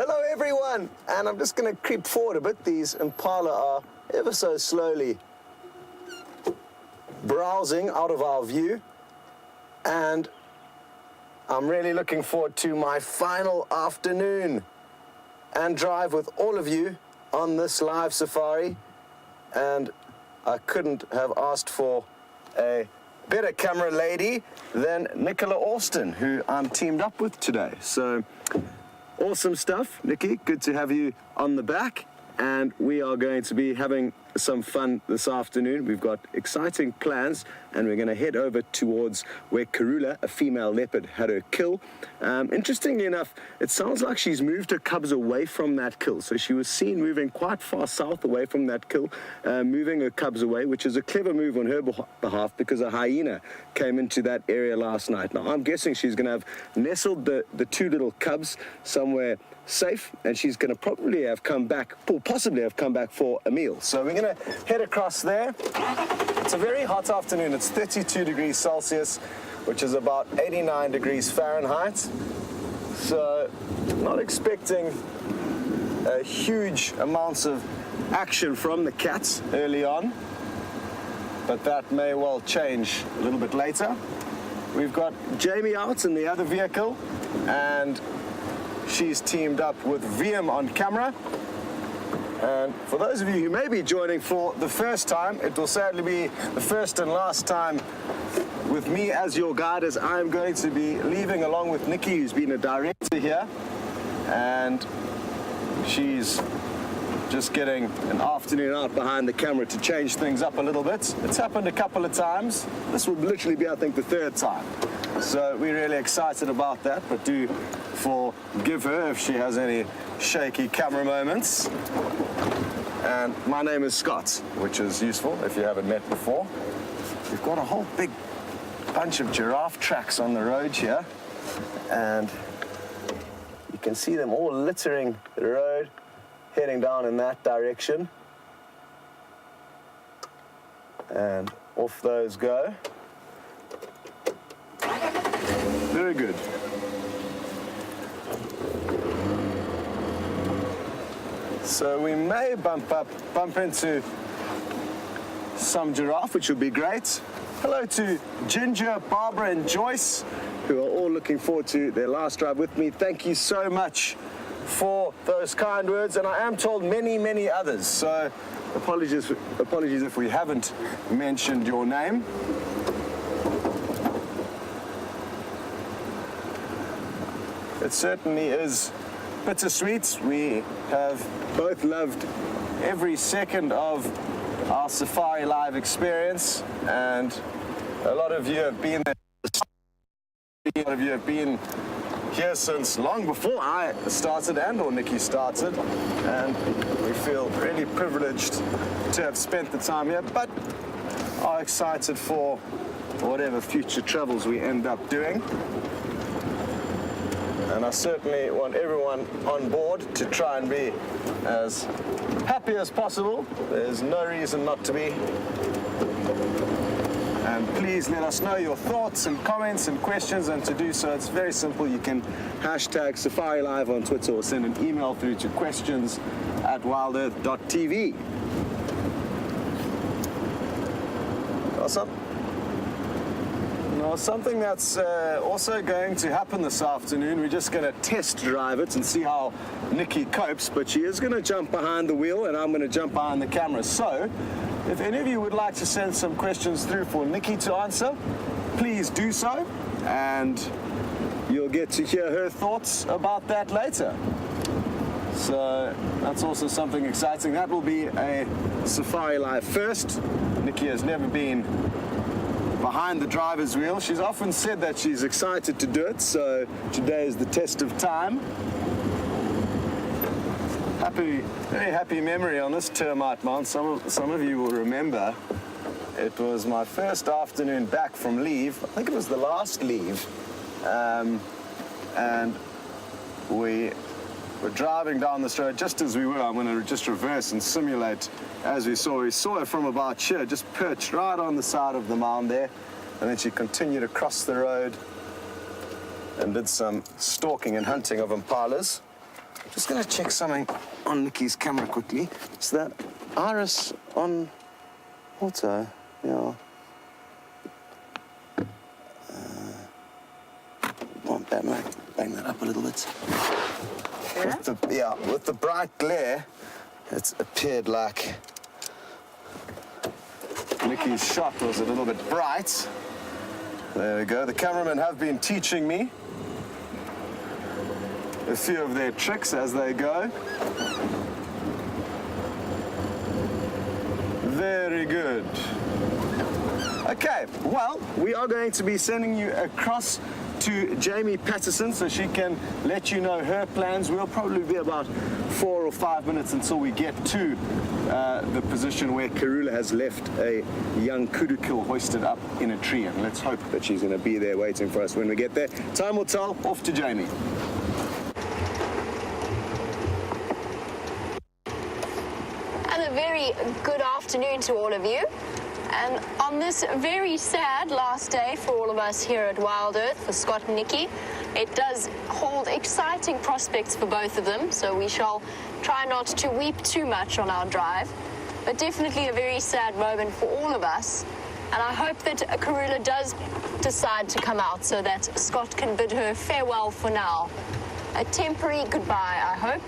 Hello everyone, and I'm just going to creep forward a bit. These impala are ever so slowly browsing out of our view, and I'm really looking forward to my final afternoon and drive with all of you on this live safari. And I couldn't have asked for a better camera lady than Nicola Austin, who I'm teamed up with today. So awesome stuff, Nikki. Good to have you on the back. And we are going to be having some fun this afternoon. We've got exciting plans, and we're going to head over towards where Karula, a female leopard, had her kill. Interestingly enough, it sounds like she's moved her cubs away from that kill. So she was seen moving quite far south away from that kill, moving her cubs away, which is a clever move on her behalf because a hyena came into that area last night. Now, I'm guessing she's going to have nestled the two little cubs somewhere safe, and she's going to probably have come back, or possibly have come back for a meal. So we're going to head across there. It's a very hot afternoon. It's 32 degrees Celsius, which is about 89 degrees Fahrenheit. So not expecting huge amounts of action from the cats early on, but that may well change a little bit later. We've got Jamie out in the other vehicle, and she's teamed up with VM on camera. And for those of you who may be joining for the first time, it will sadly be the first and last time with me as your guide, as I'm going to be leaving along with Nikki, who's been a director here. And she's just getting an afternoon out behind the camera to change things up a little bit. It's happened a couple of times. This will literally be, I think, the third time. So we're really excited about that, but do forgive her if she has any shaky camera moments. And my name is Scott, which is useful if you haven't met before. We've got a whole big bunch of giraffe tracks on the road here, and you can see them all littering the road, heading down in that direction. And off those go. Very good. So we may bump into some giraffe, which would be great. Hello to Ginger, Barbara, and Joyce, who are all looking forward to their last drive with me. Thank you so much for those kind words, and I am told many, many others. So apologies if we haven't mentioned your name. It certainly is bittersweet. We have both loved every second of our Safari Live experience, and a lot of you have been there. A lot of you have been here since long before I started or Nikki started, and we feel really privileged to have spent the time here, but are excited for whatever future travels we end up doing. And I certainly want everyone on board to try and be as happy as possible. There's no reason not to be. And please let us know your thoughts and comments and questions, and to do so, it's very simple. You can hashtag Safari Live on Twitter or send an email through to questions@wildearth.tv. Awesome. Now, something that's also going to happen this afternoon, we're just going to test drive it and see how Nikki copes, but she is going to jump behind the wheel and I'm going to jump behind the camera. So if any of you would like to send some questions through for Nikki to answer, please do so, and you'll get to hear her thoughts about that later. So that's also something exciting. That will be a Safari Live first. Nikki has never been behind the driver's wheel. She's often said that she's excited to do it, so today is the test of time. Very happy memory on this termite mount. Some of you will remember it was my first afternoon back from leave. I think it was the last leave, and we were driving down this road just as we were. I'm going to just reverse and simulate as we saw. We saw her from about here, just perched right on the side of the mound there, and then she continued across the road and did some stalking and hunting of impalas. Just going to check something on Nikki's camera quickly. Is that iris on auto? Yeah. Bang that up a little bit. Yeah? With the bright glare, it's appeared like Nikki's shot was a little bit bright. There we go. The cameramen have been teaching me a few of their tricks as they go. Very good. Okay, well, we are going to be sending you across to Jamie Patterson so she can let you know her plans. We'll probably be about 4 or 5 minutes until we get to the position where Karula has left a young kudu hoisted up in a tree, and let's hope that she's going to be there waiting for us when we get there. Time will tell. Off to Jamie. And a very good afternoon to all of you. And on this very sad last day for all of us here at Wild Earth, for Scott and Nikki, it does hold exciting prospects for both of them, so we shall try not to weep too much on our drive. But definitely a very sad moment for all of us. And I hope that Karula does decide to come out so that Scott can bid her farewell for now. A temporary goodbye, I hope.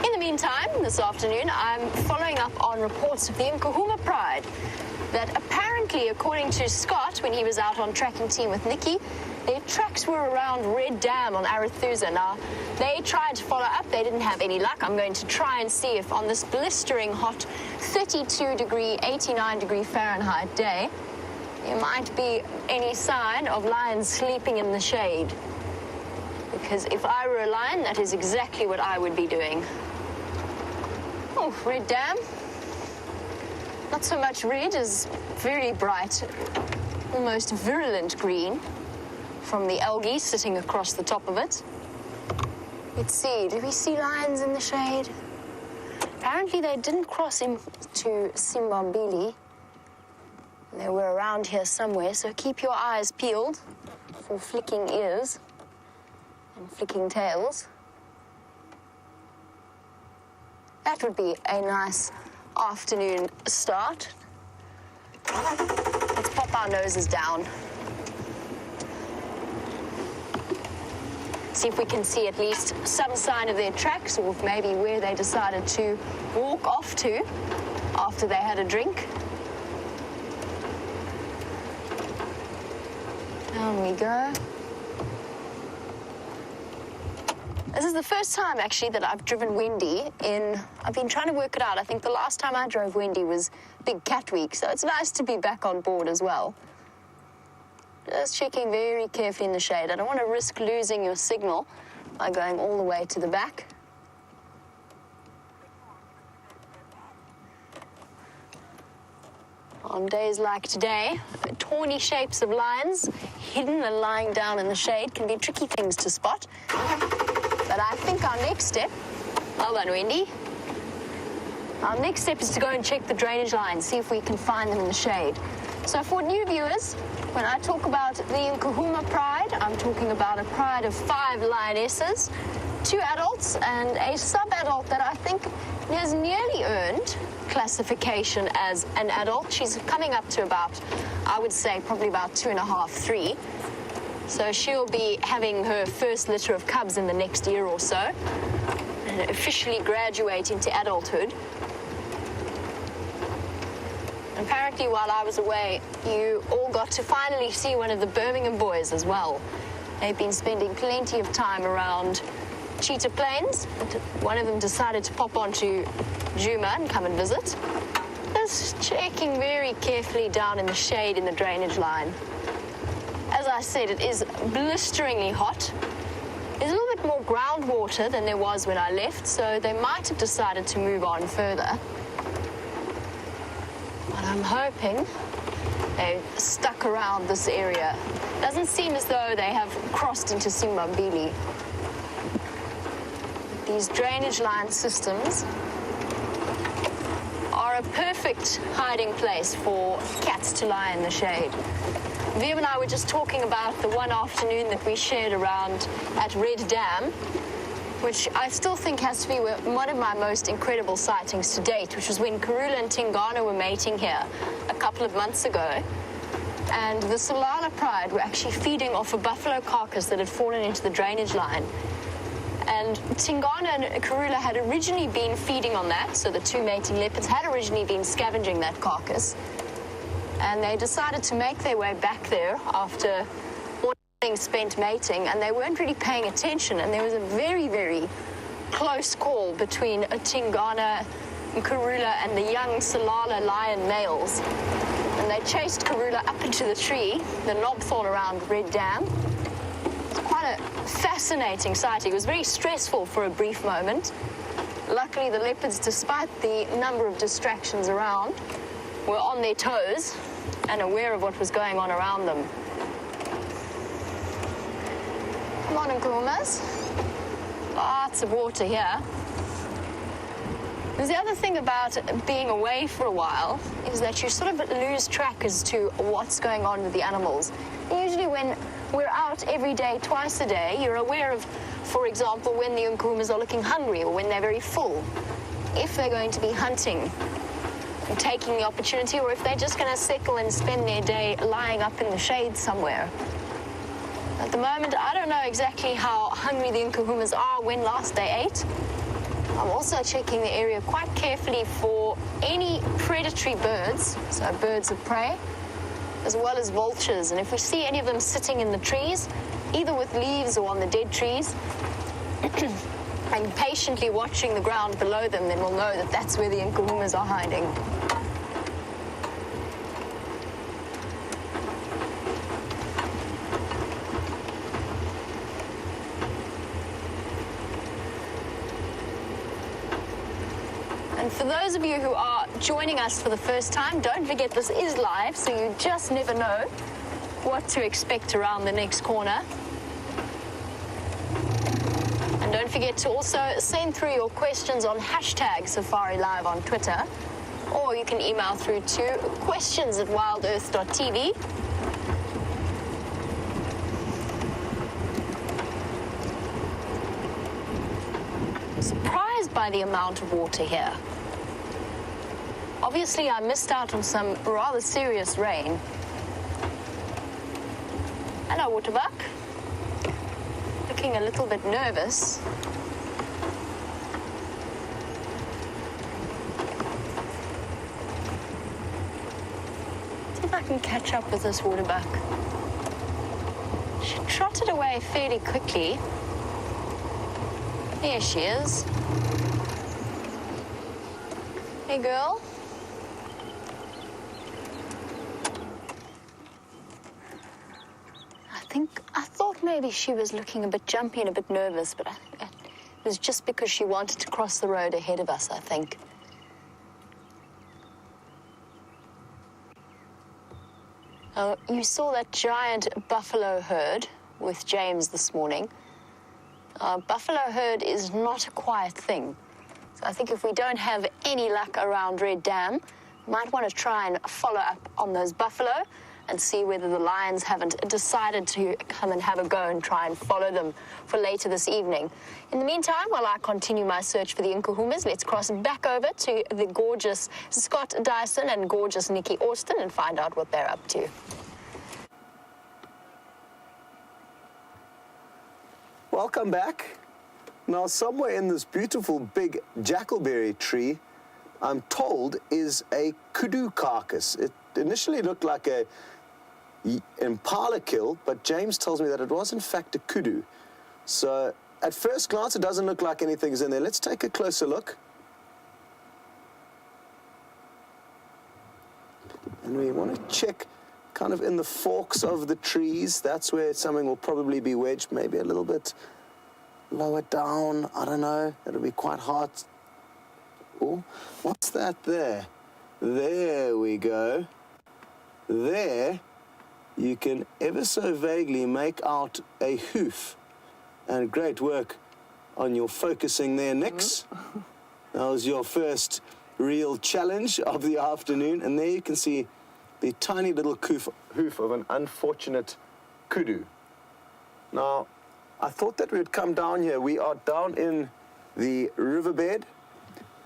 In the meantime, this afternoon, I'm following up on reports of the Nkahuma Pride that apparently, according to Scott, when he was out on tracking team with Nikki, their tracks were around Red Dam on Arathusa. Now, they tried to follow up. They didn't have any luck. I'm going to try and see if on this blistering hot 32-degree, 89-degree Fahrenheit day, there might be any sign of lions sleeping in the shade. Because if I were a lion, that is exactly what I would be doing. Oh, Red Dam. Not so much red as very bright, almost virulent green from the algae sitting across the top of it. Let's see, do we see lions in the shade? Apparently they didn't cross into Simbambili. They were around here somewhere, so keep your eyes peeled for flicking ears and flicking tails. That would be a nice afternoon start. Let's pop our noses down. See if we can see at least some sign of their tracks, or maybe where they decided to walk off to after they had a drink. Down we go. This is the first time, actually, that I've driven Wendy I've been trying to work it out. I think the last time I drove Wendy was Big Cat Week, so it's nice to be back on board as well. Just checking very carefully in the shade. I don't want to risk losing your signal by going all the way to the back. On days like today, tawny shapes of lions, hidden and lying down in the shade, can be tricky things to spot. But I think our next step, well done, Wendy. Our next step is to go and check the drainage lines, see if we can find them in the shade. So for new viewers, when I talk about the Nkahuma Pride, I'm talking about a pride of 5 lionesses, 2 adults and a sub-adult that I think has nearly earned classification as an adult. She's coming up to about, I would say, probably about 2.5, 3. So she'll be having her first litter of cubs in the next year or so and officially graduate into adulthood. Apparently, while I was away, you all got to finally see one of the Birmingham boys as well. They've been spending plenty of time around Cheetah Plains, but one of them decided to pop onto Djuma and come and visit. Just checking very carefully down in the shade in the drainage line. As I said, it is blisteringly hot. There's a little bit more groundwater than there was when I left, so they might have decided to move on further. But I'm hoping they've stuck around this area. Doesn't seem as though they have crossed into Simbambili. These drainage line systems are a perfect hiding place for cats to lie in the shade. Viv and I were just talking about the one afternoon that we shared around at Red Dam. which I still think has to be one of my most incredible sightings to date, which was when Karula and Tingana were mating here a couple of months ago. And the Salala Pride were actually feeding off a buffalo carcass that had fallen into the drainage line. And Tingana and Karula had originally been feeding on that, so the two mating leopards had originally been scavenging that carcass. And they decided to make their way back there after morning spent mating, and they weren't really paying attention. And there was a very, very close call between Tingana and Karula and the young Salala lion males. And they chased Karula up into the tree, the knobthorn around Red Dam. It's quite a fascinating sighting. It was very stressful for a brief moment. Luckily, the leopards, despite the number of distractions around, were on their toes and aware of what was going on around them. Come on, Nkuhumas. Lots of water here. The other thing about being away for a while is that you sort of lose track as to what's going on with the animals. Usually when we're out every day, twice a day, you're aware of, for example, when the Nkuhumas are looking hungry or when they're very full, if they're going to be hunting and taking the opportunity, or if they're just going to settle and spend their day lying up in the shade somewhere. At the moment, I don't know exactly how hungry the Nkuhumas are when last they ate. I'm also checking the area quite carefully for any predatory birds, so birds of prey, as well as vultures. And if we see any of them sitting in the trees, either with leaves or on the dead trees, and patiently watching the ground below them, then we'll know that that's where the Nkuhumas are hiding. And for those of you who are joining us for the first time, don't forget this is live, so you just never know what to expect around the next corner. And don't forget to also send through your questions on hashtag Safari Live on Twitter, or you can email through to questions@wildearth.tv. Surprised by the amount of water here. Obviously, I missed out on some rather serious rain. Hello, Waterbuck. Looking a little bit nervous. See if I can catch up with this Waterbuck. She trotted away fairly quickly. There she is. Hey, girl. I thought maybe she was looking a bit jumpy and a bit nervous, but it was just because she wanted to cross the road ahead of us, I think. You saw that giant buffalo herd with James this morning. Buffalo herd is not a quiet thing. So I think if we don't have any luck around Red Dam, we might want to try and follow up on those buffalo and see whether the lions haven't decided to come and have a go and try and follow them for later this evening. In the meantime, while I continue my search for the Nkuhumas, let's cross back over to the gorgeous Scott Dyson and gorgeous Nikki Austin and find out what they're up to. Welcome back. Now, somewhere in this beautiful big jackalberry tree, I'm told, is a kudu carcass. It initially looked like a impala kill, but James tells me that it was in fact a kudu. So at first glance, it doesn't look like anything's in there. Let's take a closer look. And we want to check kind of in the forks of the trees. That's where something will probably be wedged, maybe a little bit lower down. I don't know. It'll be quite hard. Oh, what's that there? There we go. There, you can ever so vaguely make out a hoof. And great work on your focusing there, Nix. That was your first real challenge of the afternoon. And there you can see the tiny little hoof of an unfortunate kudu. Now, I thought that we would come down here. We are down in the riverbed,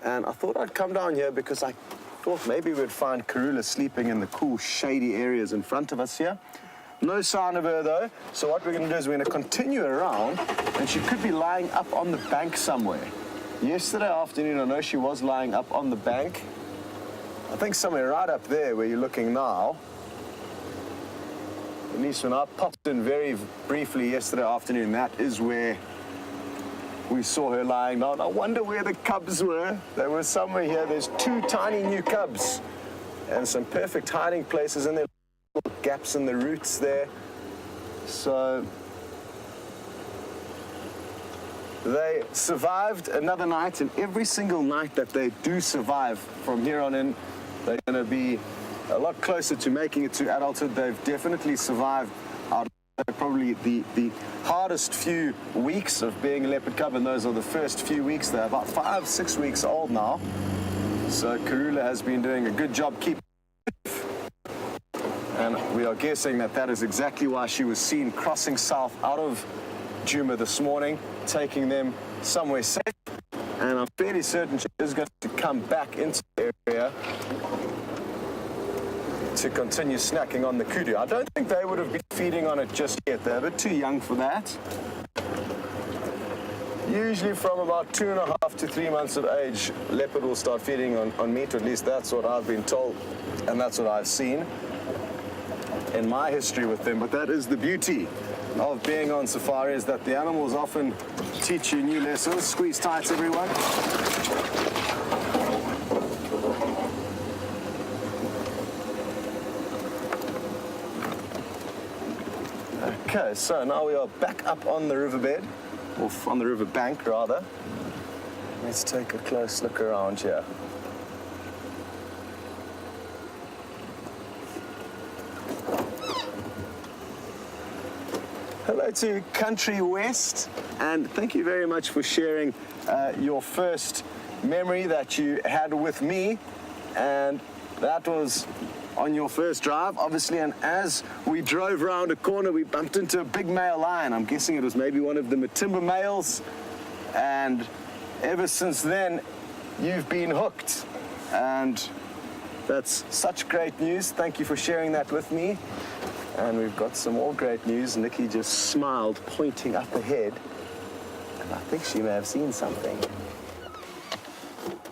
and I thought I'd come down here because I thought maybe we'd find Karula sleeping in the cool, shady areas in front of us here. No sign of her, though. So what we're going to do is we're going to continue around, and she could be lying up on the bank somewhere. Yesterday afternoon, I know she was lying up on the bank. I think somewhere right up there where you're looking now. At least when I popped in very briefly yesterday afternoon, that is where we saw her lying down. I wonder where the cubs were. They were somewhere here. There's 2 tiny new cubs and some perfect hiding places in there. Little gaps in the roots there. So they survived another night, and every single night that they do survive from here on in, they're going to be a lot closer to making it to adulthood. They've definitely survived out of probably the hardest few weeks of being a leopard cub, and those are the first few weeks. They're about 5-6 weeks old now. So Karula has been doing a good job keeping, and we are guessing that that is exactly why she was seen crossing south out of Djuma this morning, taking them somewhere safe. And I'm fairly certain she is going to come back into the area to continue snacking on the kudu. I don't think they would have been feeding on it just yet. They're a bit too young for that. Usually from about 2.5 to 3 months of age, leopard will start feeding on meat, or at least that's what I've been told, and that's what I've seen in my history with them. But that is the beauty of being on safari, is that the animals often teach you new lessons. Squeeze tight, everyone. Okay, so now we are back up on the riverbed, or on the river bank rather. Let's take a close look around here. Hello to Country West, and thank you very much for sharing your first memory that you had with me, and that was on your first drive, obviously. And as we drove around a corner, we bumped into a big male lion. I'm guessing it was maybe one of the Matimba males, and ever since then you've been hooked, and that's such great news. Thank you for sharing that with me. And we've got some more great news. Nikki just smiled, pointing up ahead, and I think she may have seen something.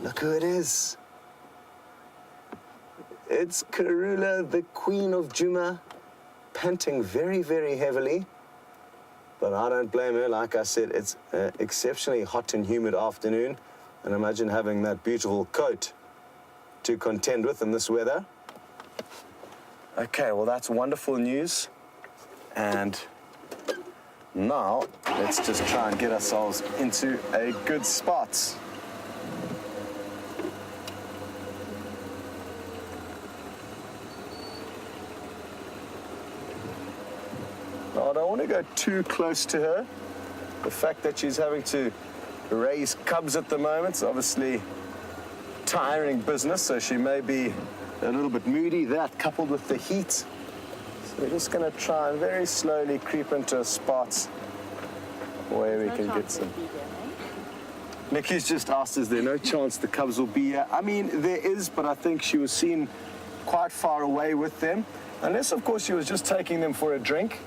Look who it is. It's Karula, the Queen of Djuma, panting very, very heavily. But I don't blame her. Like I said, it's an exceptionally hot and humid afternoon, and imagine having that beautiful coat to contend with in this weather. Okay, well, that's wonderful news. And now let's just try and get ourselves into a good spot. Now, I don't want to go too close to her. The fact that she's having to raise cubs at the moment is obviously tiring business, so she may be a little bit moody, that coupled with the heat. So we're just going to try and very slowly creep into a spot where we can get some. Nikki's just asked, is there no chance the cubs will be here? I mean, there is, but I think she was seen quite far away with them. Unless, of course, she was just taking them for a drink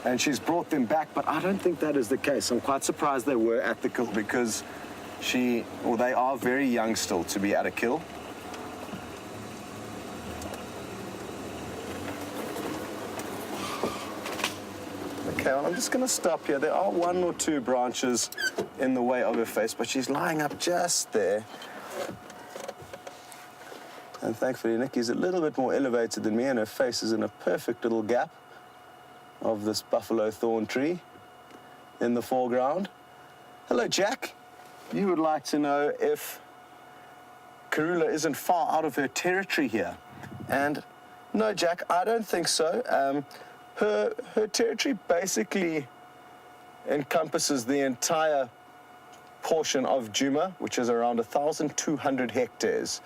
and she's brought them back, but I don't think that is the case. I'm quite surprised they were at the kill, because they are very young still to be at a kill. Okay, well, I'm just going to stop here. There are 1 or 2 branches in the way of her face, but she's lying up just there. And thankfully, Nikki's a little bit more elevated than me, and her face is in a perfect little gap of this buffalo thorn tree in the foreground. Hello, Jack. You would like to know if Karula isn't far out of her territory here. And no, Jack, I don't think so. Her territory basically encompasses the entire portion of Djuma, which is around 1,200 hectares.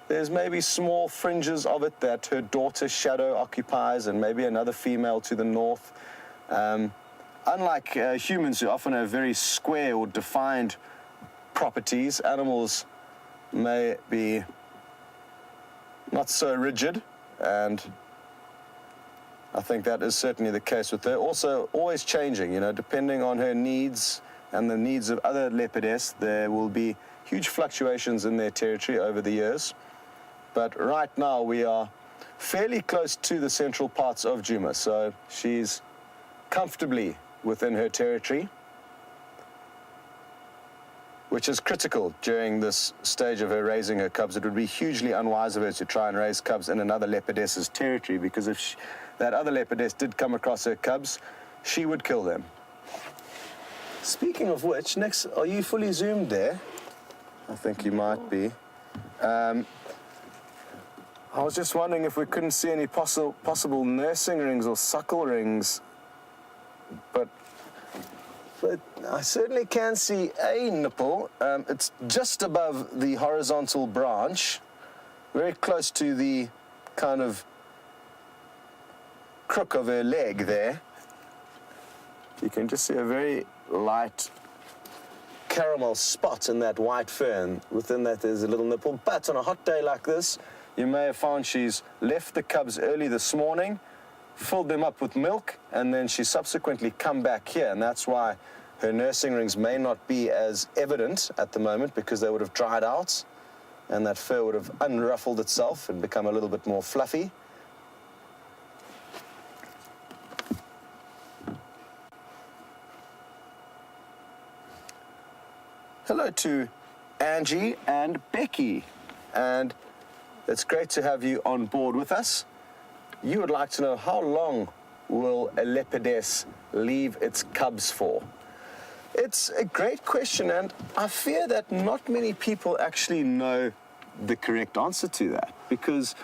There's maybe small fringes of it that her daughter Shadow occupies, and maybe another female to the north. unlike humans who often have very square or defined properties, animals may be not so rigid, and I think that is certainly the case with her. Also, always changing, depending on her needs and the needs of other leopardess, there will be huge fluctuations in their territory over the years. But right now, we are fairly close to the central parts of Djuma, so she's comfortably within her territory, which is critical during this stage of her raising her cubs. It would be hugely unwise of her to try and raise cubs in another leopardess's territory, because if that other leopardess did come across her cubs, she would kill them. Speaking of which, Nix, are you fully zoomed there? I think you might be. I was just wondering if we couldn't see any possible nursing rings or suckle rings, but I certainly can see a nipple. It's just above the horizontal branch, very close to the kind of crook of her leg there. You can just see a very light caramel spot in that white fur, and within that there's a little nipple. But on a hot day like this, you may have found she's left the cubs early this morning, filled them up with milk, and then she subsequently come back here, and that's why her nursing rings may not be as evident at the moment, because they would have dried out and that fur would have unruffled itself and become a little bit more fluffy. Hello to Angie and Becky, and it's great to have you on board with us. You would like to know, how long will a leopardess leave its cubs for? It's a great question, and I fear that not many people actually know the correct answer to that, because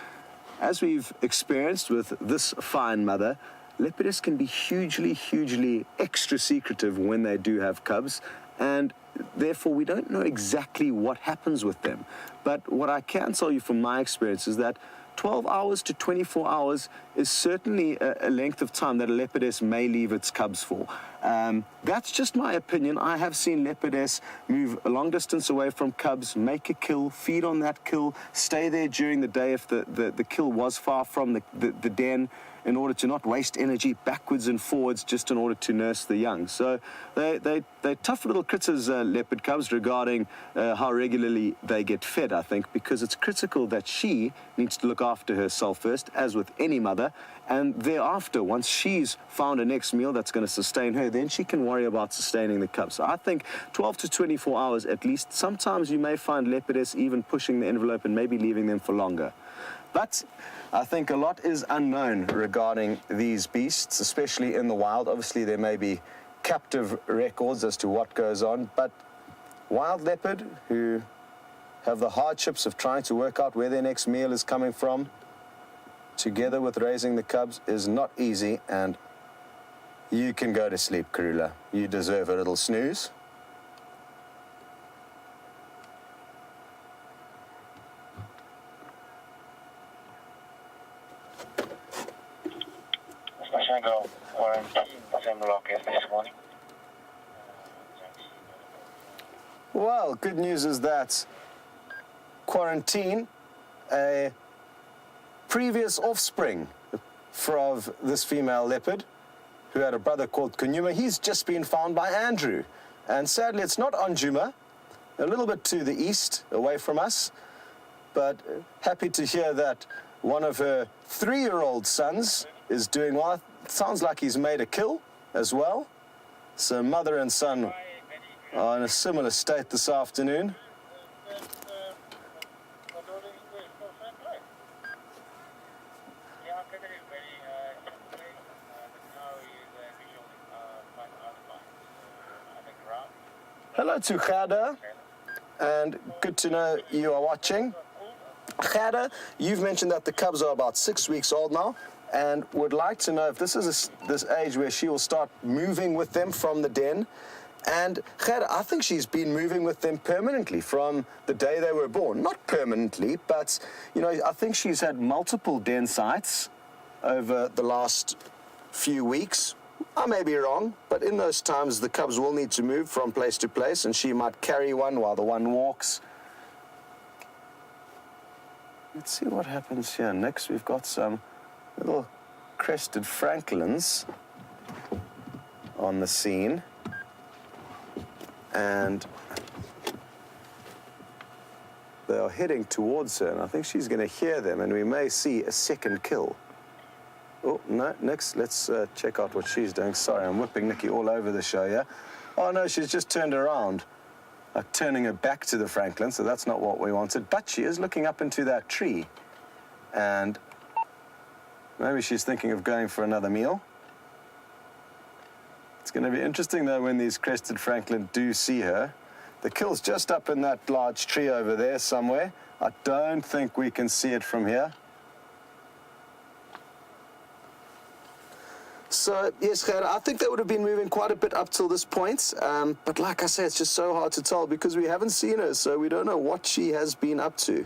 as we've experienced with this fine mother, leopardess can be hugely extra secretive when they do have cubs, and therefore we don't know exactly what happens with them. But what I can tell you from my experience is that 12 hours to 24 hours is certainly a length of time that a leopardess may leave its cubs for. That's just my opinion. I have seen leopardess move a long distance away from cubs, make a kill, feed on that kill, stay there during the day if the kill was far from the den, in order to not waste energy backwards and forwards just in order to nurse the young. So they're tough little critters, leopard cubs, regarding how regularly they get fed, I think, because it's critical that she needs to look after herself first, as with any mother, and thereafter, once she's found a next meal that's going to sustain her, then she can worry about sustaining the cubs. So I think 12 to 24 hours at least. Sometimes you may find leopardess even pushing the envelope and maybe leaving them for longer. But I think a lot is unknown regarding these beasts, especially in the wild. Obviously, there may be captive records as to what goes on, but wild leopard who have the hardships of trying to work out where their next meal is coming from, together with raising the cubs, is not easy, and you can go to sleep, Karula. You deserve a little snooze. Well, good news is that Quarantine, a previous offspring of this female leopard, who had a brother called Kunyuma, he's just been found by Andrew. And sadly, it's not on Djuma, a little bit to the east, away from us, but happy to hear that one of her 3-year-old sons is doing well. It sounds like he's made a kill as well. So mother and son are in a similar state this afternoon. Hello to Gada, and good to know you are watching. Gada, you've mentioned that the cubs are about 6 weeks old now, and would like to know if this is this age where she will start moving with them from the den. And Gada, I think she's been moving with them permanently from the day they were born. Not permanently, but, you know, I think she's had multiple den sites over the last few weeks, I may be wrong, but in those times the cubs will need to move from place to place, and she might carry one while the one walks. Let's see what happens here. Next we've got some little crested francolins on the scene, and they are heading towards her, and I think she's going to hear them, and we may see a second kill. Oh, no, next, let's check out what she's doing. Sorry, I'm whipping Nikki all over the show here. Oh, no, she's just turned around, turning her back to the francolin, so that's not what we wanted. But she is looking up into that tree, and maybe she's thinking of going for another meal. It's going to be interesting, though, when these crested francolin do see her. The kill's just up in that large tree over there somewhere. I don't think we can see it from here. So, yes, Gerda, I think they would have been moving quite a bit up till this point. But like I say, it's just so hard to tell because we haven't seen her, so we don't know what she has been up to.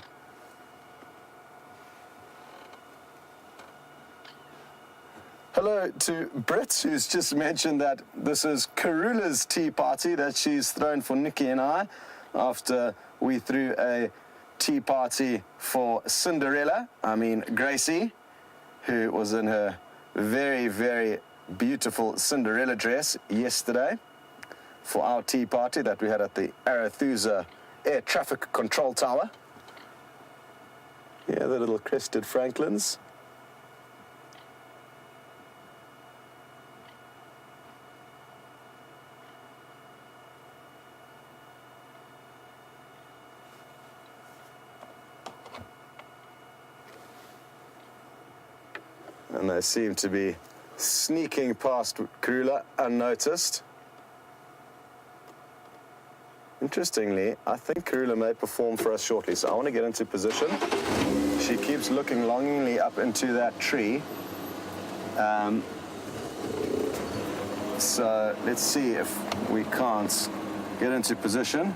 Hello to Britt, who's just mentioned that this is Karula's tea party that she's thrown for Nikki and I after we threw a tea party for Gracie, who was in her very, very beautiful Cinderella dress yesterday for our tea party that we had at the Arathusa Air Traffic Control Tower. Yeah, the little crested francolins. And they seem to be sneaking past Karula unnoticed. Interestingly, I think Karula may perform for us shortly, so I want to get into position. She keeps looking longingly up into that tree. So let's see if we can't get into position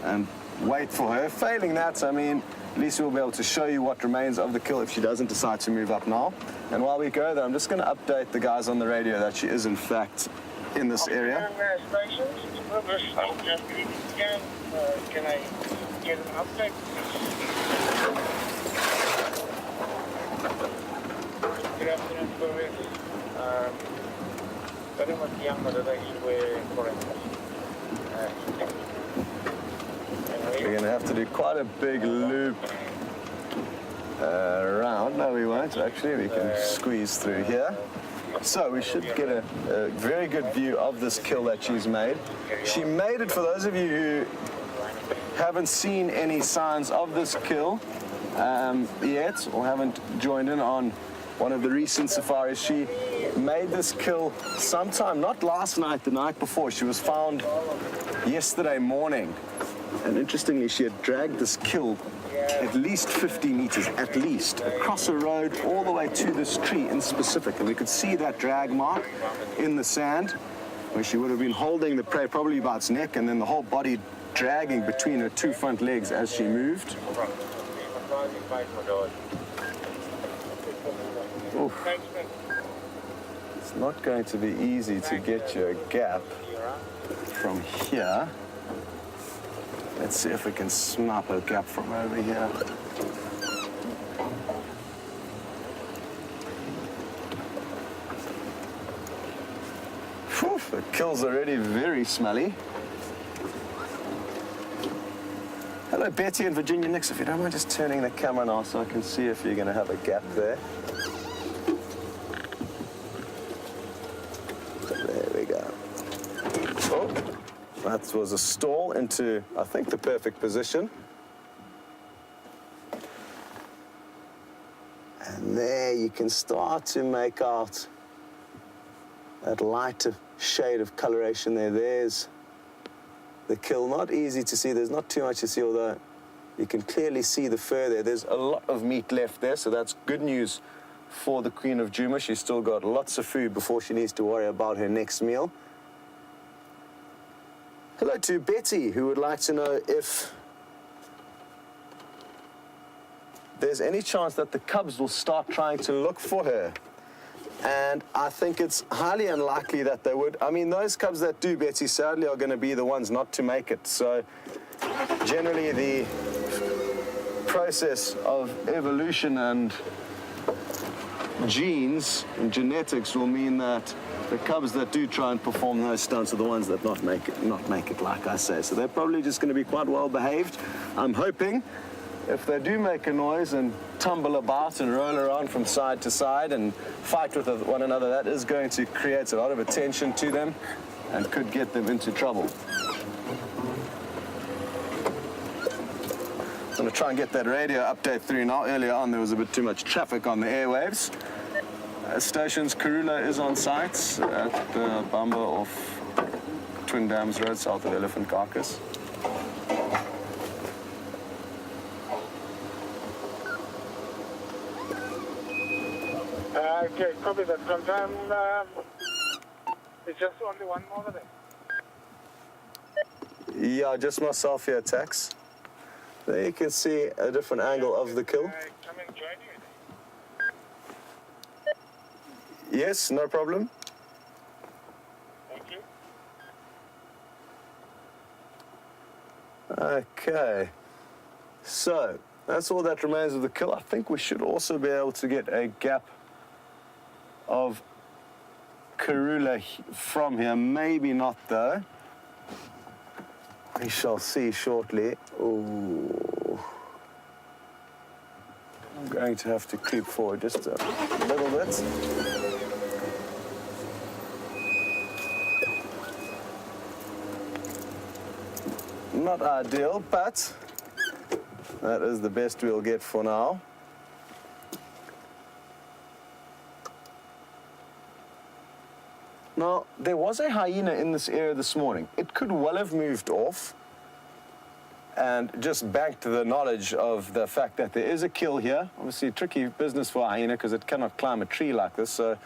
and wait for her. Failing that, I mean, at least we'll be able to show you what remains of the kill if she doesn't decide to move up now. And while we go there, I'm just going to update the guys on the radio that she is in fact in this area. Can I get an update? Good afternoon, Corvette. Tenemos llamada de Iswe Correctas. We're going to have to do quite a big loop around. No, we won't, actually. We can squeeze through here. So we should get a very good view of this kill that she's made. She made it, for those of you who haven't seen any signs of this kill yet, or haven't joined in on one of the recent safaris, she made this kill sometime, not last night, the night before. She was found yesterday morning. And interestingly, she had dragged this kill at least 50 meters, at least, across a road all the way to this tree in specific. And we could see that drag mark in the sand, where she would have been holding the prey probably by its neck, and then the whole body dragging between her two front legs as she moved. Oof. It's not going to be easy to get you a gap from here. Let's see if we can snap a gap from over here. Whew, the kill's already very smelly. Hello, Betty and Virginia Nix. If you don't mind just turning the camera now so I can see if you're going to have a gap there. There we go. Oh. That was a stall into, I think, the perfect position. And there you can start to make out that lighter shade of coloration there. There's the kill. Not easy to see. There's not too much to see, although you can clearly see the fur there. There's a lot of meat left there, so that's good news for the Queen of Djuma. She's still got lots of food before she needs to worry about her next meal. Hello to Betty, who would like to know if there's any chance that the cubs will start trying to look for her. And I think it's highly unlikely that they would. I mean, those cubs that do, Betsy, sadly are going to be the ones not to make it. So generally the process of evolution and genes and genetics will mean that the cubs that do try and perform those stunts are the ones that not make it, like I say. So they're probably just going to be quite well behaved. I'm hoping if they do make a noise and tumble about and roll around from side to side and fight with one another, that is going to create a lot of attention to them and could get them into trouble. I'm going to try and get that radio update through now. Earlier on, there was a bit too much traffic on the airwaves. Stations Karula is on site at the Bamba off Twin Dams Road, south of Elephant Carcass. Okay, copy that. Confirm. It's just only one more over there. Yeah, just myself here, Tax. There you can see a different angle of the kill. Come and join you. Yes, no problem. Thank you. Okay. So, that's all that remains of the kill. I think we should also be able to get a gap of Karula from here. Maybe not, though. We shall see shortly. Ooh. I'm going to have to creep forward just a little bit. Not ideal, but that is the best we'll get for now. Now, there was a hyena in this area this morning. It could well have moved off and just banked the knowledge of the fact that there is a kill here. Obviously, tricky business for a hyena because it cannot climb a tree like this, so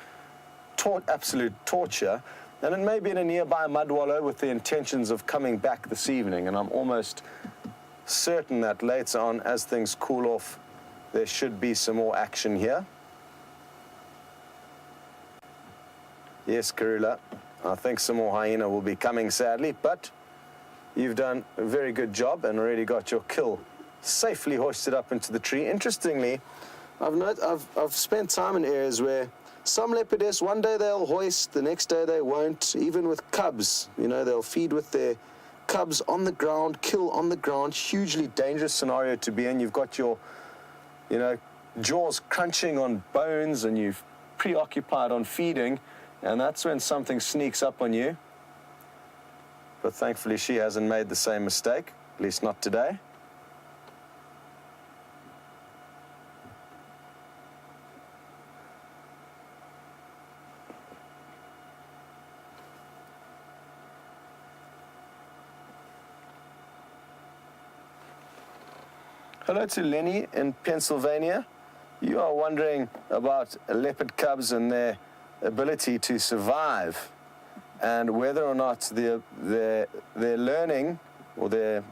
absolute torture. And it may be in a nearby mud wallow with the intentions of coming back this evening, and I'm almost certain that later on, as things cool off, there should be some more action here. Yes, Karula, I think some more hyena will be coming, sadly, but you've done a very good job and already got your kill safely hoisted up into the tree. Interestingly, I've spent time in areas where some leopards, one day they'll hoist, the next day they won't. Even with cubs, you know, they'll feed with their cubs on the ground, kill on the ground. Hugely dangerous scenario to be in. You've got your, you know, jaws crunching on bones and you've preoccupied on feeding, and that's when something sneaks up on you. But thankfully she hasn't made the same mistake, at least not today. Hello to Lenny in Pennsylvania. You are wondering about leopard cubs and their ability to survive, and whether or not they're learning, or the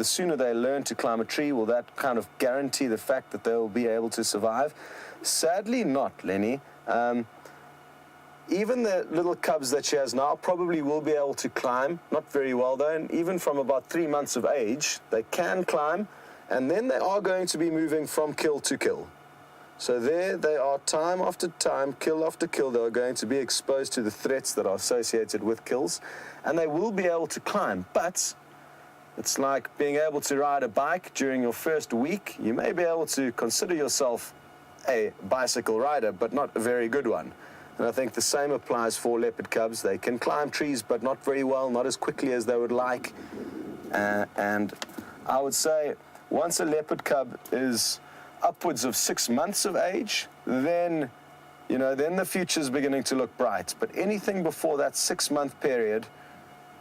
sooner they learn to climb a tree, will that kind of guarantee the fact that they'll be able to survive? Sadly not, Lenny. Even the little cubs that she has now probably will be able to climb, not very well though, and even from about 3 months of age, they can climb, and then they are going to be moving from kill to kill. So there they are, time after time, kill after kill. They are going to be exposed to the threats that are associated with kills, and they will be able to climb. But it's like being able to ride a bike during your first week. You may be able to consider yourself a bicycle rider, but not a very good one. And I think the same applies for leopard cubs. They can climb trees, but not very well, not as quickly as they would like. And I would say once a leopard cub is upwards of 6 months of age, then the future's beginning to look bright. But anything before that 6-month period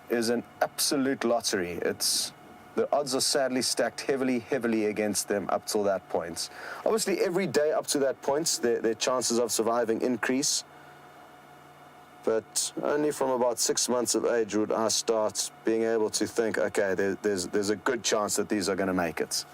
is an absolute lottery. The odds are sadly stacked heavily against them up till that point. Obviously, every day up to that point, their chances of surviving increase. But only from about 6 months of age would I start being able to think, okay, there's a good chance that these are going to make it.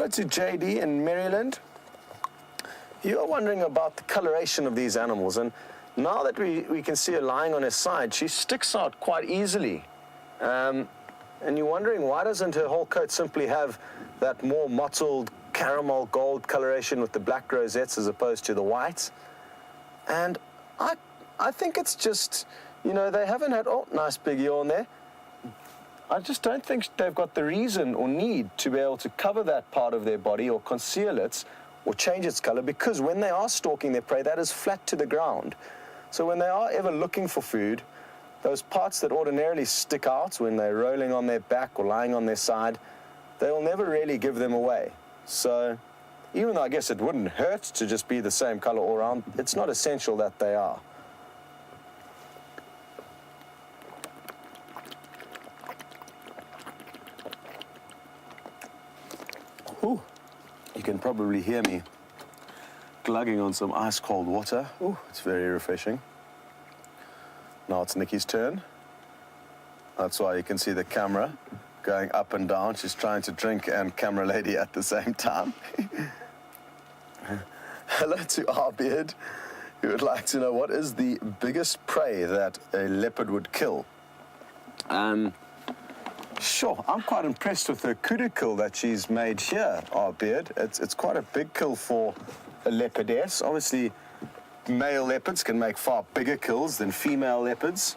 Hello to JD in Maryland. You're wondering about the coloration of these animals, and now that we can see her lying on her side, she sticks out quite easily. And you're wondering, why doesn't her whole coat simply have that more mottled caramel gold coloration with the black rosettes as opposed to the white? And I think it's just, you know, they haven't had, oh, nice big yawn there. I just don't think they've got the reason or need to be able to cover that part of their body or conceal it or change its color, because when they are stalking their prey, that is flat to the ground. So when they are ever looking for food, those parts that ordinarily stick out when they're rolling on their back or lying on their side, they will never really give them away. So even though I guess it wouldn't hurt to just be the same color all around, it's not essential that they are. Ooh, you can probably hear me glugging on some ice cold water. Ooh, it's very refreshing. Now it's Nikki's turn. That's why you can see the camera going up and down. She's trying to drink and camera lady at the same time. Hello to our beard, who would like to know, what is the biggest prey that a leopard would kill? Sure, I'm quite impressed with the kudu kill that she's made here, our beard. It's quite a big kill for a leopardess. Obviously, male leopards can make far bigger kills than female leopards.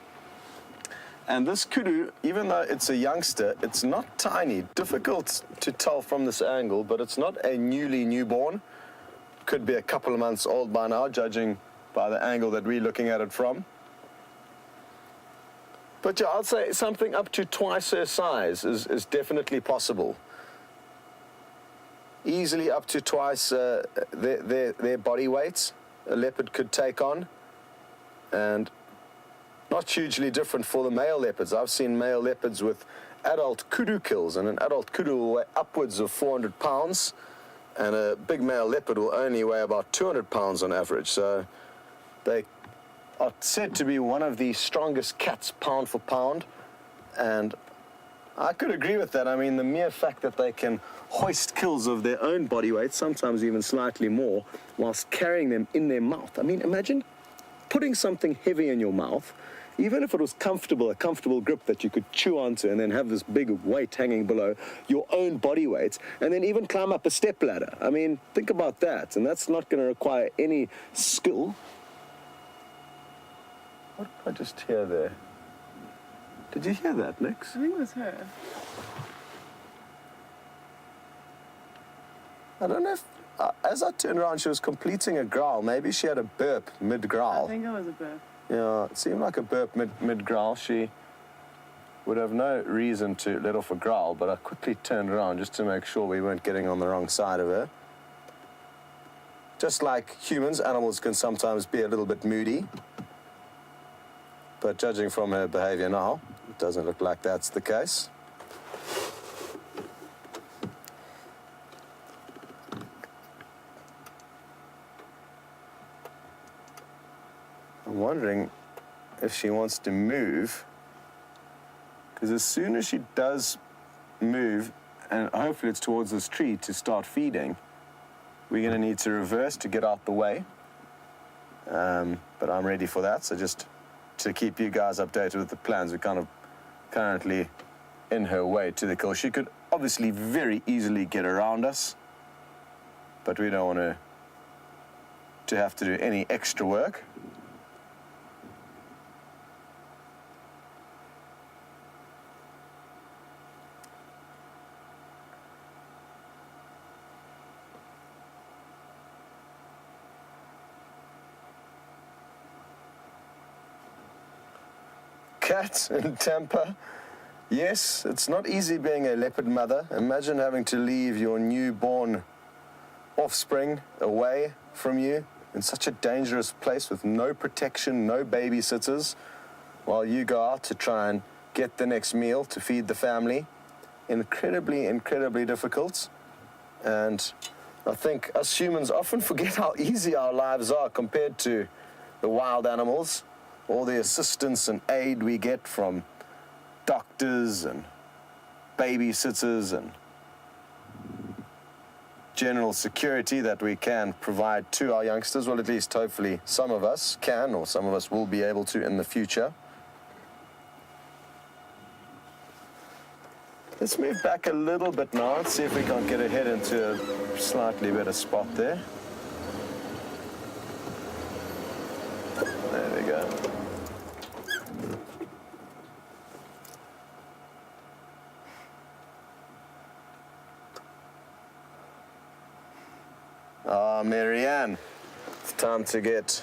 And this kudu, even though it's a youngster, it's not tiny. Difficult to tell from this angle, but it's not a newborn. Could be a couple of months old by now, judging by the angle that we're looking at it from. But yeah, I'd say something up to twice her size is definitely possible. Easily up to twice their body weight a leopard could take on. And not hugely different for the male leopards. I've seen male leopards with adult kudu kills, and an adult kudu will weigh upwards of 400 pounds, and a big male leopard will only weigh about 200 pounds on average. So they are said to be one of the strongest cats pound for pound, and I could agree with that. I mean, the mere fact that they can hoist kills of their own body weight, sometimes even slightly more, whilst carrying them in their mouth. I mean, imagine putting something heavy in your mouth, even if it was comfortable, a comfortable grip that you could chew onto, and then have this big weight hanging below your own body weight, and then even climb up a step ladder. I mean, think about that, and that's not going to require any skill. What did I just hear there? Did you hear that, Nix? I think it was her. I don't know if, as I turned around, she was completing a growl. Maybe she had a burp mid-growl. I think it was a burp. Yeah, it seemed like a burp mid-growl. She would have no reason to let off a growl, but I quickly turned around just to make sure we weren't getting on the wrong side of her. Just like humans, animals can sometimes be a little bit moody. But judging from her behavior now, it doesn't look like that's the case. I'm wondering if she wants to move, because as soon as she does move, and hopefully it's towards this tree to start feeding, we're going to need to reverse to get out the way. But I'm ready for that, so just to keep you guys updated with the plans, we're kind of currently in her way to the kill. She could obviously very easily get around us, but we don't want her to have to do any extra work. Cat in Tampa. Yes, it's not easy being a leopard mother. Imagine having to leave your newborn offspring away from you in such a dangerous place with no protection, no babysitters, while you go out to try and get the next meal to feed the family. Incredibly, incredibly difficult. And I think us humans often forget how easy our lives are compared to the wild animals. All the assistance and aid we get from doctors and babysitters and general security that we can provide to our youngsters. Well, at least hopefully some of us can, or some of us will be able to in the future. Let's move back a little bit now and see if we can't get ahead into a slightly better spot there. There we go. Ah, Marianne, it's time to get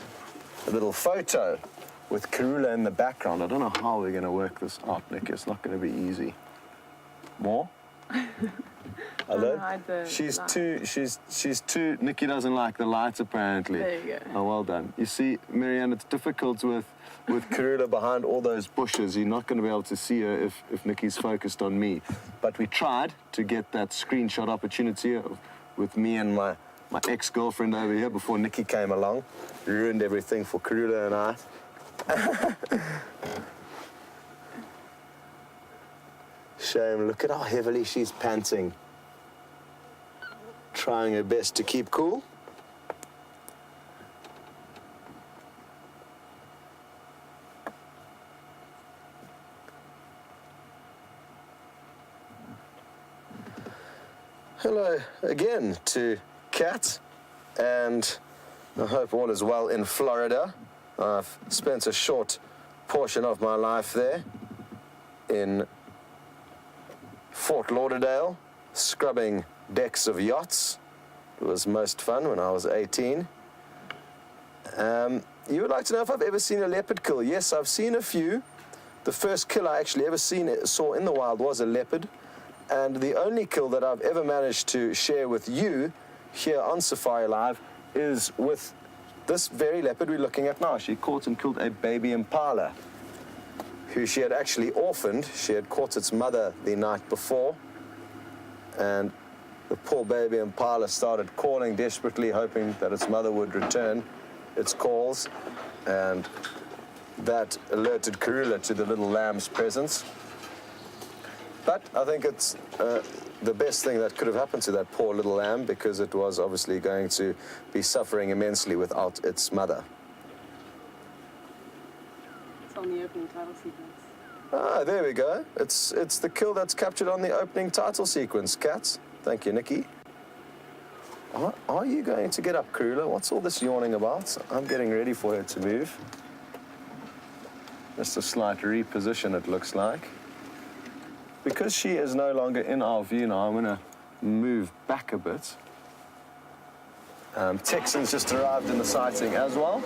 a little photo with Karula in the background. I don't know how we're going to work this out, Nick. It's not going to be easy. More? Hello? She's too, Nikki doesn't like the lights apparently. There you go. Oh, well done. You see, Marianne, it's difficult with Karula behind all those bushes. You're not going to be able to see her if Nikki's focused on me. But we tried to get that screenshot opportunity with me and my ex-girlfriend over here before Nikki came along. Ruined everything for Karula and I. Shame, look at how heavily she's panting. Trying her best to keep cool. Hello again to Kat, and I hope all is well in Florida. I've spent a short portion of my life there in Fort Lauderdale, scrubbing decks of yachts. It was most fun when I was 18. You would like to know if I've ever seen a leopard kill? Yes, I've seen a few. The first kill I actually ever saw in the wild was a leopard. And the only kill that I've ever managed to share with you here on Safari Live is with this very leopard we're looking at now. She caught and killed a baby impala, who she had actually orphaned. She had caught its mother the night before, and the poor baby impala started calling desperately, hoping that its mother would return its calls, and that alerted Karula to the little lamb's presence. But I think it's the best thing that could have happened to that poor little lamb, because it was obviously going to be suffering immensely without its mother. On the opening title sequence. Ah, there we go. It's the kill that's captured on the opening title sequence, Kat. Thank you, Nikki. Are you going to get up, Karula? What's all this yawning about? I'm getting ready for her to move. Just a slight reposition, it looks like. Because she is no longer in our view now, I'm going to move back a bit. Texan's just arrived in the sighting as well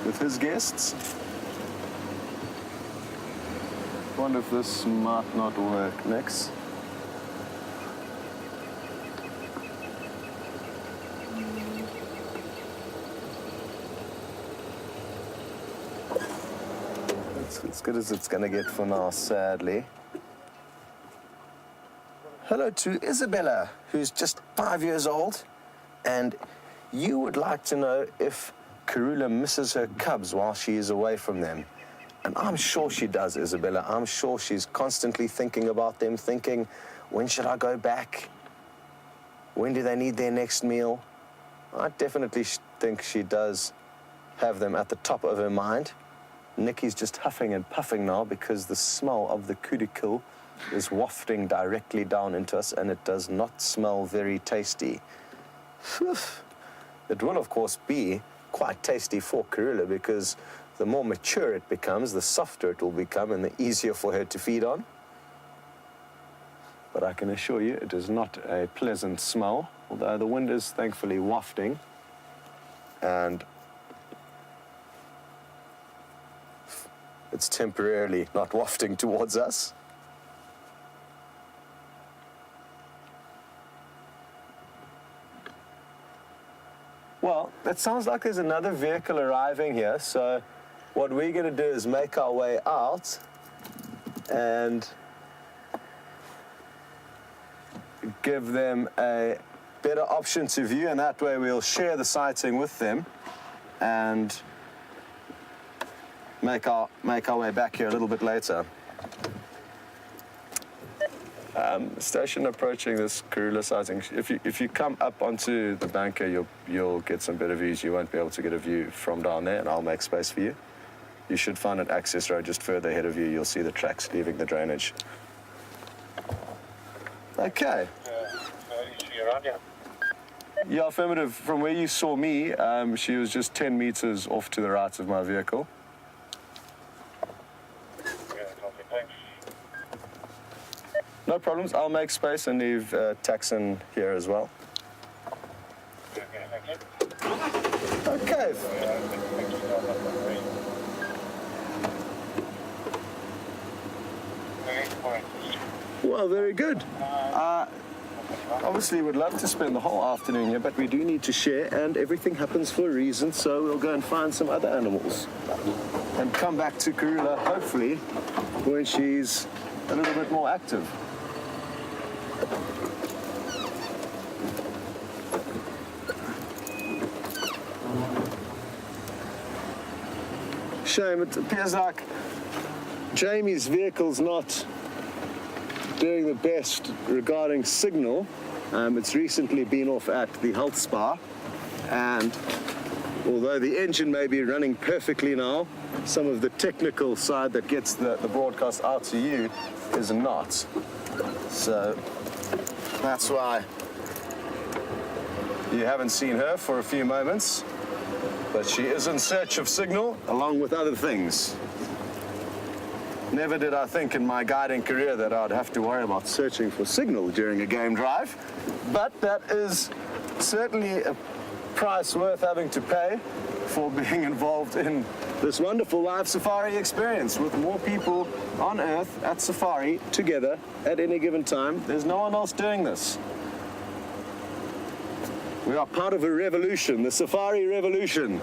with his guests. Wonder if this might not work next. It's as good as it's going to get for now, sadly. Hello to Isabella, who's just 5 years old, and you would like to know if Karula misses her cubs while she is away from them. And I'm sure she does, Isabella. I'm sure she's constantly thinking about them, thinking, when should I go back? When do they need their next meal? I definitely think she does have them at the top of her mind. Nikki's just huffing and puffing now because the smell of the kudu kill is wafting directly down into us, and it does not smell very tasty. It will, of course, be quite tasty for Karula, because the more mature it becomes, the softer it will become and the easier for her to feed on. But I can assure you it is not a pleasant smell, although the wind is thankfully wafting, and it's temporarily not wafting towards us. Well, it sounds like there's another vehicle arriving here, so what we're going to do is make our way out and give them a better option to view, and that way we'll share the sighting with them and make our way back here a little bit later. Station approaching this Karula sighting. If you come up onto the banker, you'll get some better views. You won't be able to get a view from down there, and I'll make space for you. You should find an access road just further ahead of you. You'll see the tracks leaving the drainage. Okay. Is she around here? Yeah, affirmative. From where you saw me, she was just 10 meters off to the right of my vehicle. Yeah, copy, thanks. No problems. I'll make space and leave Taxon here as well. Okay, thank you. Okay. Thank you. Okay, fine. Well, very good. Obviously, would love to spend the whole afternoon here, but we do need to share, and everything happens for a reason, so we'll go and find some other animals and come back to Karula, hopefully, when she's a little bit more active. Shame, it appears like Jamie's vehicle's not doing the best regarding signal. It's recently been off at the health spa, and although the engine may be running perfectly now, some of the technical side that gets the broadcast out to you is not. So that's why you haven't seen her for a few moments, but she is in search of signal along with other things. Never did I think in my guiding career that I'd have to worry about searching for signal during a game drive, but that is certainly a price worth having to pay for being involved in this wonderful live safari experience with more people on Earth at safari together at any given time. There's no one else doing this. We are part of a revolution, the safari revolution.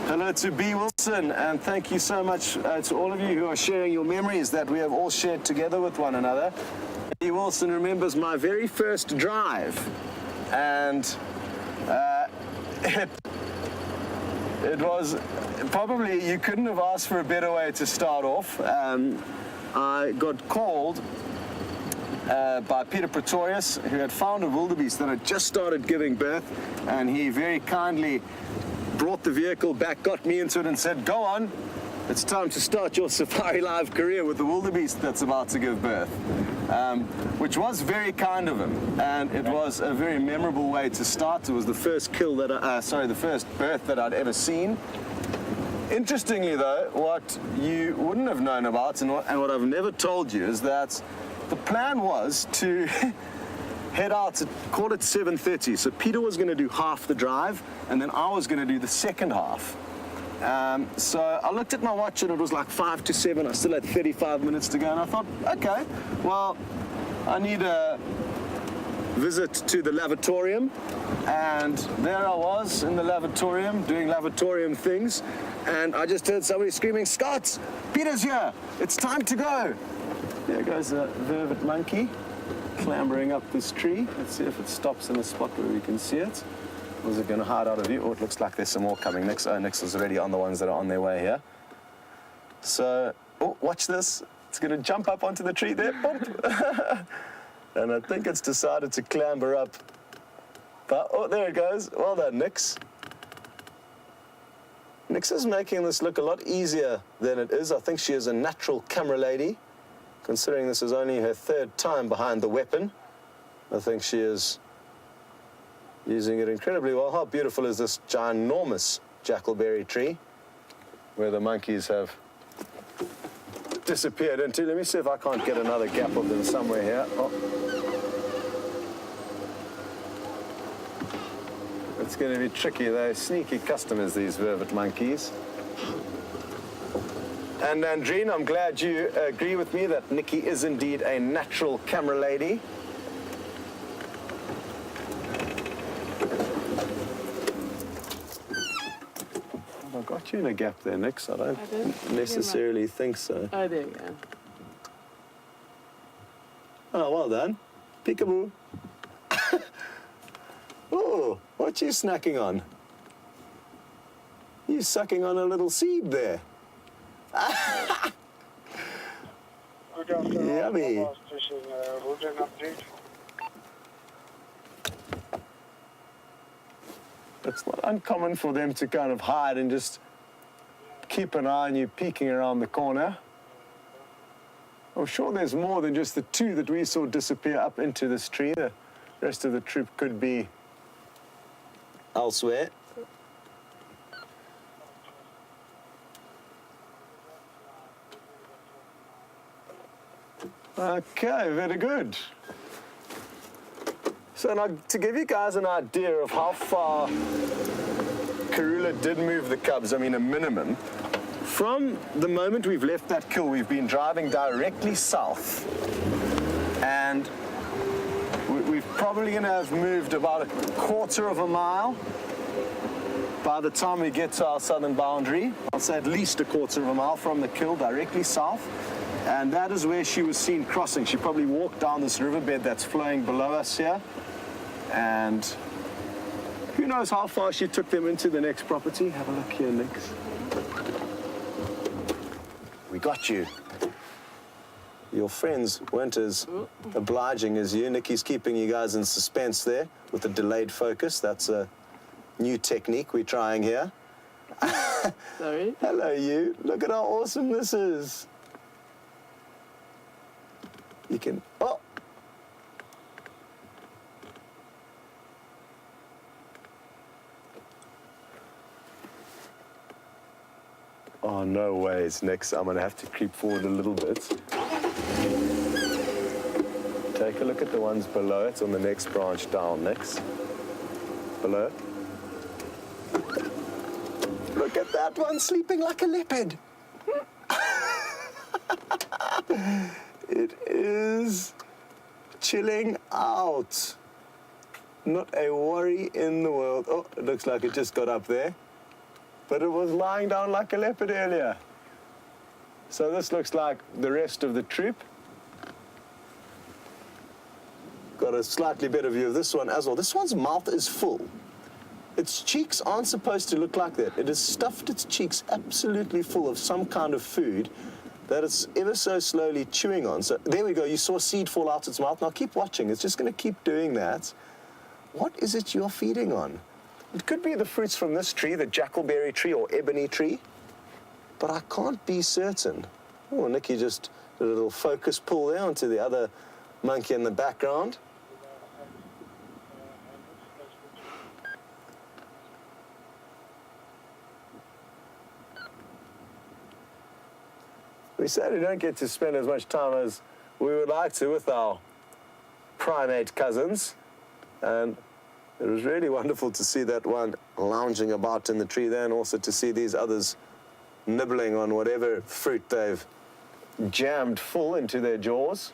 Hello to B. Wilson, and thank you so much to all of you who are sharing your memories that we have all shared together with one another. B. Wilson remembers my very first drive, and it was probably, you couldn't have asked for a better way to start off. I got called by Peter Pretorius, who had found a wildebeest that had just started giving birth, and he very kindly brought the vehicle back, got me into it, and said, "Go on, it's time to start your Safari Live career with the wildebeest that's about to give birth," which was very kind of him, and it was a very memorable way to start. It was the first kill that the first birth that I'd ever seen. Interestingly, though, what you wouldn't have known about, and what I've never told you, is that the plan was to head out at, call it 7:30. So Peter was going to do half the drive, and then I was going to do the second half. So I looked at my watch, and it was like 5 to 7. I still had 35 minutes to go, and I thought, okay, well, I need a visit to the lavatorium. And there I was in the lavatorium, doing lavatorium things, and I just heard somebody screaming, "Scott, Peter's here, it's time to go." There goes a vervet monkey clambering up this tree. Let's see if it stops in a spot where we can see it. Or is it going to hide out of view? Oh, it looks like there's some more coming. Nix is already on the ones that are on their way here. So, oh, watch this. It's going to jump up onto the tree there. And I think it's decided to clamber up. But, oh, there it goes. Well done, Nix. Nix is making this look a lot easier than it is. I think she is a natural camera lady. Considering this is only her third time behind the weapon, I think she is using it incredibly well. How beautiful is this ginormous jackalberry tree where the monkeys have disappeared into? Let me see if I can't get another gap of them somewhere here. Oh. It's going to be tricky. They're sneaky customers, these vervet monkeys. And Andreen, I'm glad you agree with me that Nikki is indeed a natural camera lady. Have I got you in a gap there, Nix? I don't necessarily think so. Oh, there we go. Oh, well done. Peekaboo. Oh, what you snacking on? You sucking on a little seed there. Good afternoon. Yummy. Boss. This is routine update. It's not uncommon for them to kind of hide and just keep an eye on you peeking around the corner. I'm sure there's more than just the two that we saw disappear up into this tree. The rest of the troop could be elsewhere. Okay, very good. So now, to give you guys an idea of how far Karula did move the cubs, I mean a minimum, from the moment we've left that kill, we've been driving directly south, and we're probably going to have moved about a quarter of a mile by the time we get to our southern boundary. I'll say at least a quarter of a mile from the kill directly south, and that is where she was seen crossing. She probably walked down this riverbed that's flowing below us here, and who knows how far she took them into the next property. Have a look here, Nix. We got you. Your friends weren't as obliging as you. Nikki's keeping you guys in suspense there with a delayed focus. That's a new technique we're trying here. Sorry. Hello, you. Look at how awesome this is. You can... Oh! Oh, no ways, Nix. I'm going to have to creep forward a little bit. Take a look at the ones below. It's on the next branch down, Nix. Below. Look at that one sleeping like a leopard. It is chilling out. Not a worry in the world. Oh, it looks like it just got up there. But it was lying down like a leopard earlier. So this looks like the rest of the troop. Got a slightly better view of this one as well. This one's mouth is full. Its cheeks aren't supposed to look like that. It has stuffed its cheeks absolutely full of some kind of food that it's ever so slowly chewing on. So there we go. You saw seed fall out its mouth. Now keep watching. It's just going to keep doing that. What is it you're feeding on? It could be the fruits from this tree, the jackalberry tree or ebony tree, but I can't be certain. Oh, Nikki just did a little focus pull there onto the other monkey in the background. We sadly don't get to spend as much time as we would like to with our primate cousins, and it was really wonderful to see that one lounging about in the tree there, and also to see these others nibbling on whatever fruit they've jammed full into their jaws.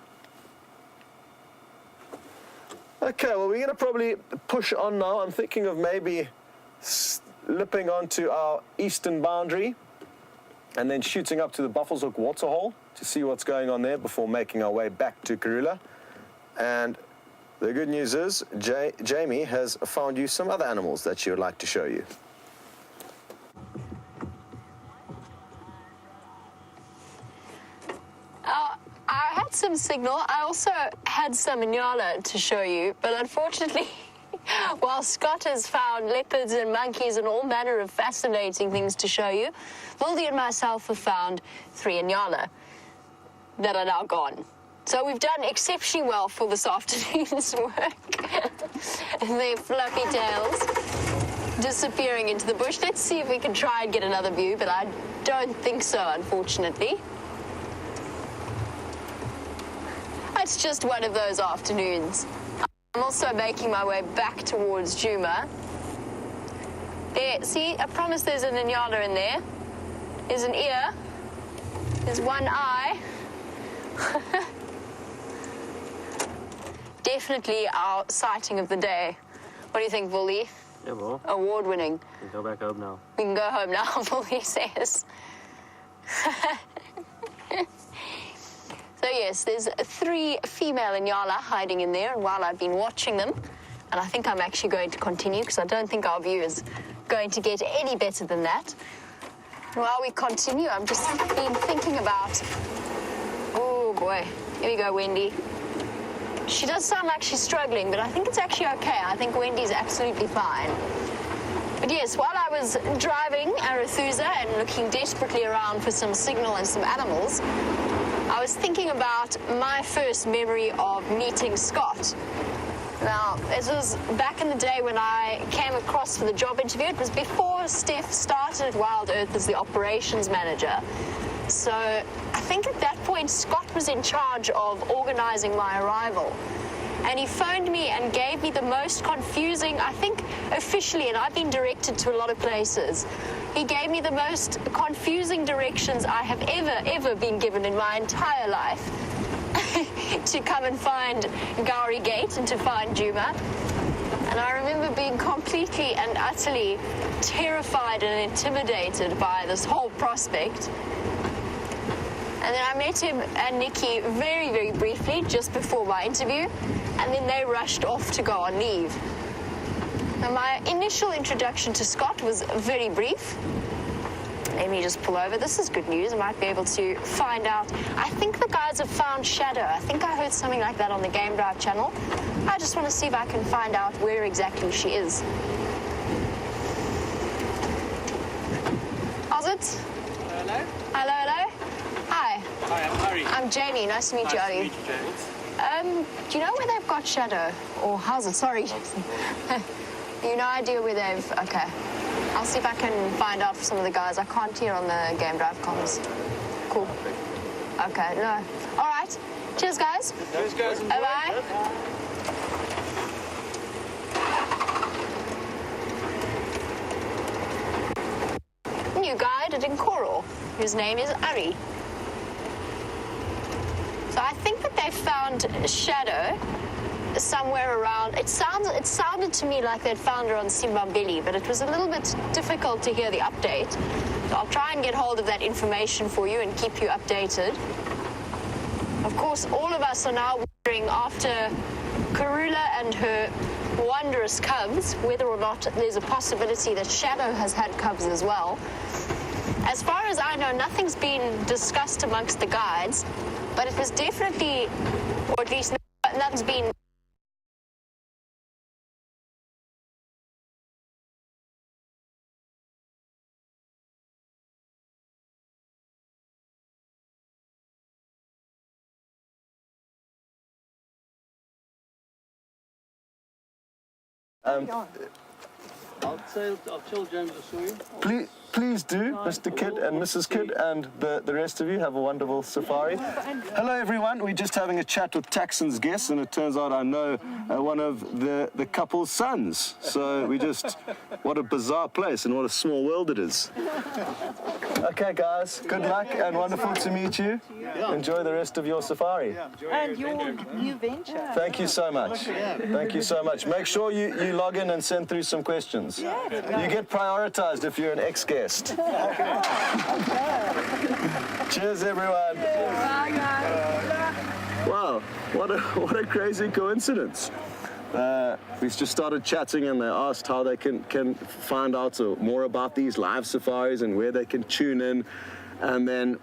Okay, well, we're going to probably push on now. I'm thinking of maybe slipping onto our eastern boundary and then shooting up to the Buffelshoek waterhole to see what's going on there before making our way back to Karula. And the good news is Jamie has found you some other animals that she would like to show you. I had some signal. I also had some Inyala to show you, but unfortunately, while Scott has found leopards and monkeys and all manner of fascinating things to show you, Wildy and myself have found 3 Inyala that are now gone. So we've done exceptionally well for this afternoon's work. Their fluffy tails disappearing into the bush. Let's see if we can try and get another view, but I don't think so, unfortunately. It's just one of those afternoons. I'm also making my way back towards Djuma. There, see, I promise there's an Inyala in there. There's an ear. There's one eye. Definitely our sighting of the day. What do you think, Wooly? Yeah, well. Award-winning. We can go back home now. We can go home now, Wooly says. So yes, there's 3 female Inyala hiding in there, and while I've been watching them, And I think I'm actually going to continue because I don't think our view is going to get any better than that. While we continue, I've just been thinking about, oh boy, here we go, Wendy. She does sound like she's struggling, but I think it's actually okay. I think Wendy's absolutely fine. But yes, while I was driving Arethusa and looking desperately around for some signal and some animals, I was thinking about my first memory of meeting Scott. Now, it was back in the day when I came across for the job interview. It was before Steph started at Wild Earth as the operations manager. So I think at that point, Scott was in charge of organizing my arrival. And he phoned me and gave me the most confusing, I think officially, and I've been directed to a lot of places, he gave me the most confusing directions I have ever been given in my entire life to come and find Gowrie Gate and to find Djuma. And I remember being completely and utterly terrified and intimidated by this whole prospect. And then I met him and Nikki very briefly just before my interview, and then they rushed off to go on leave. Now, my initial introduction to Scott was very brief. Let me just pull over. This is good news. I might be able to find out. I think the guys have found Shadow. I think I heard something like that on the Game Drive channel. I just want to see if I can find out where exactly she is. How's it? Hello? Hello? Hi. Hi, I'm Harry. I'm Jamie. Nice to meet you, Nice to Ari. meet you, Jamie. Do you know where they've got Shadow? Or how's it? Sorry. You no idea where they've... Okay. I'll see if I can find out for some of the guys. I can't hear on the Game Drive comms. Cool. Okay, no. All right. Cheers, guys. Cheers, guys. Bye-bye. New guide at Nkoro, whose name is Ari. So I think that they found Shadow somewhere around. It sounded to me like they'd found her on Simbambili, but it was a little bit difficult to hear the update. So I'll try and get hold of that information for you and keep you updated. Of course, all of us are now wondering, after Karula and her wondrous cubs, whether or not there's a possibility that Shadow has had cubs as well. As far as I know, nothing's been discussed amongst the guides, but it was definitely, or at least nothing's been I'll tell James to show you. Please do, Mr. Kidd and Mrs. Kidd, and the rest of you have a wonderful safari. Hello, everyone. We're just having a chat with Taxon's guests, and it turns out I know one of the couple's sons. So what a bizarre place and what a small world it is. Okay, guys, good luck and wonderful to meet you. Enjoy the rest of your safari. And your new venture. Thank you so much. Thank you so much. Make sure you log in and send through some questions. You get prioritized if you're an ex-guest. Cheers, everyone. Bye, guys. Wow, what a crazy coincidence. We've just started chatting and they asked how they can find out more about these live safaris and where they can tune in. And then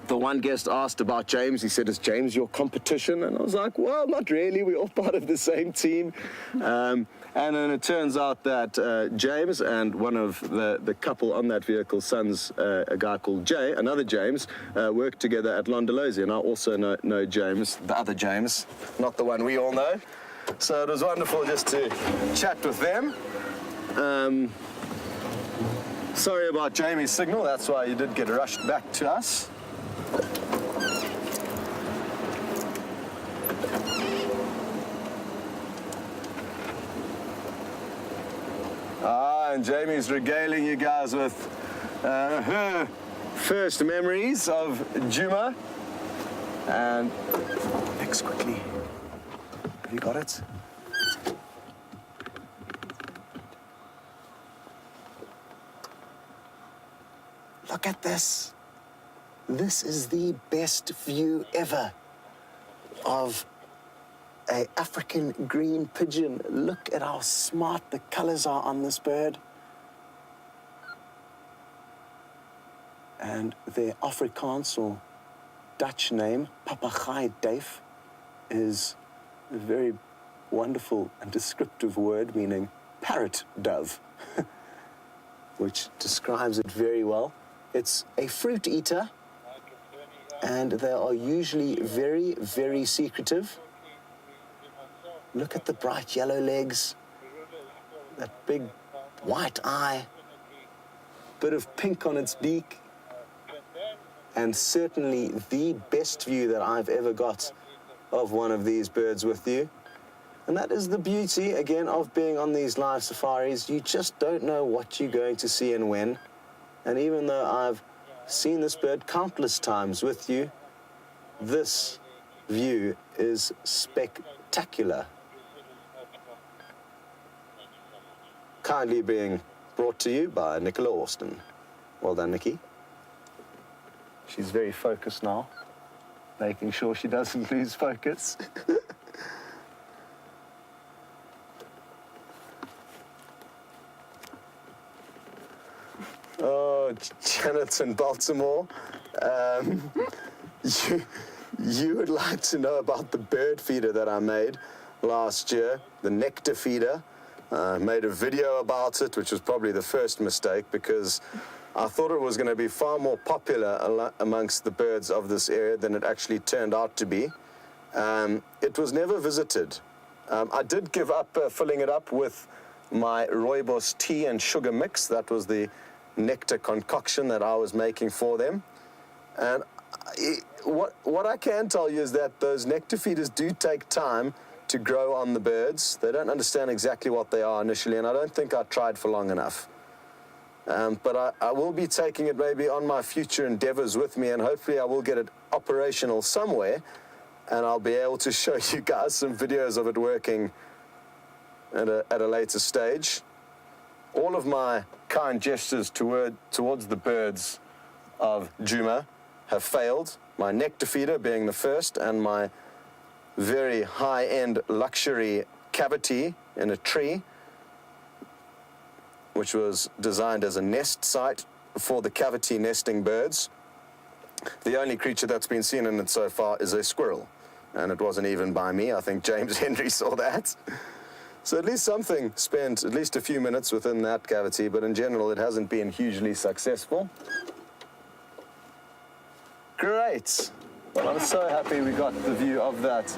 the one guest asked about James. He said, is James your competition? And I was like, well, not really. We're all part of the same team. And then it turns out that James and one of the couple on that vehicle's sons, a guy called Jay, another James, worked together at Londolozi. And I also know James, the other James, not the one we all know. So it was wonderful just to chat with them. Sorry about Jamie's signal. That's why you did get rushed back to us. And Jamie's regaling you guys with her first memories of Djuma. And next, quickly. Have you got it? Look at this. This is the best view ever of an African green pigeon. Look at how smart the colors are on this bird. And their Afrikaans or Dutch name, papegaaiduif, is a very wonderful and descriptive word meaning parrot dove, which describes it very well. It's a fruit eater, and they are usually very, very secretive. Look at the bright yellow legs, that big white eye, bit of pink on its beak, and certainly the best view that I've ever got of one of these birds with you. And that is the beauty, again, of being on these live safaris. You just don't know what you're going to see and when. And even though I've seen this bird countless times with you, this view is spectacular. Kindly being brought to you by Nicola Austin. Well done, Nikki. She's very focused now, making sure she doesn't lose focus. Oh, Janet in Baltimore, you would like to know about the bird feeder that I made last year, the nectar feeder. I made a video about it, which was probably the first mistake because I thought it was going to be far more popular amongst the birds of this area than it actually turned out to be. It was never visited. I did give up filling it up with my rooibos tea and sugar mix. That was the nectar concoction that I was making for them. And what I can tell you is that those nectar feeders do take time to grow on the birds. They don't understand exactly what they are initially, and I don't think I tried for long enough. But I will be taking it maybe on my future endeavors with me, and hopefully I will get it operational somewhere, and I'll be able to show you guys some videos of it working at a later stage. All of my kind gestures towards the birds of Djuma have failed, my nectar feeder being the first, and my very high-end luxury cavity in a tree, which was designed as a nest site for the cavity nesting birds. The only creature that's been seen in it so far is a squirrel, and it wasn't even by me. I think James Henry saw that. So at least something spent at least a few minutes within that cavity, but in general it hasn't been hugely successful. Great. Well, I'm so happy we got the view of that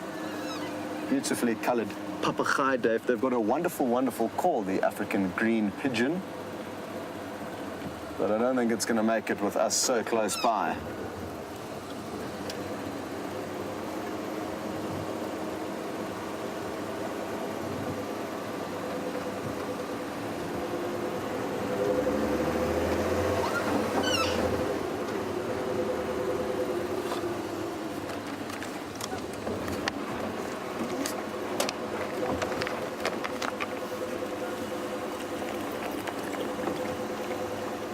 beautifully colored papegaaiduif. They've got a wonderful, wonderful call, the African green pigeon. But I don't think it's going to make it with us so close by.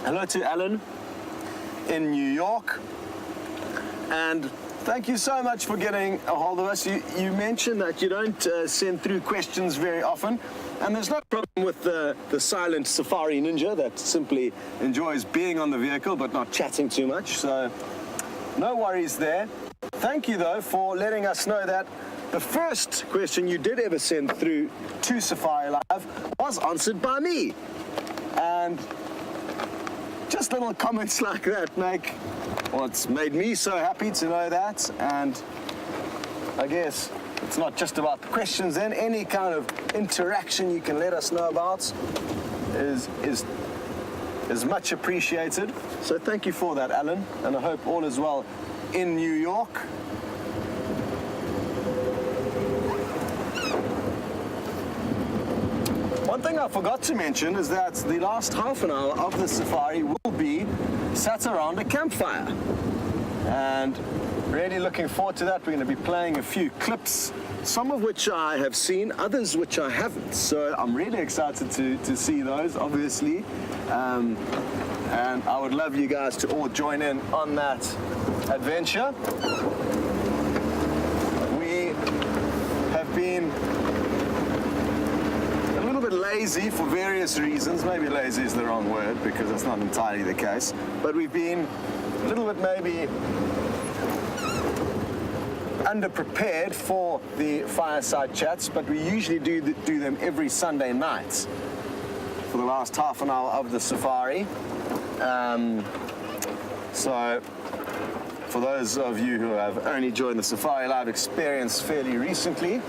Hello to Alan in New York, and thank you so much for getting a hold of us. You mentioned that you don't send through questions very often, and there's no problem with the silent safari ninja that simply enjoys being on the vehicle but not chatting too much, so no worries there. Thank you though for letting us know that the first question you did ever send through to Safari Live was answered by me, and just little comments like that it's made me so happy to know that. And I guess it's not just about the questions then. Any kind of interaction you can let us know about is much appreciated. So thank you for that, Alan, and I hope all is well in New York. One thing I forgot to mention is that the last half an hour of the safari will be sat around a campfire. And really looking forward to that. We're going to be playing a few clips, some of which I have seen, others which I haven't. So I'm really excited to see those, obviously. And I would love you guys to all join in on that adventure. We have been bit lazy for various reasons. Maybe lazy is the wrong word because that's not entirely the case. But we've been a little bit maybe underprepared for the fireside chats, but we usually do them every Sunday night for the last half an hour of the safari. So for those of you who have only joined the Safari Live experience fairly recently,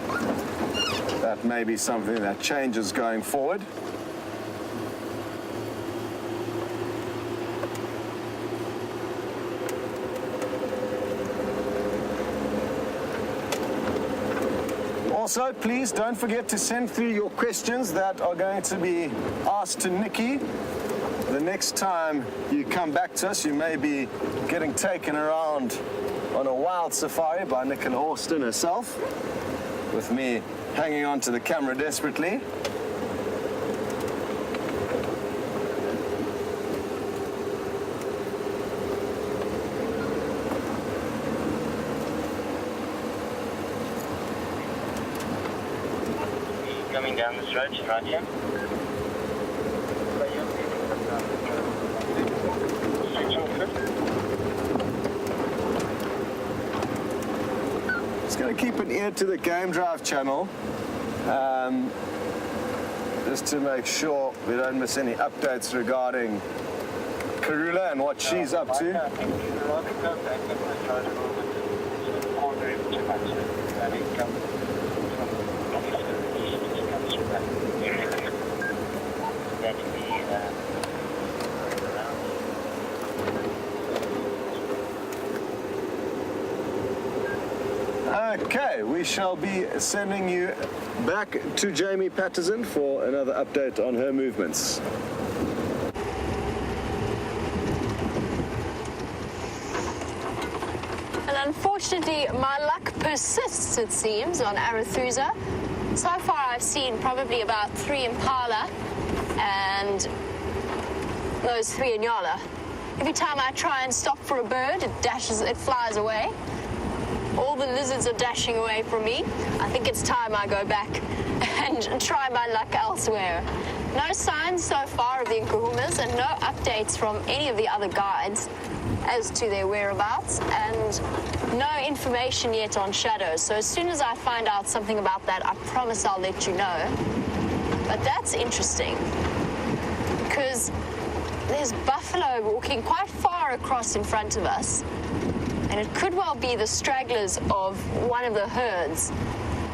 that may be something that changes going forward. Also, please don't forget to send through your questions that are going to be asked to Nikki. The next time you come back to us, you may be getting taken around on a wild safari by Nicola Austin herself, with me hanging on to the camera desperately. Coming down this road, right here. Just going to keep an ear to the Game Drive channel, just to make sure we don't miss any updates regarding Karula and what she's up to. I think you rather go back and try to move it to corner too much. I think from the east, it comes from that area limit. That would be around. Okay, we shall be sending you back to Jamie Patterson for another update on her movements. And unfortunately, my luck persists, it seems, on Arathusa. So far, I've seen probably about 3 impala and those 3 inyala. Every time I try and stop for a bird, it flies away. All the lizards are dashing away from me. I think it's time I go back and try my luck elsewhere. No signs so far of the Nkuhumas and no updates from any of the other guides as to their whereabouts, and no information yet on shadows. So as soon as I find out something about that, I promise I'll let you know. But that's interesting because there's buffalo walking quite far across in front of us. And it could well be the stragglers of one of the herds.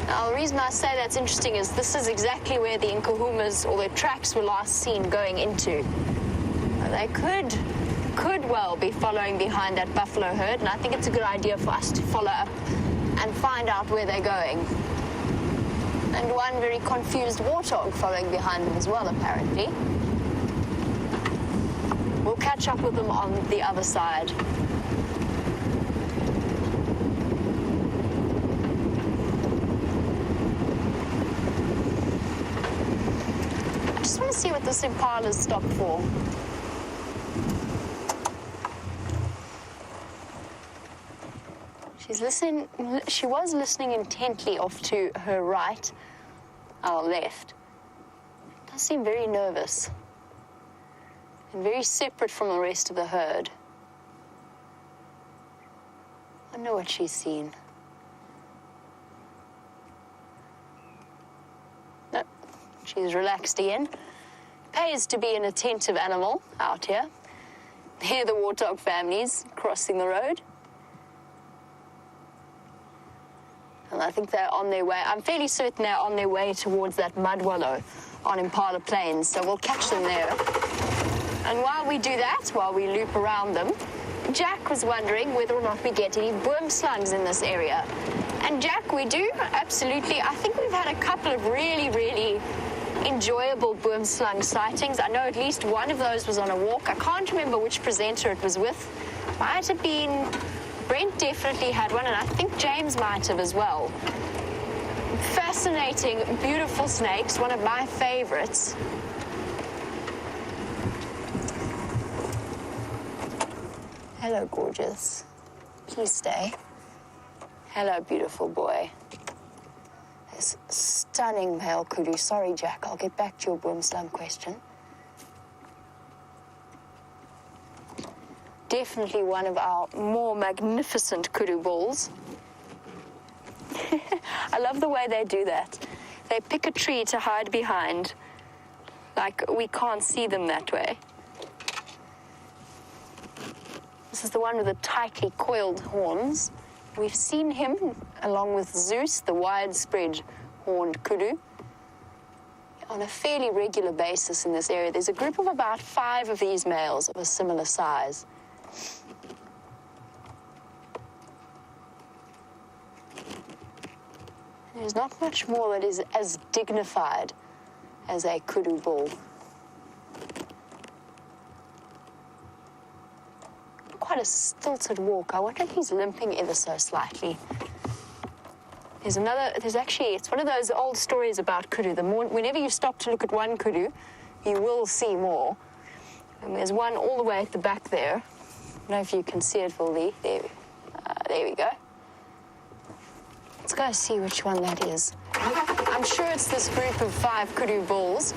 Now, the reason I say that's interesting is this is exactly where the Nkuhumas or their tracks were last seen going into. They could well be following behind that buffalo herd, and I think it's a good idea for us to follow up and find out where they're going. And one very confused warthog following behind them as well, apparently. We'll catch up with them on the other side. I just want to see what this impala's stopped for. She's listening. She was listening intently off to her right, our left. Does seem very nervous and very separate from the rest of the herd. I know what she's seen. No, she's relaxed again. Pays to be an attentive animal out here. Here, the warthog families crossing the road. And I think they're on their way. I'm fairly certain they're on their way towards that mud wallow on Impala Plains, so we'll catch them there. And while we do that, while we loop around them, Jack was wondering whether or not we get any boom slugs in this area. And Jack, we do, absolutely. I think we've had a couple of really, really enjoyable boom slug sightings. I know at least one of those was on a walk. I can't remember which presenter it was with. Might have been... Brent definitely had one, and I think James might have as well. Fascinating, beautiful snakes, one of my favorites. Hello, gorgeous. Please stay. Hello, beautiful boy. This stunning male kudu. Sorry, Jack, I'll get back to your boom slum question. Definitely one of our more magnificent kudu bulls. I love the way they do that. They pick a tree to hide behind, like we can't see them that way. This is the one with the tightly coiled horns. We've seen him along with Zeus, the widespread horned kudu, on a fairly regular basis in this area. There's a group of about 5 of these males of a similar size. There's not much more that is as dignified as a kudu bull. Quite a stilted walk. I wonder if he's limping ever so slightly. It's one of those old stories about kudu. Whenever you stop to look at one kudu, you will see more. And there's one all the way at the back there. I don't know if you can see it fully. There we go. Let's go see which one that is. I'm sure it's this group of 5 kudu bulls.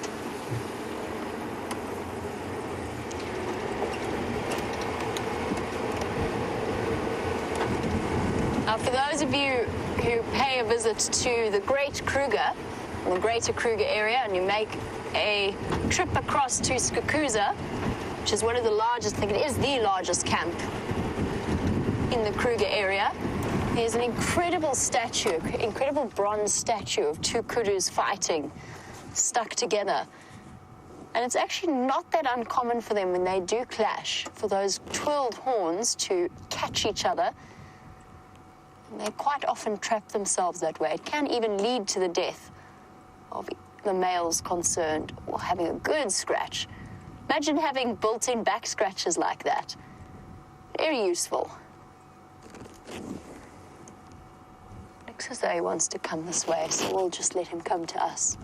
Now, for those of you who pay a visit to the Great Kruger, or the Greater Kruger area, and you make a trip across to Skukuza, which is one of the largest, I think it is the largest camp in the Kruger area, there's an incredible bronze statue of 2 kudus fighting, stuck together. And it's actually not that uncommon for them when they do clash, for those twirled horns to catch each other. And they quite often trap themselves that way. It can even lead to the death of the males concerned, or having a good scratch. Imagine having built-in back scratches like that. Very useful. Looks as though he wants to come this way, so we'll just let him come to us.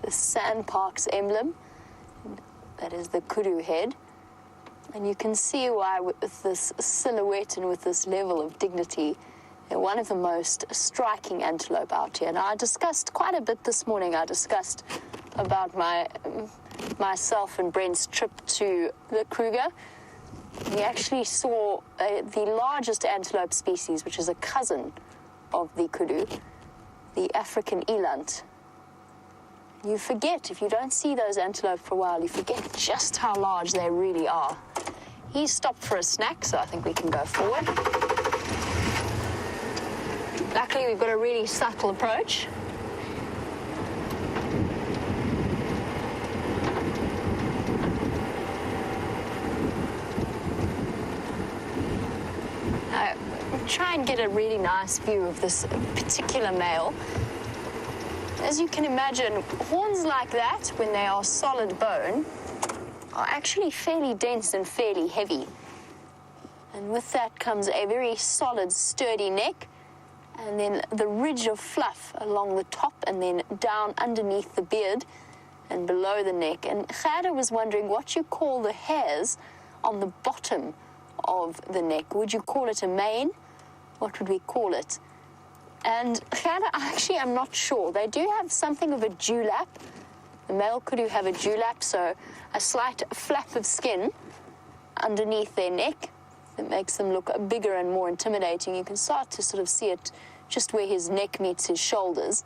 The Sandparks emblem, that is the kudu head. And you can see why with this silhouette and with this level of dignity, they're one of the most striking antelope out here. Now, I discussed quite a bit this morning. I discussed about myself and Brent's trip to the Kruger. We actually saw the largest antelope species, which is a cousin of the kudu, the African eland. You forget, if you don't see those antelope for a while, you forget just how large they really are. He's stopped for a snack, so I think we can go forward. Luckily, we've got a really subtle approach. Try and get a really nice view of this particular male. As you can imagine, horns like that, when they are solid bone, are actually fairly dense and fairly heavy. And with that comes a very solid, sturdy neck, and then the ridge of fluff along the top and then down underneath the beard and below the neck. And Gerda was wondering what you call the hairs on the bottom of the neck. Would you call it a mane? What would we call it? And Gerda, actually, I'm not sure. They do have something of a dewlap. The male kudu have a dewlap, so a slight flap of skin underneath their neck that makes them look bigger and more intimidating. You can start to sort of see it just where his neck meets his shoulders.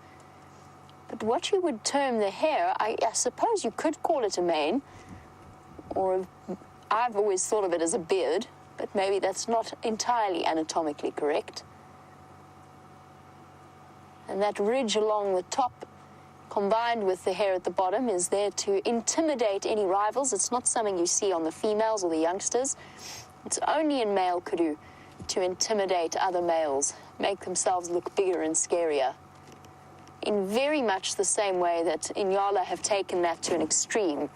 But what you would term the hair, I suppose you could call it a mane, or I've always thought of it as a beard, but maybe that's not entirely anatomically correct. And that ridge along the top, combined with the hair at the bottom, is there to intimidate any rivals. It's not something you see on the females or the youngsters. It's only in male kudu to intimidate other males, make themselves look bigger and scarier. In very much the same way that Inyala have taken that to an extreme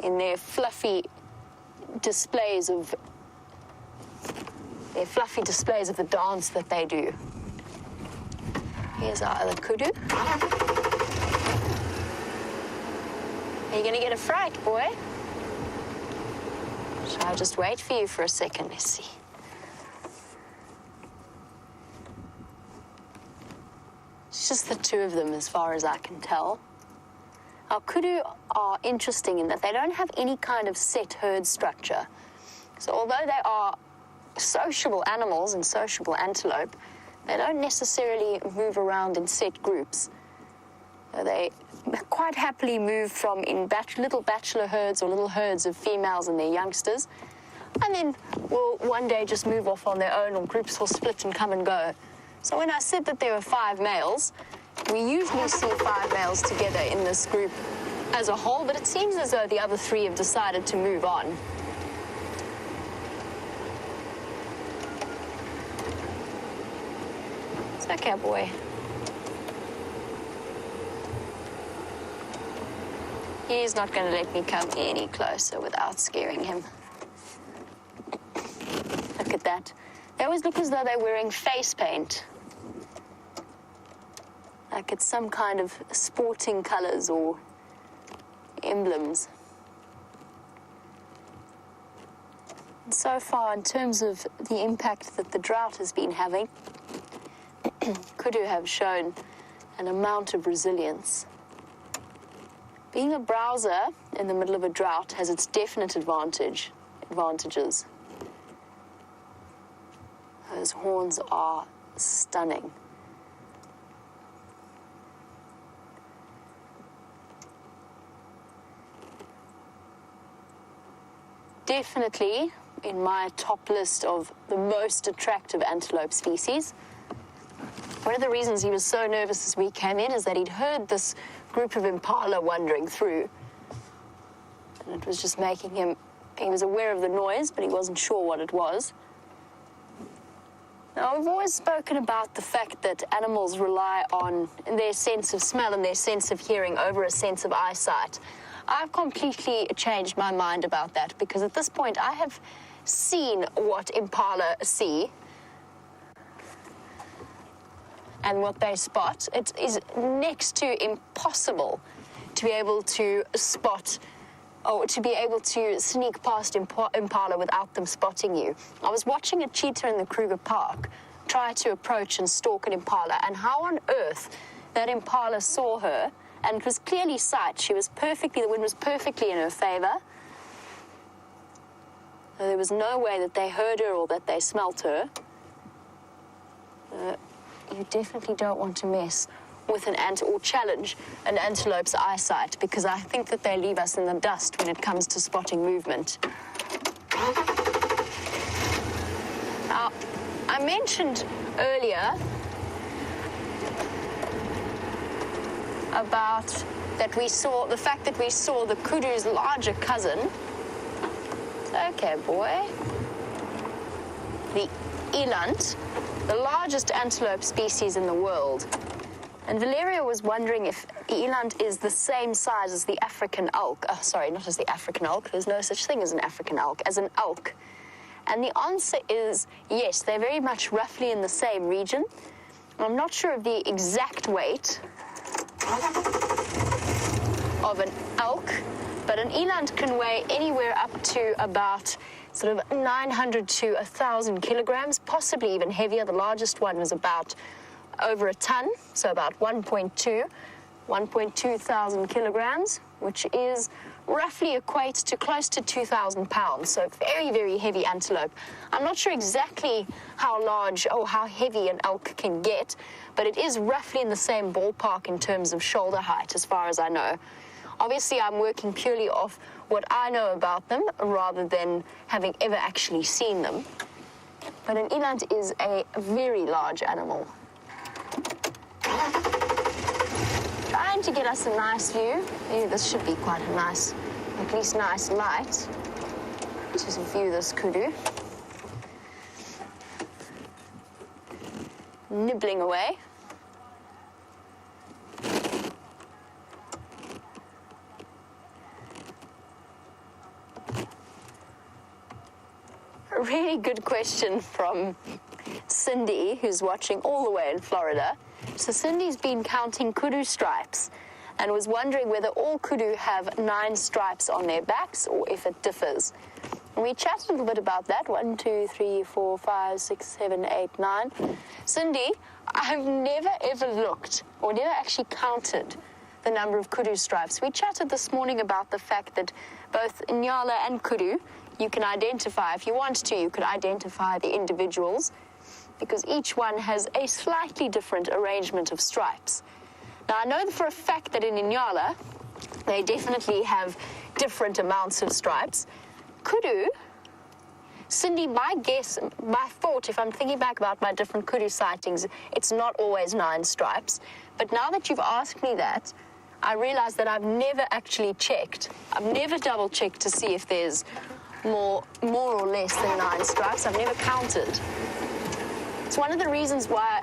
in their fluffy displays of the dance that they do. Here's our other kudu. Are you going to get a fright, boy? Shall I just wait for you for a second? Let's see. It's just the two of them as far as I can tell. Now, kudu are interesting in that they don't have any kind of set herd structure. So although they are sociable animals and sociable antelope, they don't necessarily move around in set groups. They quite happily move from in little bachelor herds or little herds of females and their youngsters, and then will one day just move off on their own, or groups will split and come and go. So when I said that there were 5 males, we usually see 5 males together in this group as a whole, but it seems as though the other 3 have decided to move on. It's okay, boy. He's not going to let me come any closer without scaring him. Look at that. They always look as though they're wearing face paint. Like it's some kind of sporting colors or emblems. And so far, in terms of the impact that the drought has been having, kudu have shown an amount of resilience. Being a browser in the middle of a drought has its definite advantages. Those horns are stunning. Definitely in my top list of the most attractive antelope species. One of the reasons he was so nervous as we came in is that he'd heard this group of impala wandering through. And it was just making him, he was aware of the noise, but he wasn't sure what it was. Now, we've always spoken about the fact that animals rely on their sense of smell and their sense of hearing over a sense of eyesight. I've completely changed my mind about that, because at this point I have seen what impala see and what they spot. It is next to impossible to be able to spot or to be able to sneak past impala without them spotting you. I was watching a cheetah in the Kruger Park try to approach and stalk an impala, and how on earth that impala saw her, and it was clearly sight. She was perfectly, the wind was perfectly in her favor. There was no way that they heard her or that they smelt her. You definitely don't want to mess with or challenge an antelope's eyesight, because I think that they leave us in the dust when it comes to spotting movement. Now, I mentioned earlier about the fact that we saw the kudu's larger cousin. Okay, boy. The eland, the largest antelope species in the world. And Valeria was wondering if the eland is the same size as the African elk. Oh, sorry, not as the African elk. There's no such thing as an African elk, as an elk. And the answer is yes, they're very much roughly in the same region. I'm not sure of the exact weight of an elk, but an eland can weigh anywhere up to about sort of 900 to 1,000 kilograms, possibly even heavier. The largest one was about over a ton, so about 1.2 thousand kilograms, which is roughly equates to close to 2,000 pounds, so very, very heavy antelope. I'm not sure exactly how large or how heavy an elk can get, but it is roughly in the same ballpark in terms of shoulder height, as far as I know. Obviously, I'm working purely off what I know about them, rather than having ever actually seen them. But an eland is a very large animal. Trying to get us a nice view. This should be quite a nice, at least nice light to view this kudu. Nibbling away. A really good question from Cindy, who's watching all the way in Florida. So Cindy's been counting kudu stripes, and was wondering whether all kudu have 9 stripes on their backs or if it differs. And we chatted a little bit about that. 1, 2, 3, 4, 5, 6, 7, 8, 9. Cindy, I've never ever looked or never actually counted the number of kudu stripes. We chatted this morning about the fact that both Inyala and kudu, you can identify, if you want to, you could identify the individuals because each one has a slightly different arrangement of stripes. Now, I know for a fact that in Inyala, they definitely have different amounts of stripes. Kudu, Cindy, my guess, my thought, if I'm thinking back about my different kudu sightings, it's not always 9 stripes. But now that you've asked me that, I realize that I've never actually checked. I've never double-checked to see if there's more or less than 9 stripes. I've never counted. It's one of the reasons why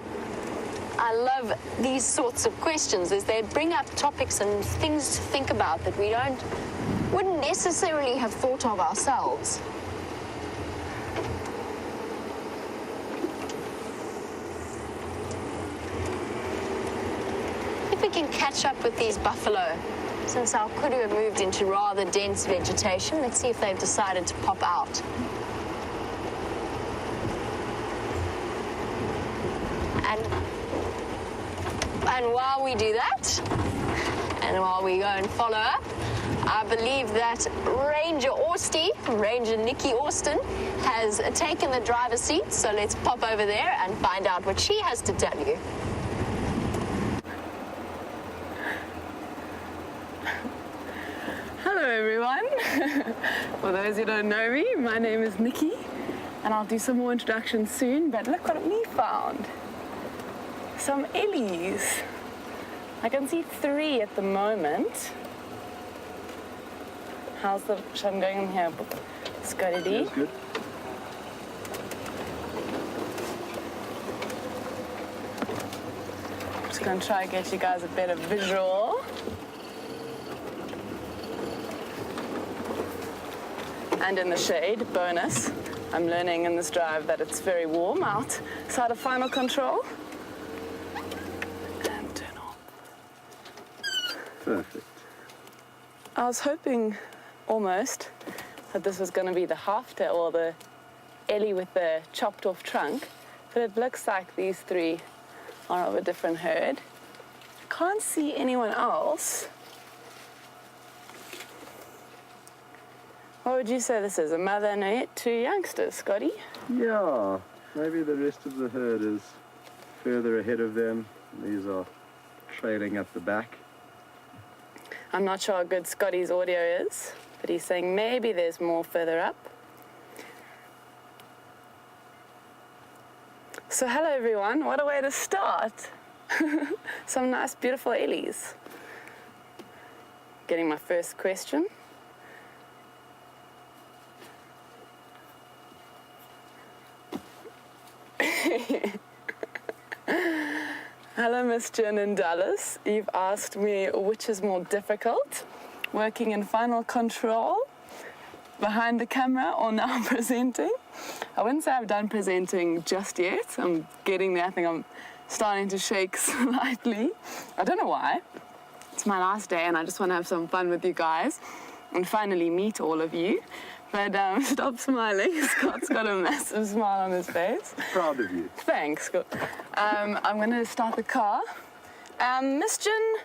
I love these sorts of questions, is they bring up topics and things to think about that we wouldn't necessarily have thought of ourselves. If we can catch up with these buffalo, since our kudu have moved into rather dense vegetation, let's see if they've decided to pop out. And while we do that, and while we go and follow her, I believe that Ranger Nikki Austin, has taken the driver's seat. So let's pop over there and find out what she has to tell you. Hello everyone. For those who don't know me, my name is Nikki, and I'll do some more introductions soon, but look what we found. Some ellies. I can see 3 at the moment. How's the shun going in here? Scotty D? That's good. Just gonna try and get you guys a better visual. And in the shade, bonus. I'm learning in this drive that it's very warm outside of final control. And turn off. Perfect. I was hoping almost that this was going to be the halfter or the ellie with the chopped off trunk, but it looks like these 3 are of a different herd. I can't see anyone else. What would you say this is? A mother and 2 youngsters, Scotty? Yeah, maybe the rest of the herd is further ahead of them. These are trailing at the back. I'm not sure how good Scotty's audio is, but he's saying maybe there's more further up. So hello everyone, what a way to start. Some nice beautiful ellies. Getting my first question. Hello, Miss Jen in Dallas. You've asked me which is more difficult, working in final control, behind the camera, or now presenting. I wouldn't say I've done presenting just yet. I'm getting there. I think I'm starting to shake slightly. I don't know why. It's my last day and I just want to have some fun with you guys and finally meet all of you. But stop smiling. Scott's got a massive smile on his face. Proud of you. Thanks, Scott. I'm going to start the car. Miss Jen,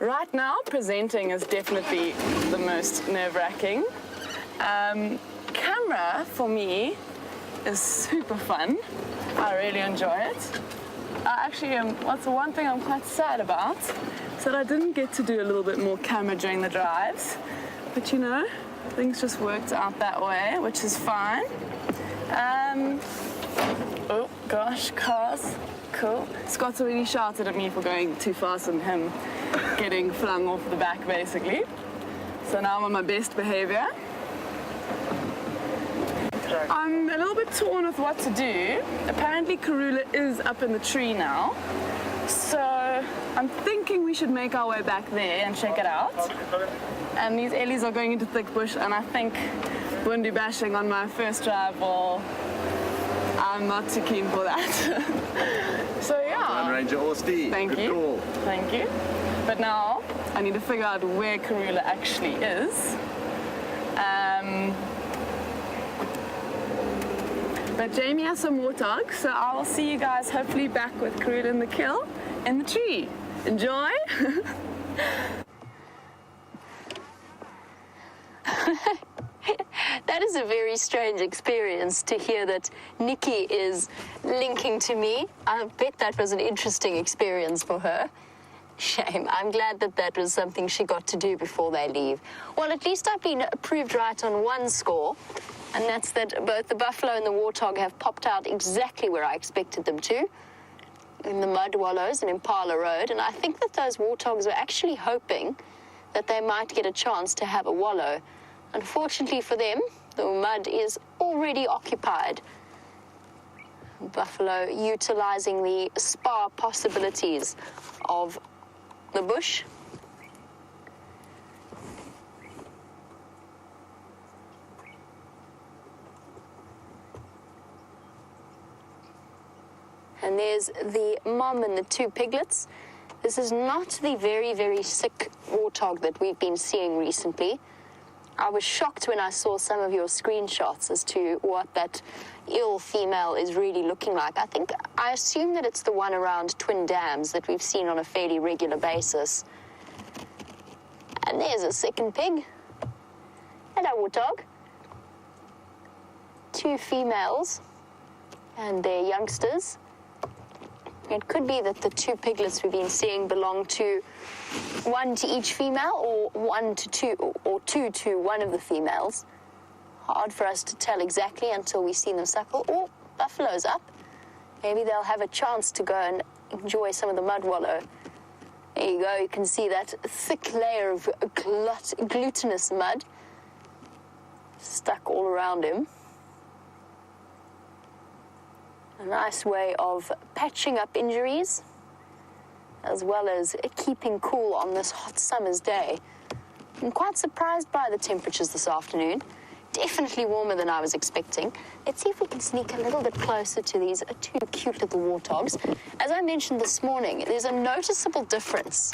right now, presenting is definitely the most nerve-wracking. Camera, for me, is super fun. I really enjoy it. Actually, what's the one thing I'm quite sad about is that I didn't get to do a little bit more camera during the drives. But you know, things just worked out that way, which is fine. Oh gosh, cars, cool. Scott's already shouted at me for going too fast and him getting flung off the back, basically. So now I'm on my best behavior. I'm a little bit torn with what to do. Apparently Karula is up in the tree now. So I'm thinking we should make our way back there and check it out. And these ellies are going into thick bush, and I think windy bashing on my first drive, well, I'm not too keen for that. So yeah. Ranger Orsty. Thank Good you. Call. Thank you. But now I need to figure out where Karula actually is. But Jamie has some warthogs, so I will see you guys hopefully back with Karula in the kill in the tree. Enjoy! That is a very strange experience to hear that Nikki is linking to me. I bet that was an interesting experience for her. Shame. I'm glad that that was something she got to do before they leave. Well, at least I've been proved right on one score, and that's that both the buffalo and the warthog have popped out exactly where I expected them to, in the mud wallows in Impala Road, and I think that those warthogs were actually hoping that they might get a chance to have a wallow. Unfortunately for them, the mud is already occupied. Buffalo utilizing the spa possibilities of the bush. And there's the mom and the two piglets. This is not the very, very sick warthog that we've been seeing recently. I was shocked when I saw some of your screenshots as to what that ill female is really looking like. I assume that it's the one around Twin Dams that we've seen on a fairly regular basis. And there's a second pig. Hello, warthog. Two females and their youngsters. It could be that the two piglets we've been seeing belong to one to each female, or one to two, or two to one of the females. Hard for us to tell exactly until we see them suckle. Oh, buffalo's up. Maybe they'll have a chance to go and enjoy some of the mud wallow. There you go, you can see that thick layer of glutinous mud stuck all around him. A nice way of patching up injuries, as well as keeping cool on this hot summer's day. I'm quite surprised by the temperatures this afternoon. Definitely warmer than I was expecting. Let's see if we can sneak a little bit closer to these two cute little warthogs. As I mentioned this morning, there's a noticeable difference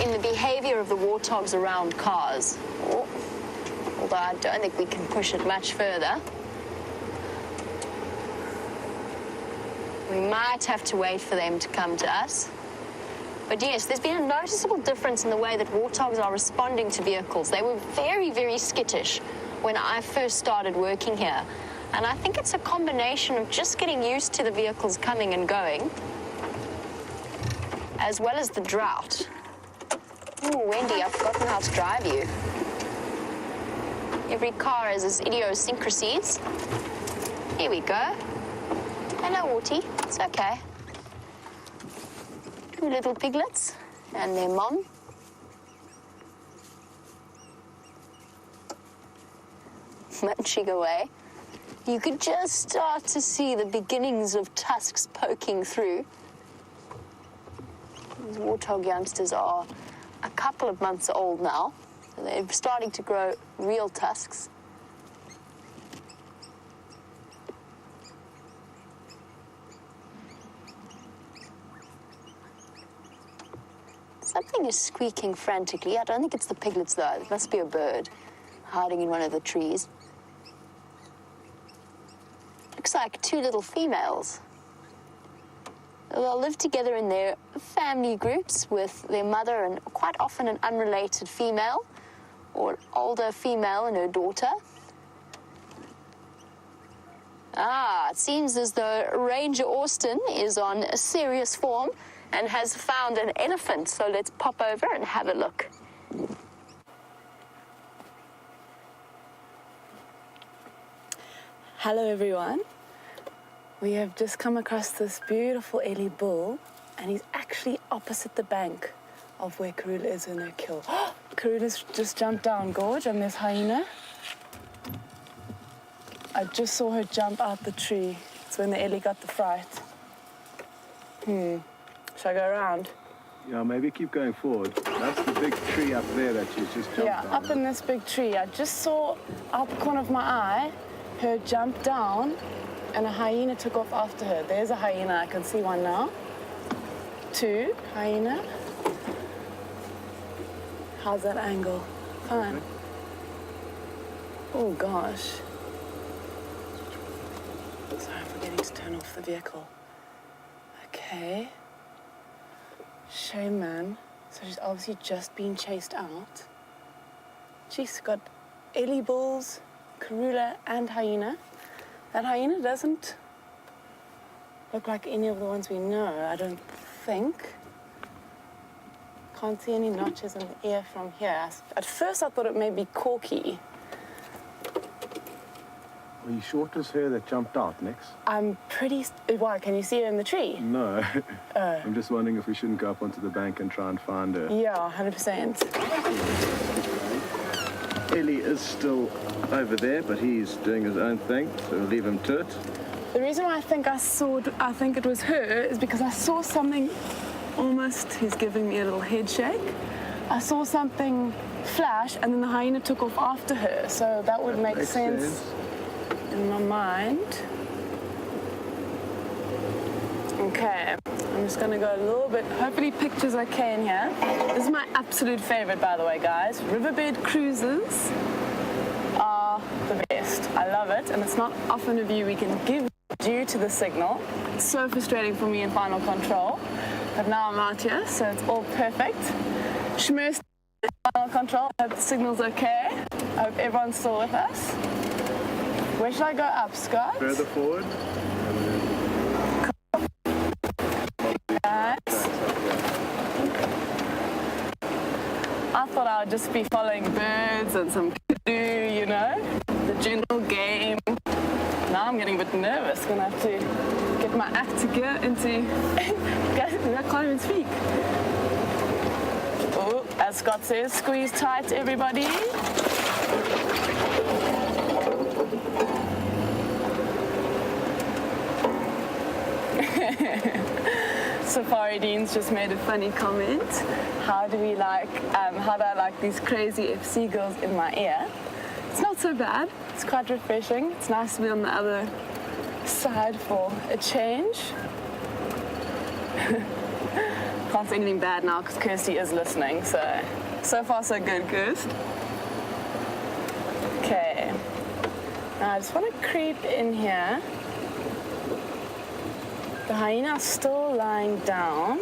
in the behavior of the warthogs around cars. Although I don't think we can push it much further. We might have to wait for them to come to us. But yes, there's been a noticeable difference in the way that warthogs are responding to vehicles. They were very, very skittish when I first started working here. And I think it's a combination of just getting used to the vehicles coming and going, as well as the drought. Oh, Wendy, I've forgotten how to drive you. Every car has its idiosyncrasies. Here we go. Hello, Warty. It's okay. Two little piglets and their mom. Munching away. You could just start to see the beginnings of tusks poking through. These warthog youngsters are a couple of months old now. So they're starting to grow real tusks. Something is squeaking frantically. I don't think it's the piglets, though. It must be a bird hiding in one of the trees. Looks like two little females. They'll live together in their family groups with their mother and quite often an unrelated female or an older female and her daughter. It seems as though Ranger Austin is on a serious form and has found an elephant, so let's pop over and have a look. Hello everyone. We have just come across this beautiful Ellie bull, and he's actually opposite the bank of where Karula is in her kill. Karula's just jumped down, Gorge, and there's hyena. I just saw her jump out the tree. It's when the Ellie got the fright. Shall I go around? Yeah, maybe keep going forward. That's the big tree up there that she's just jumped Yeah, down. up in this big tree. I just saw out the corner of my eye her jump down, and a hyena took off after her. There's a hyena. I can see one now. 2, hyena. How's that angle? Fine. Oh gosh. Sorry, I'm forgetting to turn off the vehicle. Okay. Shame, man. So she's obviously just been chased out. She's got Ellie bulls, Karula, and hyena. That hyena doesn't look like any of the ones we know, I don't think. Can't see any notches in the ear from here. At first I thought it may be Corky. Are you sure it was her that jumped out, Nix? I'm pretty... Why, can you see her in the tree? No. I'm just wondering if we shouldn't go up onto the bank and try and find her. Yeah, 100%. Ellie is still over there, but he's doing his own thing, so we'll leave him to it. The reason why I think it was her is because I saw something almost... He's giving me a little head shake. I saw something flash, and then the hyena took off after her, so that would make sense in my mind. Okay, I'm just gonna go a little bit, hopefully picture's okay in here. This is my absolute favorite, by the way, guys. Riverbed cruises are the best. I love it, and it's not often a view we can give due to the signal. It's so frustrating for me in final control, but now I'm out here, so it's all perfect. Schmerz, final control. I hope the signal's okay. I hope everyone's still with us. Where should I go up, Scott? Further forward. Nice. I thought I would just be following birds and some canoe, you know, the general game. Now I'm getting a bit nervous. Gonna have to get my act together into... Guys, I can't even speak. Oh, as Scott says, squeeze tight, everybody. Safari Dean's just made a funny comment. How do I like these crazy FC girls in my ear? It's not so bad. It's quite refreshing. It's nice to be on the other side for a change. Can't say anything bad now because Kirsty is listening, so far so good, Kirst. Okay. Now I just want to creep in here. The hyena's still lying down,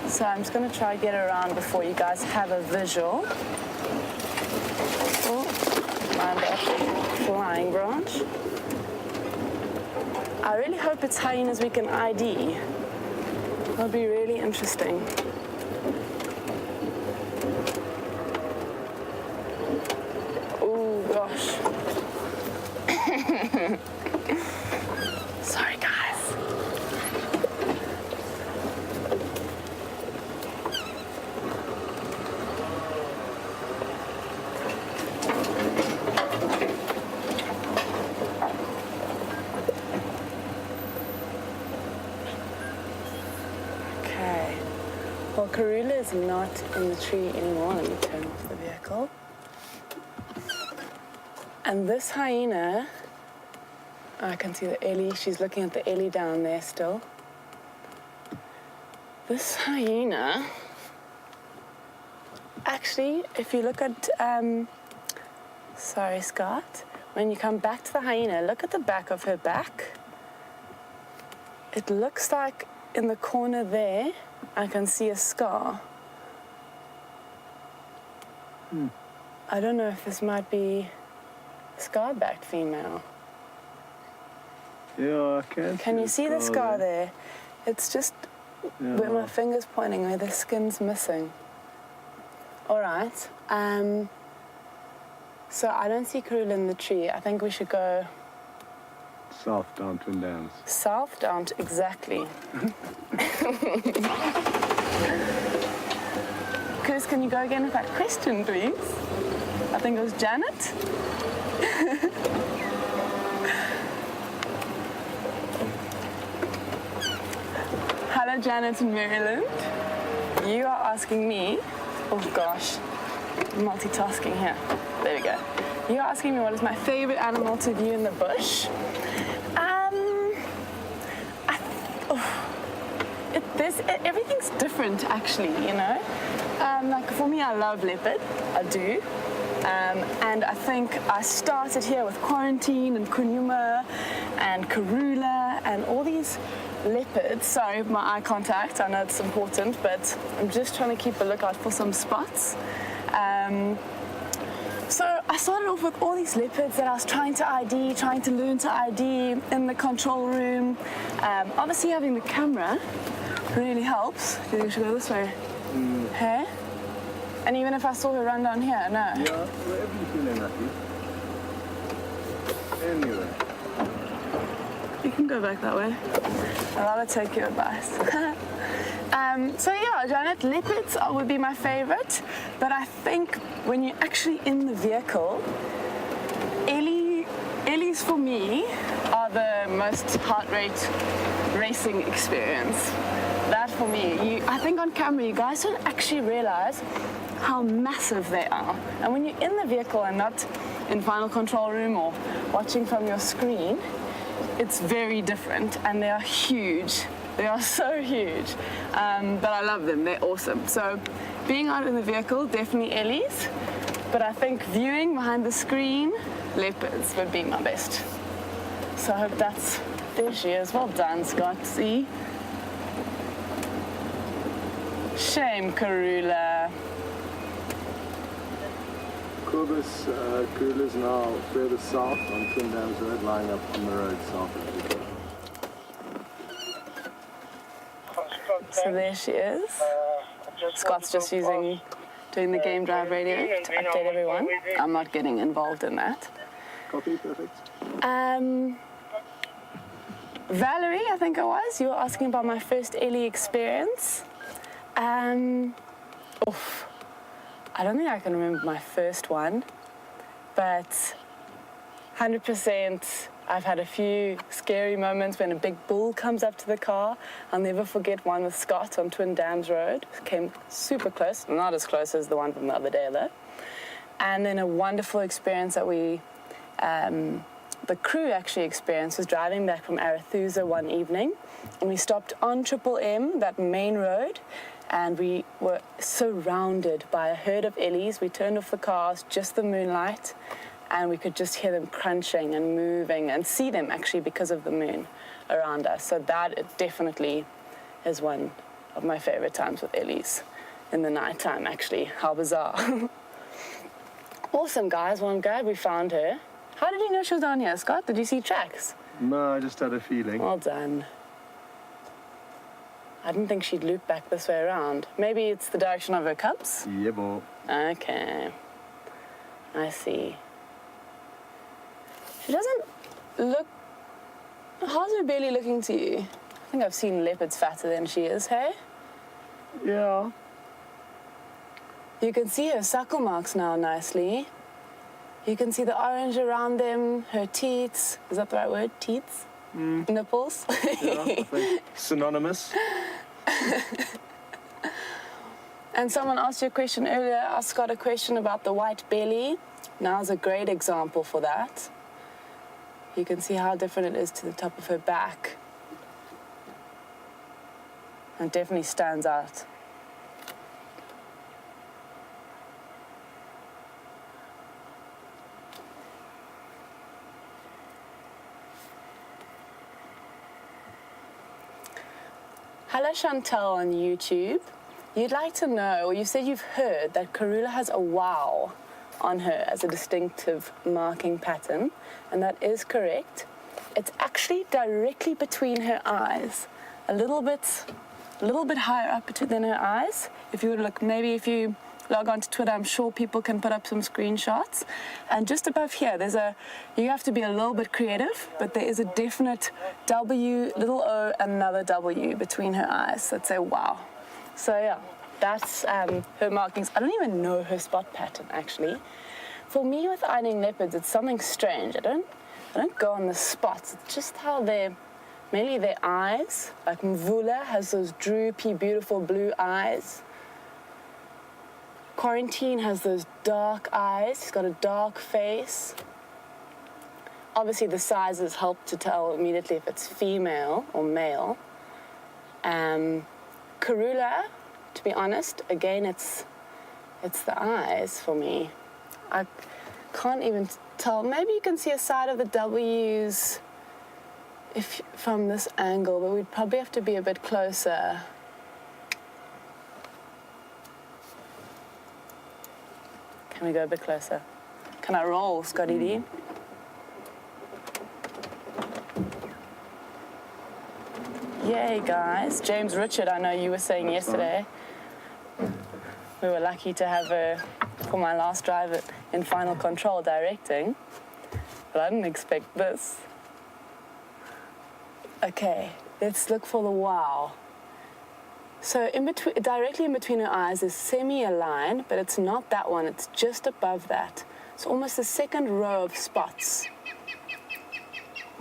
so I'm just going to try to get around before you guys have a visual. Oh, mind that flying branch. I really hope it's hyenas we can ID. That'll be really interesting. Oh, gosh. Sorry, guys. Well, Karula is not in the tree anymore. Let me turn off the vehicle. And this hyena, I can see the Ellie. She's looking at the Ellie down there still. This hyena, actually, if you look at, sorry, Scott, when you come back to the hyena, look at the back of her back. It looks like in the corner there, I can see a scar. I don't know if this might be a scar-backed female. Yeah, I can. Can you see the scar there? It's just where my finger's pointing, where the skin's missing. All right. So I don't see Karula in the tree. I think we should go south down Twin Downs. South down to, exactly. Chris, can you go again with that question, please? I think it was Janet. Hello, Janet in Maryland. You are asking me, oh gosh, multitasking here. There we go. You're asking me what is my favorite animal to view in the bush. everything's different actually, you know. Like for me, I love leopard, I do. And I think I started here with quarantine and kunuma and karula and all these leopards. Sorry, my eye contact, I know it's important, but I'm just trying to keep a lookout for some spots. So I started off with all these leopards that I was trying to learn to ID in the control room. Obviously having the camera really helps. Do you think we should go this way? Hey? And even if I saw her run down here, no? Yeah, wherever you feeling lucky. Anyway. You can go back that way. I'd rather take your advice. So yeah, Janet, leopards would be my favorite, but I think when you're actually in the vehicle, Ellies for me are the most heart rate racing experience. That for me, I think on camera you guys don't actually realize how massive they are. And when you're in the vehicle and not in final control room or watching from your screen, it's very different, and they are huge. They are so huge, but I love them. They're awesome. So being out in the vehicle, definitely Ellies, but I think viewing behind the screen, leopards would be my best. So I hope that's, there she is. Well done, Scott. See? Shame, Karula. Karula's now further south on Twin Dams Road, lying up on the road south of the road. So there she is. Scott's just doing the game drive radio to update everyone. I'm not getting involved in that. Copy, perfect. Valerie, I think it was, you were asking about my first Ellie experience. I don't think I can remember my first one, but 100% I've had a few scary moments when a big bull comes up to the car. I'll never forget one with Scott on Twin Dams Road. Came super close, not as close as the one from the other day though. And then a wonderful experience that the crew actually experienced was driving back from Arathusa one evening, and we stopped on Triple M, that main road, and we were surrounded by a herd of Ellies. We turned off the cars, just the moonlight, and we could just hear them crunching and moving and see them actually because of the moon around us. So that definitely is one of my favorite times with Ellies in the nighttime, actually. How bizarre. Awesome, guys. Well, I'm glad we found her. How did you know she was down here, Scott? Did you see tracks? No, I just had a feeling. Well done. I didn't think she'd loop back this way around. Maybe it's the direction of her cubs? Yeah, boy. Okay. I see. She doesn't look... How's her belly looking to you? I think I've seen leopards fatter than she is, hey? Yeah. You can see her suckle marks now nicely. You can see the orange around them, her teats. Is that the right word? Teats? Nipples? Yeah, I think synonymous. And someone asked you a question earlier. I asked Scott a question about the white belly. Now's a great example for that. You can see how different it is to the top of her back. And it definitely stands out. Hello Chantal on YouTube. You'd like to know, or you said you've heard that Karula has a wow on her as a distinctive marking pattern, and that is correct. It's actually directly between her eyes, a little bit higher up than her eyes. If you would look, maybe if you log on to Twitter, I'm sure people can put up some screenshots. And just above here, you have to be a little bit creative, but there is a definite W, little O, and another W between her eyes that say wow. So yeah, that's her markings. I don't even know her spot pattern, actually. For me, with ironing leopards, it's something strange. I don't go on the spots. It's just how mainly their eyes. Like Mvula has those droopy, beautiful blue eyes. Quarantine has those dark eyes. He's got a dark face. Obviously, the sizes help to tell immediately if it's female or male. Karula, to be honest, again, it's the eyes for me. I can't even tell. Maybe you can see a side of the W's from this angle, but we'd probably have to be a bit closer. Can we go a bit closer? Can I roll, Scotty D? Yay, guys. James Richard, I know you were saying yesterday. We were lucky to have her for my last drive in Final Control directing. But I didn't expect this. Okay, let's look for the wow. So directly in between her eyes is semi-aligned, but it's not that one. It's just above that. It's almost the second row of spots.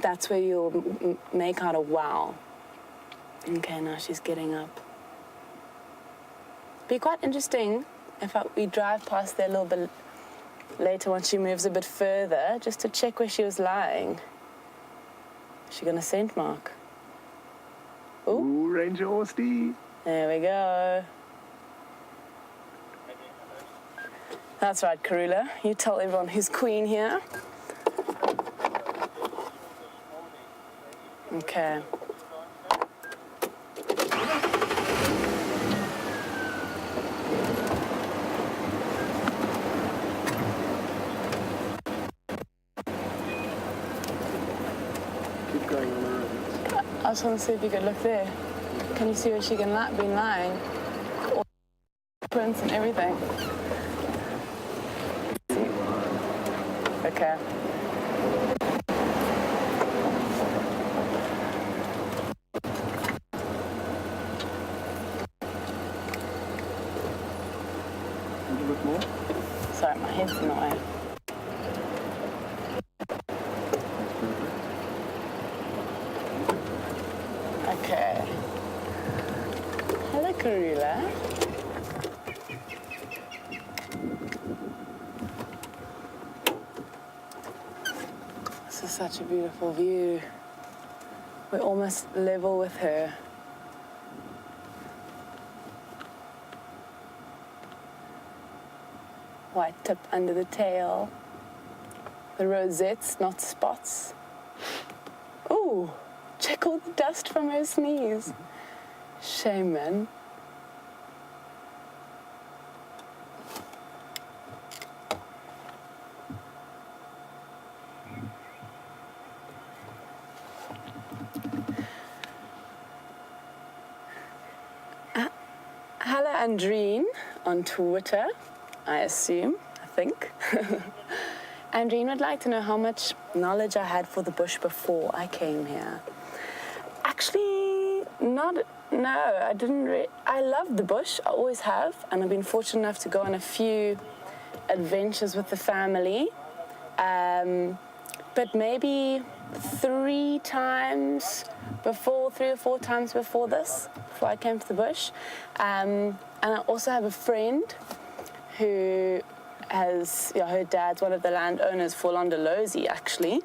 That's where you'll make out a wow. Okay, now she's getting up. Be quite interesting if we drive past there a little bit later once she moves a bit further, just to check where she was lying. Is she going to scent mark? Ooh, Ranger Orsty. There we go. That's right, Karula. You tell everyone who's queen here. Okay. Keep going on the road. I just want to see if you could look there. Can you see where she can be lying? All prints and everything. Okay. A little bit more. Sorry, my head's in the way. That's perfect. Okay. Hello, Karula. This is such a beautiful view. We're almost level with her. White tip under the tail. The rosettes, not spots. Ooh, check all the dust from her sneeze. Shame, man. Hello, Andreen, on Twitter, I assume, I think. Andreen would like to know how much knowledge I had for the bush before I came here. Actually, no, I didn't I love the bush, I always have, and I've been fortunate enough to go on a few adventures with the family. But maybe 3 or 4 times before this, before I came to the bush. And I also have a friend who has, her dad's one of the landowners for Londolozi, actually.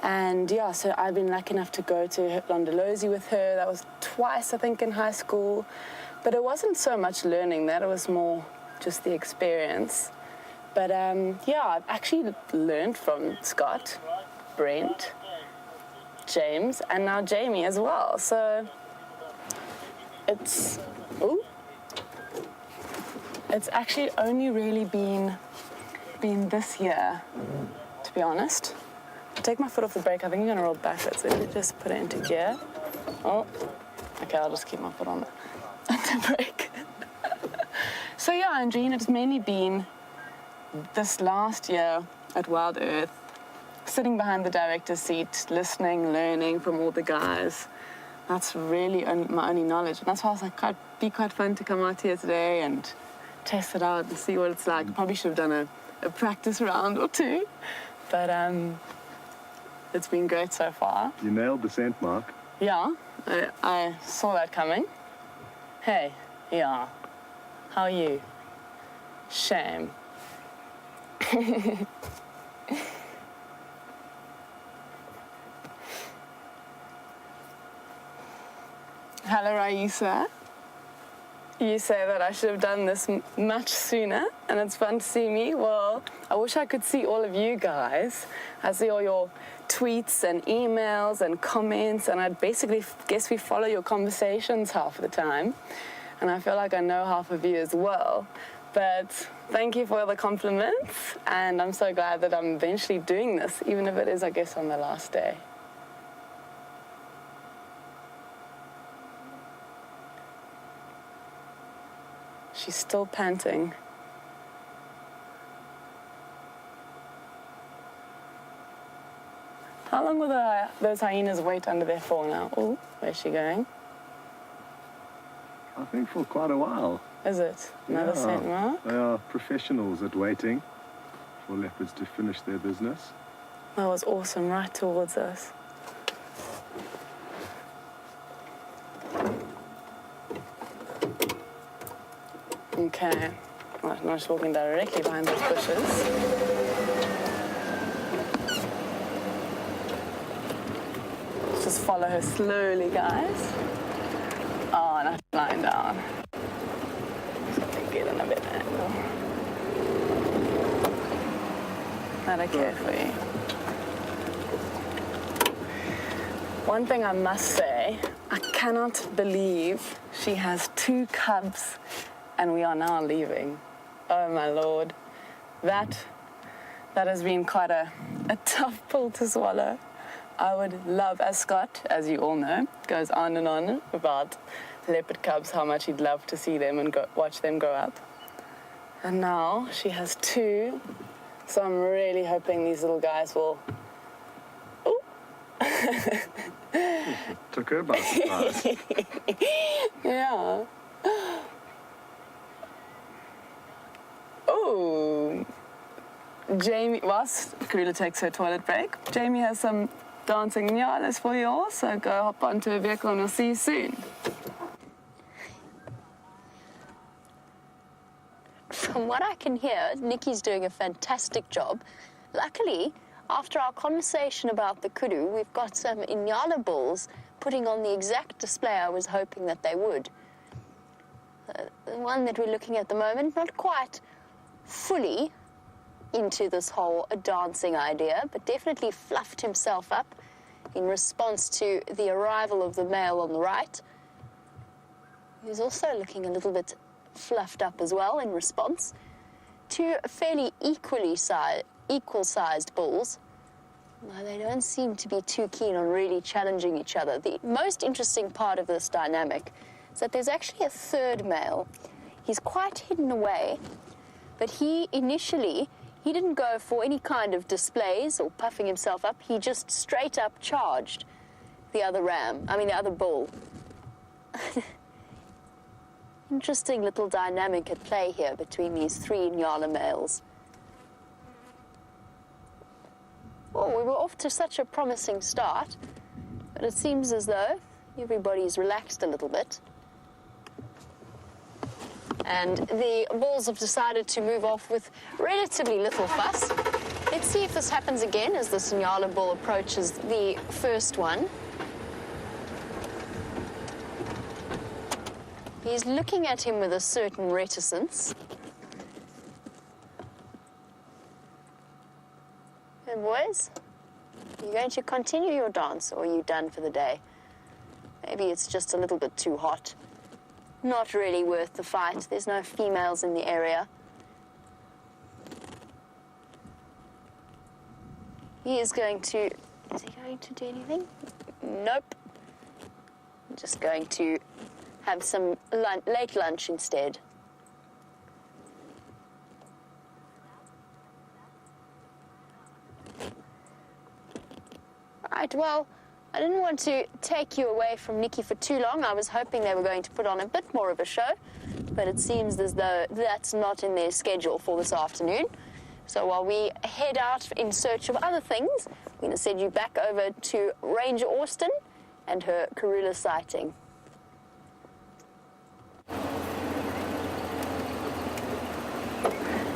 And yeah, so I've been lucky enough to go to Londolozi with her. That was twice, I think, in high school. But it wasn't so much learning that, it was more just the experience. But yeah, I've actually learned from Scott, Brent, James, and now Jamie as well. So it's actually only really been this year, to be honest. Take my foot off the brake. I think I'm gonna roll backwards. Let me just put it into gear. Oh, okay, I'll just keep my foot on the brake. So yeah, Andreen, it's mainly been this last year at Wild Earth, sitting behind the director's seat, listening, learning from all the guys. That's really my only knowledge. And that's why I was like, it'd be quite fun to come out here today and test it out and see what it's like. Probably should have done a practice round or 2. But it's been great so far. You nailed the scent mark. Yeah, I saw that coming. Hey, yeah, how are you? Shame. Hello, Raisa. you say that I should have done this much sooner, and it's fun to see me. Well, I wish I could see all of you guys. I see all your tweets and emails and comments, and I basically guess we follow your conversations half the time. And I feel like I know half of you as well. But thank you for the compliments, and I'm so glad that I'm eventually doing this, even if it is, I guess, on the last day. She's still panting. How long will those hyenas wait under there for now? Oh, where's she going? I think for quite a while. Is it? Another scent mark? They are professionals at waiting for leopards to finish their business. That was awesome, right towards us. Okay. Well, now she's walking directly behind those bushes. Let's just follow her slowly, guys. Oh, and I'm lying down. Get in a bit angle. That okay for you? One thing I must say, I cannot believe she has 2 cubs and we are now leaving. Oh my Lord. That has been quite a tough pill to swallow. I would love, as Scott, as you all know, goes on and on about leopard cubs, how much he'd love to see them and watch them grow up. And now she has 2, so I'm really hoping these little guys will... Ooh. Took her by surprise. Yeah. Oh. Jamie, whilst Karula takes her toilet break, Jamie has some dancing nyalas for you all, so go hop onto a vehicle and we'll see you soon. From what I can hear, Nikki's doing a fantastic job. Luckily, after our conversation about the kudu, we've got some Inyala bulls putting on the exact display I was hoping that they would. The one that we're looking at the moment, not quite fully into this whole dancing idea, but definitely fluffed himself up in response to the arrival of the male on the right. He's also looking a little bit fluffed up as well in response. 2 fairly equal-sized bulls. Well, they don't seem to be too keen on really challenging each other. The most interesting part of this dynamic is that there's actually a 3rd male. He's quite hidden away, but he didn't go for any kind of displays or puffing himself up. He just straight up charged the other bull. Interesting little dynamic at play here between these 3 Inyala males. Oh, we were off to such a promising start, but it seems as though everybody's relaxed a little bit. And the bulls have decided to move off with relatively little fuss. Let's see if this happens again as the Inyala bull approaches the first one. He's looking at him with a certain reticence. And boys, are you going to continue your dance, or are you done for the day? Maybe it's just a little bit too hot. Not really worth the fight. There's no females in the area. Is he going to do anything? Nope. I'm just going to have some late lunch instead. Right, well, I didn't want to take you away from Nikki for too long. I was hoping they were going to put on a bit more of a show, but it seems as though that's not in their schedule for this afternoon. So while we head out in search of other things, I'm going to send you back over to Ranger Austin and her Karula sighting.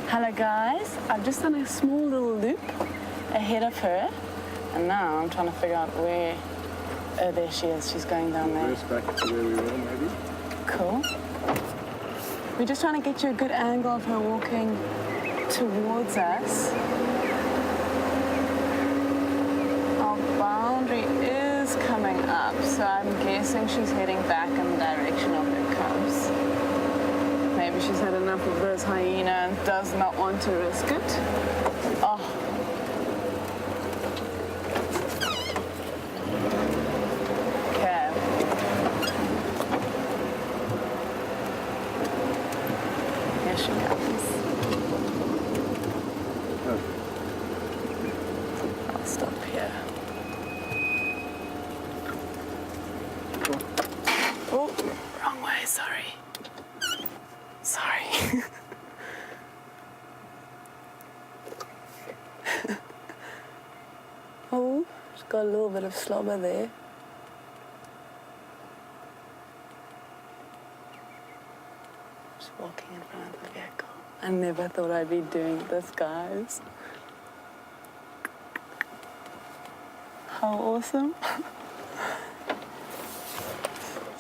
Hello guys, I've just done a small little loop ahead of her, and now I'm trying to figure out where... Oh, there she is. She's going down there. Reverse back to where we were, maybe. Cool. We're just trying to get you a good angle of her walking towards us. Our boundary is coming up, so I'm guessing she's heading back in the direction of her cubs. Maybe she's had enough of this hyena and does not want to risk it. Oh. Okay. Here she comes. I'll stop here. Oh, wrong way, sorry. Sorry. Oh, she's got a little bit of slobber there. Just walking in front of the vehicle. I never thought I'd be doing this, guys. How awesome.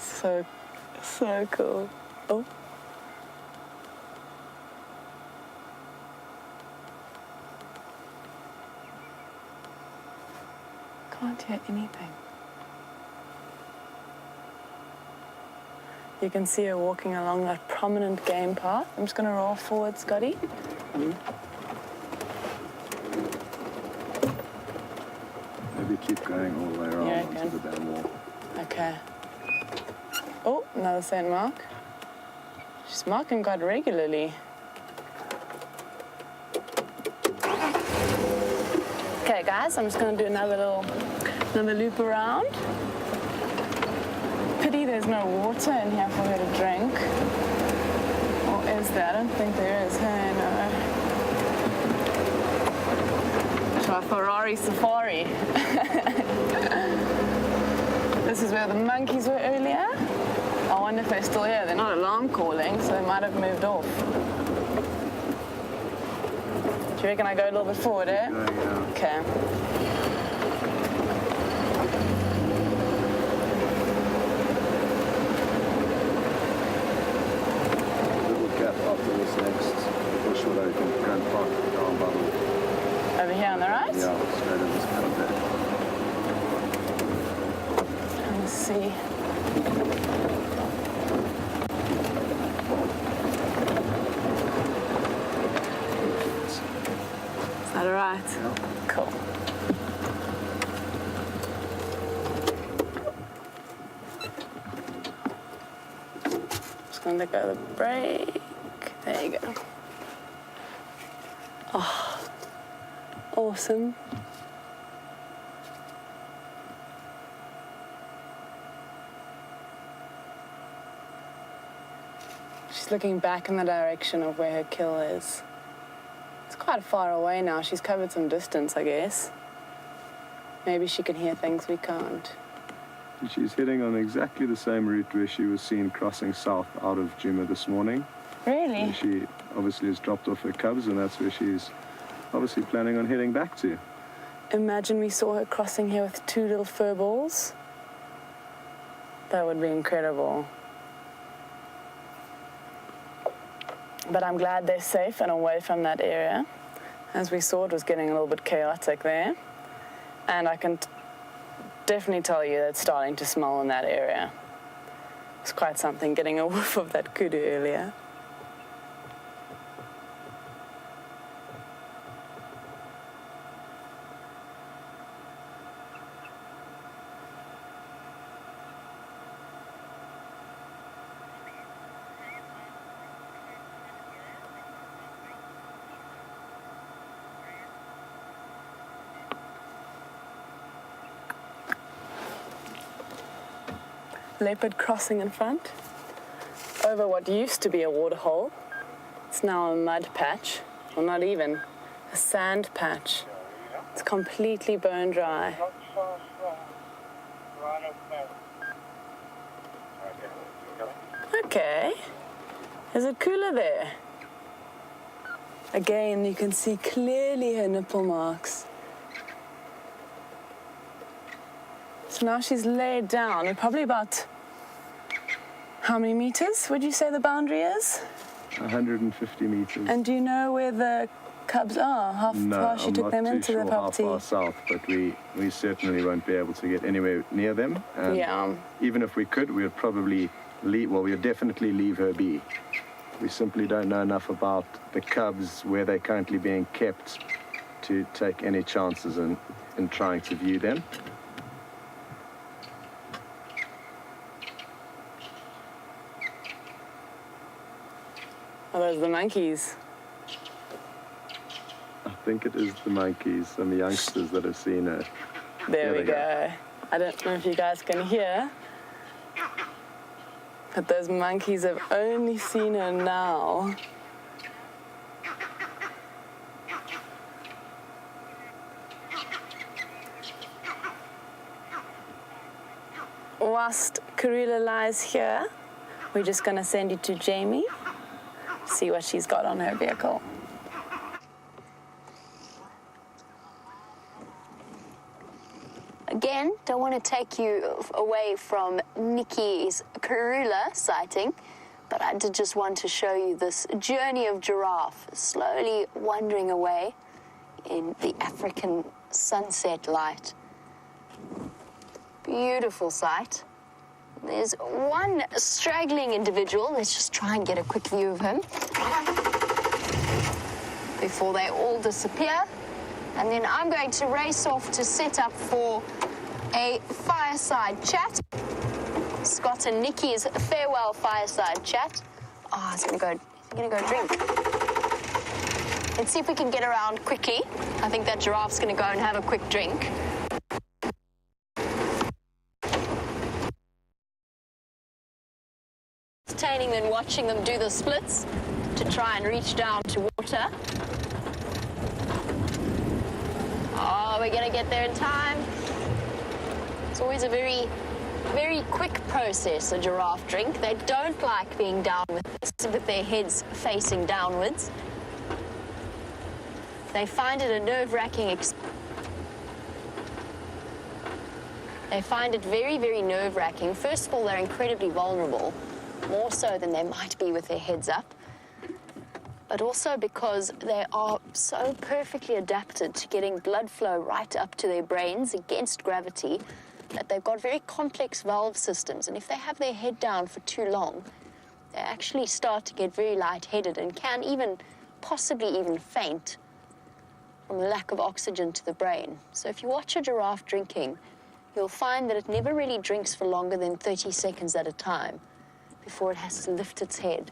So cool. Oh. Can't hear anything. You can see her walking along that prominent game path. I'm just going to roll forward, Scotty. Maybe keep going all the way around Yeah, onto okay. the dam wall. Okay. Oh, another scent mark. She's marking quite regularly. Okay, guys, I'm just going to do another loop around. Pity there's no water in here for her to drink. Or is there? I don't think there is. Hey, no. Try Ferrari Safari. This is where the monkeys were earlier. I wonder if they're still here. They're not alarm calling, so they might have moved off. Do you reckon I go a little bit forward, eh? Yeah. Okay. Little gap after this next. For sure that you can go and park down by the... Over here on the right? Yeah, straight in this kind of bit. Let's see. Is that all right? Yeah. Cool. Just going to let go of the brake. There you go. Oh, awesome. She's looking back in the direction of where her kill is. It's quite far away now. She's covered some distance, I guess. Maybe she can hear things we can't. She's heading on exactly the same route where she was seen crossing south out of Juma this morning. Really? And she obviously has dropped off her cubs, and that's where she's obviously planning on heading back to. Imagine we saw her crossing here with 2 little fur balls. That would be incredible. But I'm glad they're safe and away from that area. As we saw, it was getting a little bit chaotic there. And I can definitely tell you that it's starting to smell in that area. It's quite something getting a whiff of that kudu earlier. Leopard crossing in front, over what used to be a waterhole. It's now a mud patch, or not even, a sand patch. It's completely bone dry. Not far from right up there. Okay. Okay, is it cooler there? Again, you can see clearly her nipple marks. So now she's laid down. We're probably about How many meters would you say the boundary is? 150 meters. And do you know where the cubs are? How far she took them into the property? I'm not too sure how far south, but we certainly won't be able to get anywhere near them. And Yeah. even if we could, we would probably leave, well, we would definitely leave her be. We simply don't know enough about the cubs, where they're currently being kept, to take any chances in trying to view them. Oh, those are the monkeys. I think it is the monkeys, some youngsters that have seen her. There we we go. go. I don't know if you guys can hear, but those monkeys have only seen her now. Whilst Karula lies here, we're just going to send you to Jamie, see what she's got on her vehicle. Again, don't want to take you away from Nikki's Karula sighting, but I did just want to show you this journey of giraffe slowly wandering away in the African sunset light. Beautiful sight. There's one straggling individual. Let's just try and get a quick view of him before they all disappear. And then I'm going to race off to set up for a fireside chat. Scott and Nikki's farewell fireside chat. Oh, he's gonna go drink. Let's see if we can get around quickly. I think that giraffe's gonna go and have a quick drink. Entertaining than watching them do the splits to try and reach down to water. Oh, we're gonna get there in time. It's always a very, very quick process, a giraffe drink. They don't like being down with their heads facing downwards. They find it a nerve-wracking experience. They find it very, very nerve-wracking. First of all, they're incredibly vulnerable, more so than they might be with their heads up, but also because they are so perfectly adapted to getting blood flow right up to their brains against gravity that they've got very complex valve systems, and if they have their head down for too long, they actually start to get very lightheaded and can even, possibly even faint from the lack of oxygen to the brain. So if you watch a giraffe drinking, you'll find that it never really drinks for longer than 30 seconds at a time before it has to lift its head.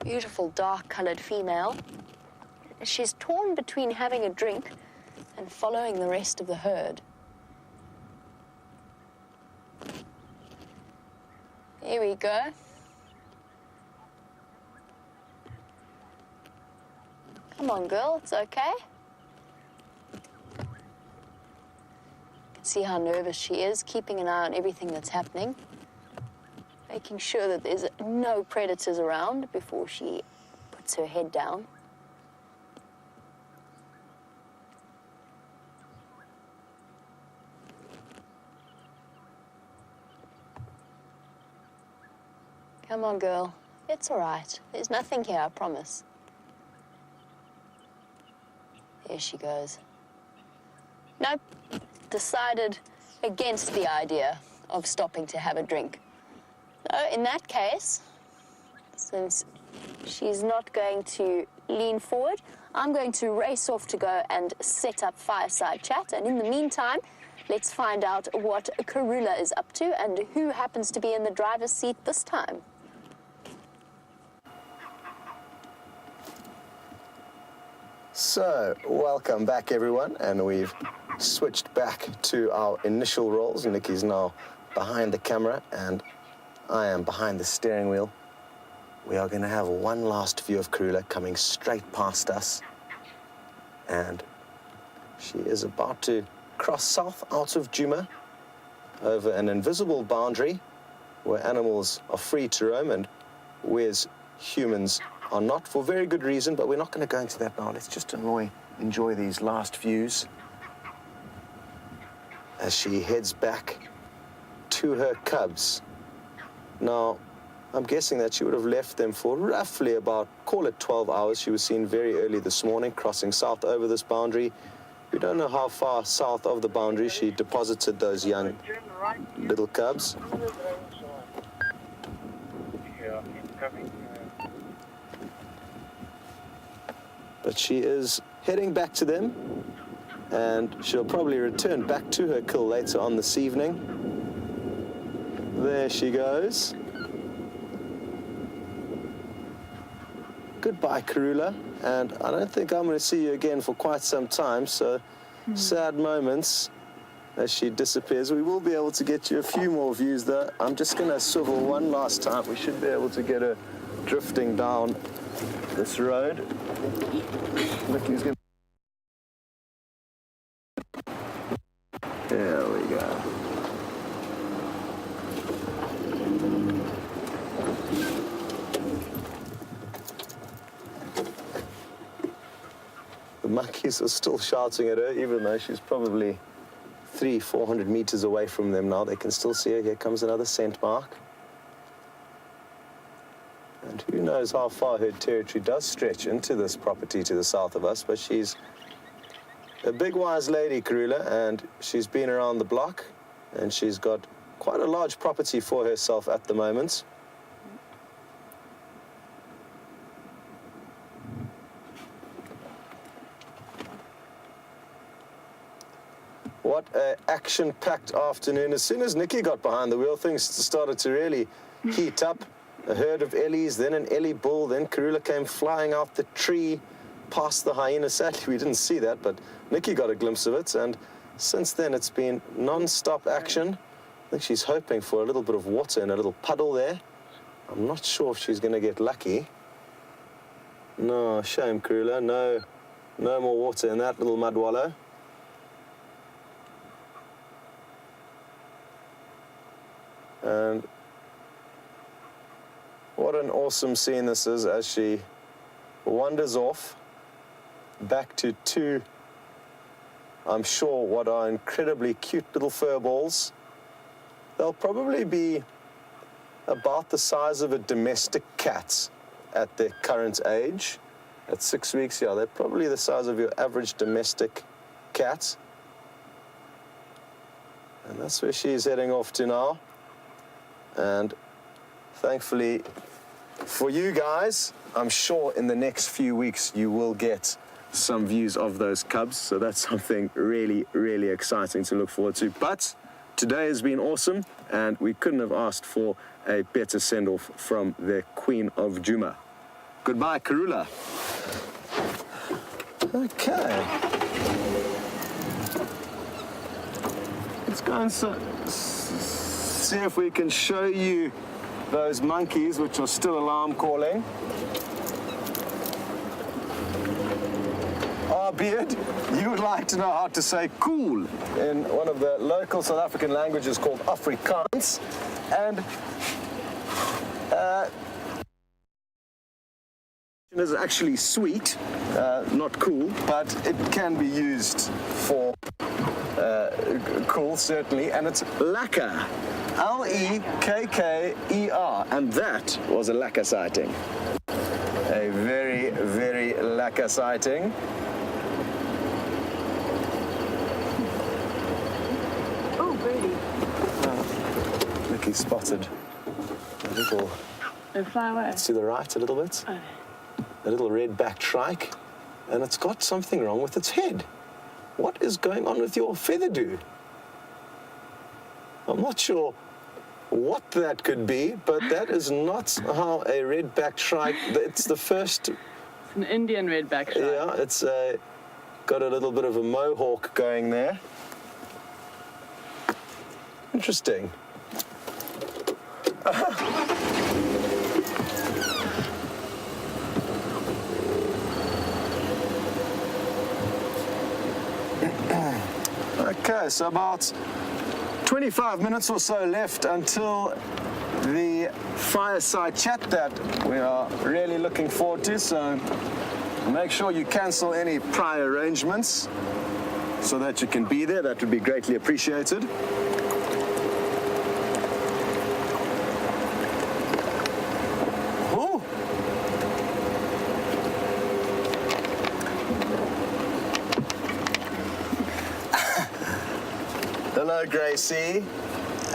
Beautiful dark-colored female. She's torn between having a drink and following the rest of the herd. Here we go. Come on, girl, it's okay. You can see how nervous she is, keeping an eye on everything that's happening, making sure that there's no predators around before she puts her head down. Come on, girl. It's all right. There's nothing here, I promise. Here she goes. Nope. Decided against the idea of stopping to have a drink. So in that case, since she's not going to lean forward, I'm going to race off to go and set up fireside chat. And in the meantime, let's find out what Karula is up to and who happens to be in the driver's seat this time. So, welcome back everyone, and we've switched back to our initial roles. Nikki's now behind the camera and I am behind the steering wheel. We are going to have one last view of Karula coming straight past us, and she is about to cross south out of Djuma over an invisible boundary where animals are free to roam and whereas humans are not, for very good reason, but we're not going to go into that now. Let's just enjoy these last views as she heads back to her cubs. Now, I'm guessing that she would have left them for roughly about, call it 12 hours. She was seen very early this morning, crossing south over this boundary. We don't know how far south of the boundary she deposited those young little cubs. Yeah, incoming. But she is heading back to them, and she'll probably return back to her kill later on this evening. There she goes. Goodbye, Karula, and I don't think I'm going to see you again for quite some time, so sad moments as she disappears. We will be able to get you a few more views, though. I'm just going to swivel one last time. We should be able to get her drifting down this road. Look, he's going to... There we go. The monkeys are still shouting at her, even though she's probably 300-400 meters away from them now. They can still see her. Here comes another scent mark. And who knows how far her territory does stretch into this property to the south of us, but she's a big, wise lady, Karula, and she's been around the block, and she's got quite a large property for herself at the moment. What an action-packed afternoon. As soon as Nikki got behind the wheel, things started to really heat up. A herd of Ellies, then an Ellie bull, then Karula came flying out the tree past the hyena. Sadly, we didn't see that, but Nikki got a glimpse of it, and since then it's been non-stop action. I think she's hoping for a little bit of water in a little puddle there. I'm not sure if she's going to get lucky. No, shame, Karula. No more water in that little mud wallow. And what an awesome scene this is as she wanders off back to two, I'm sure, what are incredibly cute little fur balls. They'll probably be about the size of a domestic cat at their current age. At 6 weeks, yeah, they're probably the size of your average domestic cat. And that's where she's heading off to now. And thankfully for you guys, I'm sure in the next few weeks you will get some views of those cubs. So that's something really, really exciting to look forward to. But today has been awesome, and we couldn't have asked for a better send-off from the Queen of Djuma. Goodbye, Karula. Okay. Let's go and see if we can show you those monkeys which are still alarm calling. Beard, you would like to know how to say cool in one of the local South African languages called Afrikaans, and it is actually sweet, not cool, but it can be used for cool, certainly, and it's lekker. L-E-K-K-E-R, and that was a lekker sighting. A very, very lekker sighting. Oh, Brady. Look, he spotted a little... They fly away. It's to the right a little bit. Oh. A little red-backed shrike, and it's got something wrong with its head. What is going on with your feather dew? I'm not sure what that could be, but that is not how a red-backed shrike... It's the first... It's an Indian redback shrike. Yeah, it's got a little bit of a mohawk going there. Interesting. Okay, so about 25 minutes or so left until the fireside chat that we are really looking forward to, so make sure you cancel any prior arrangements so that you can be there. That would be greatly appreciated. Hello, Gracie.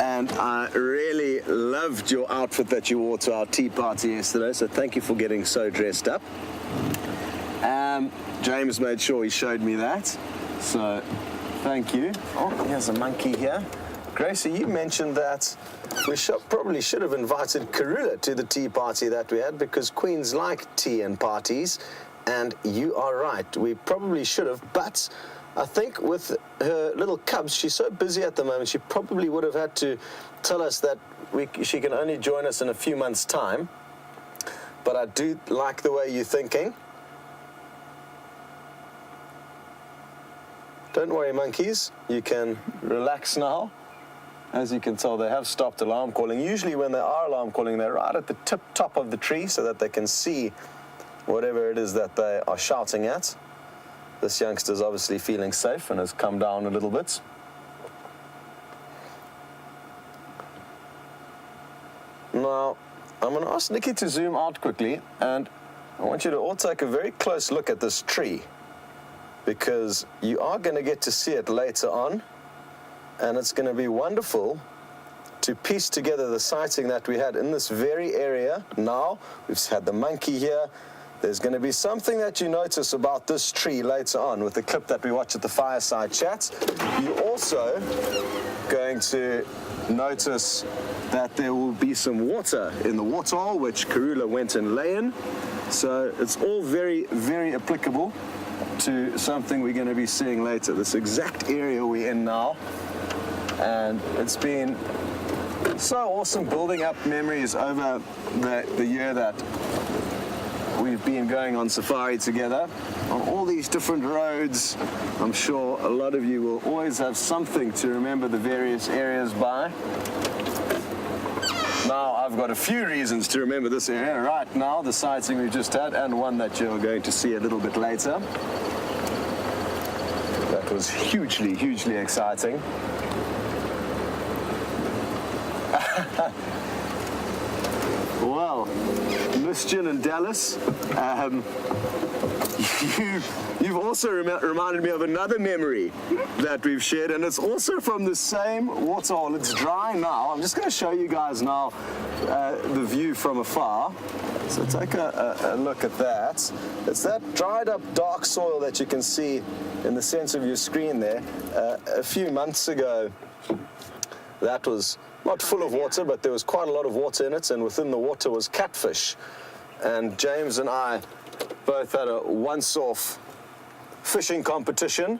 And I really loved your outfit that you wore to our tea party yesterday, so thank you for getting so dressed up. James made sure he showed me that, so thank you. Oh, here's a monkey here. Gracie, you mentioned that we probably should have invited Karula to the tea party that we had because queens like tea and parties, and you are right, we probably should have, but I think with her little cubs, she's so busy at the moment, she probably would have had to tell us that she can only join us in a few months' time. But I do like the way you're thinking. Don't worry, monkeys. You can relax now. As you can tell, they have stopped alarm calling. Usually when they are alarm calling, they're right at the top of the tree so that they can see whatever it is that they are shouting at. This youngster's obviously feeling safe and has come down a little bit. Now, I'm going to ask Nikki to zoom out quickly, and I want you to all take a very close look at this tree, because you are going to get to see it later on, and it's going to be wonderful to piece together the sighting that we had in this very area. Now, we've had the monkey here. There's going to be something that you notice about this tree later on with the clip that we watch at the fireside chat. You're also going to notice that there will be some water in the waterhole, which Karula went and lay in. So it's all very, very applicable to something we're going to be seeing later. This exact area we're in now. And it's been so awesome building up memories over the year that we've been going on safari together on all these different roads. I'm sure a lot of you will always have something to remember the various areas by. Now, I've got a few reasons to remember this area right now, the sighting we just had, and one that you're going to see a little bit later. That was hugely, hugely exciting. Well, Miss Jen and Dallas, you've also reminded me of another memory that we've shared, and it's also from the same waterhole. It's dry now. I'm just going to show you guys now the view from afar. So take a look at that. It's that dried up dark soil that you can see in the center of your screen there. A few months ago, that was not full of water, but there was quite a lot of water in it, and within the water was catfish. And James and I both had a once-off fishing competition.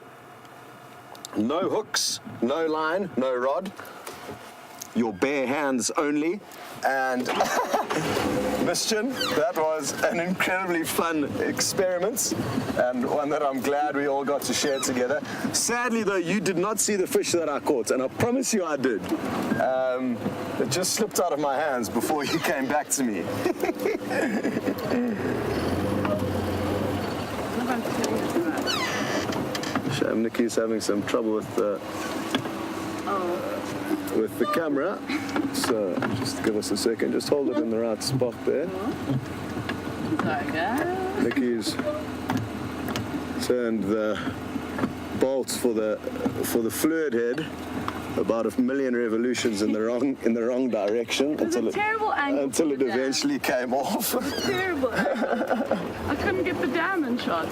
No hooks, no line, no rod. Your bare hands only. And Mission, that was an incredibly fun experiment, and one that I'm glad we all got to share together. Sadly, though, you did not see the fish that I caught, and I promise you I did. It just slipped out of my hands before you came back to me. Shame Nikki's having some trouble with the camera, so just give us a second, just hold it in the right spot there. Sorry, guys. Nikki's turned the bolts for the fluid head about 1 million revolutions in the wrong direction until it eventually came off. Terrible angle. I couldn't get the diamond shot.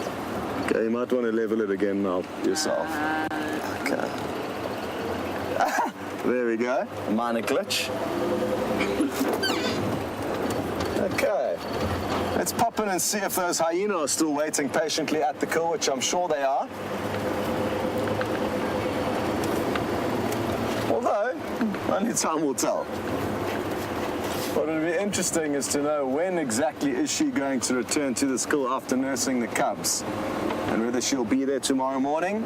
Okay, you might want to level it again now yourself. Okay. There we go. A minor glitch. Okay. Let's pop in and see if those hyenas are still waiting patiently at the kill, which I'm sure they are. Although, only time will tell. What would be interesting is to know when exactly is she going to return to the school after nursing the cubs, and whether she'll be there tomorrow morning.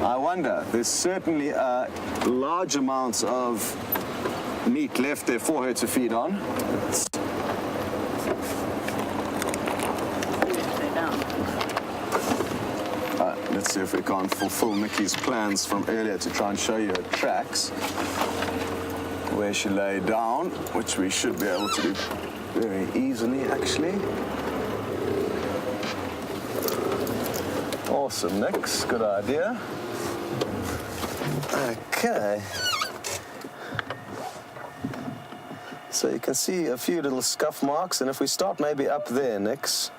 I wonder. There's certainly a large amount of meat left there for her to feed on. Let's see if we can't fulfill Nikki's plans from earlier to try and show you her tracks where she lay down, which we should be able to do very easily, actually. Awesome, Nix. Good idea. Okay. So you can see a few little scuff marks, and if we start maybe up there, Nix.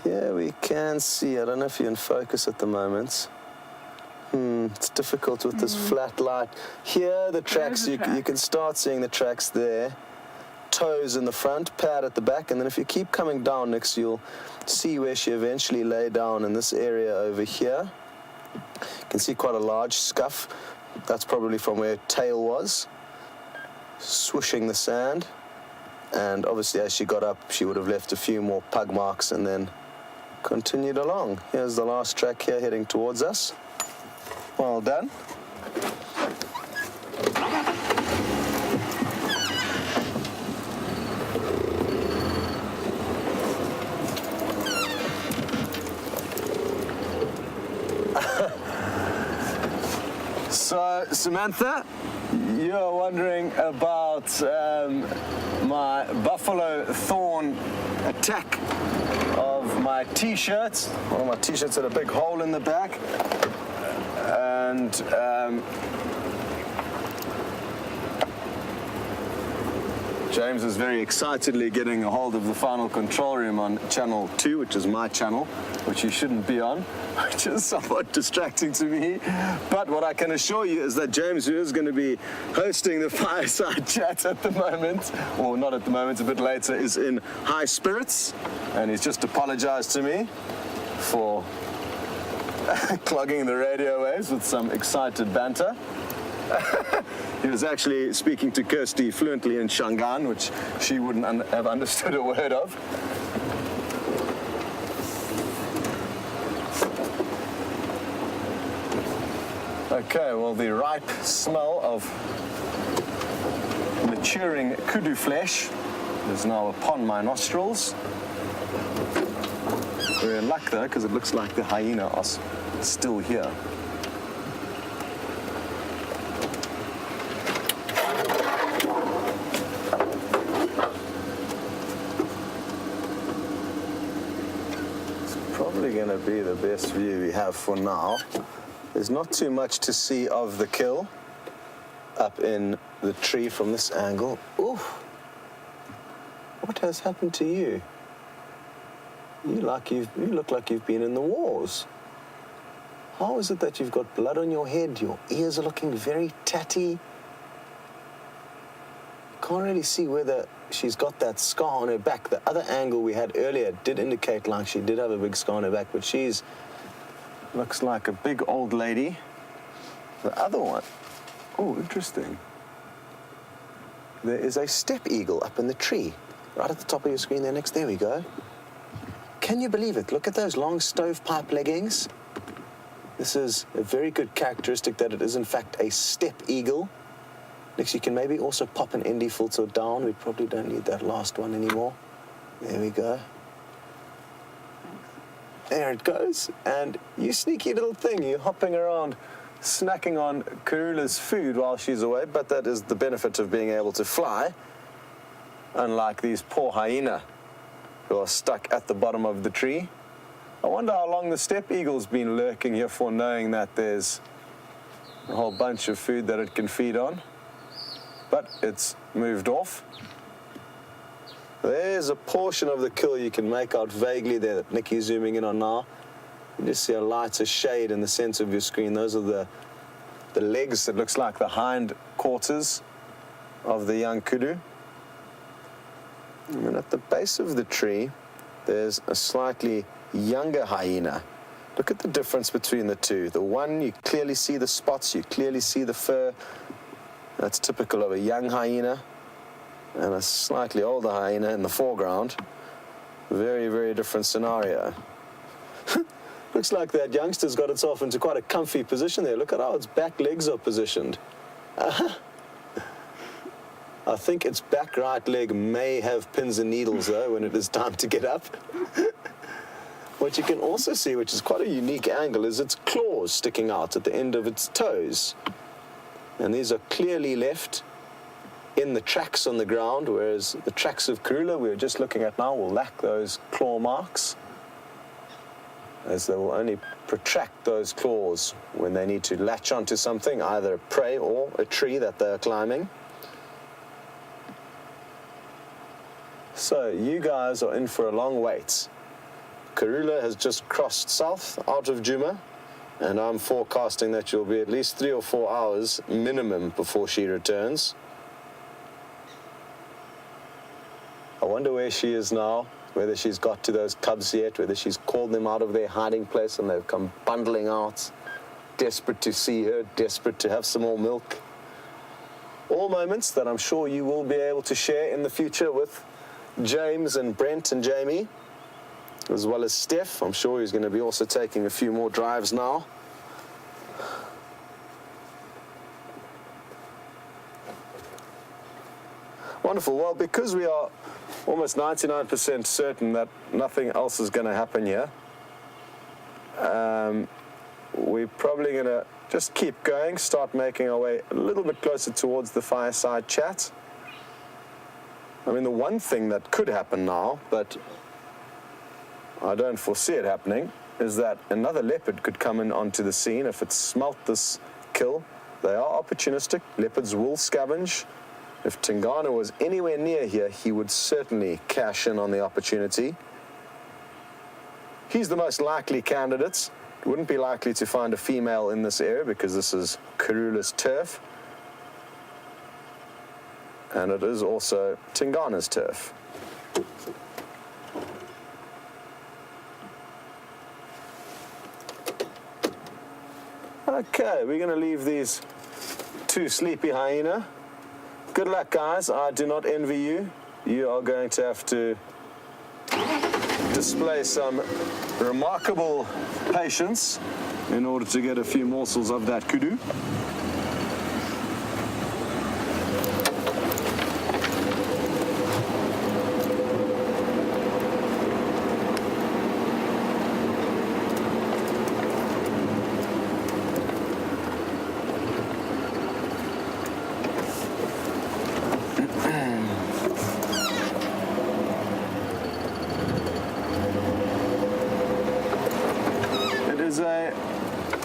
Here we can see, I don't know if you're in focus at the moment. It's difficult with this flat light. Here, the tracks, you can start seeing the tracks there. Toes in the front, pad at the back, and then if you keep coming down, Nix, you'll see where she eventually lay down in this area over here. You can see quite a large scuff. That's probably from where tail was, swooshing the sand. And obviously as she got up, she would have left a few more pug marks and then continued along. Here's the last track here heading towards us. Well done. So, Samantha, you're wondering about my buffalo thorn attack of my t-shirts. One of my t-shirts had a big hole in the back. And James is very excitedly getting a hold of the final control room on channel 2, which is my channel, which you shouldn't be on, which is somewhat distracting to me. But what I can assure you is that James, who is going to be hosting the fireside chat at the moment, or not at the moment, a bit later, is in high spirits, and he's just apologized to me for clogging the radio waves with some excited banter. He was actually speaking to Kirsty fluently in Shangaan, which she wouldn't have understood a word of. Okay, well, the ripe smell of maturing kudu flesh is now upon my nostrils. We're in luck, though, because it looks like the hyena are still here. Probably going to be the best view we have for now. There's not too much to see of the kill up in the tree from this angle. Ooh, what has happened to you? You look like you've been in the wars. How is it that you've got blood on your head? Your ears are looking very tatty. Can't really see whether she's got that scar on her back. The other angle we had earlier did indicate like she did have a big scar on her back, but she's looks like a big old lady. The other one, oh, interesting. There is a steppe eagle up in the tree, right at the top of your screen there, Nix. There we go. Can you believe it? Look at those long stovepipe leggings. This is a very good characteristic that it is in fact a steppe eagle. Next, you can maybe also pop an ND filter down. We probably don't need that last one anymore. There we go. There it goes. And you sneaky little thing, you're hopping around, snacking on Karula's food while she's away, but that is the benefit of being able to fly, unlike these poor hyena who are stuck at the bottom of the tree. I wonder how long the steppe eagle's been lurking here for, knowing that there's a whole bunch of food that it can feed on. But it's moved off. There's a portion of the kill you can make out vaguely there that Nikki's zooming in on now. You just see a lighter shade in the center of your screen. Those are the legs. It looks like the hind quarters of the young kudu. And at the base of the tree, there's a slightly younger hyena. Look at the difference between the two. The one, you clearly see the spots, you clearly see the fur. That's typical of a young hyena, and a slightly older hyena in the foreground. Very, very different scenario. Looks like that youngster's got itself into quite a comfy position there. Look at how its back legs are positioned. I think its back right leg may have pins and needles, though, when it is time to get up. What you can also see, which is quite a unique angle, is its claws sticking out at the end of its toes. And these are clearly left in the tracks on the ground, whereas the tracks of Karula we were just looking at now will lack those claw marks. as they will only protract those claws when they need to latch onto something, either a prey or a tree that they're climbing. So you guys are in for a long wait. Karula has just crossed south out of Djuma, and I'm forecasting that you'll be at least 3 or 4 hours minimum before she returns. I wonder where she is now, whether she's got to those cubs yet, whether she's called them out of their hiding place and they've come bundling out, desperate to see her, desperate to have some more milk. All moments that I'm sure you will be able to share in the future with James and Brent and Jamie, as well as Steph. I'm sure he's going to be also taking a few more drives now. Wonderful. Well, because we are almost 99% certain that nothing else is going to happen here, we're probably going to just keep going, start making our way a little bit closer towards the fireside chat. I mean, the one thing that could happen now, but I don't foresee it happening, is that another leopard could come in onto the scene. If it smelt this kill, they are opportunistic. Leopards will scavenge. If Tingana was anywhere near here, he would certainly cash in on the opportunity. He's the most likely candidate. Wouldn't be likely to find a female in this area because this is Karula's turf. And it is also Tingana's turf. Okay, we're going to leave these two sleepy hyena. Good luck, guys. I do not envy you. You are going to have to display some remarkable patience in order to get a few morsels of that kudu.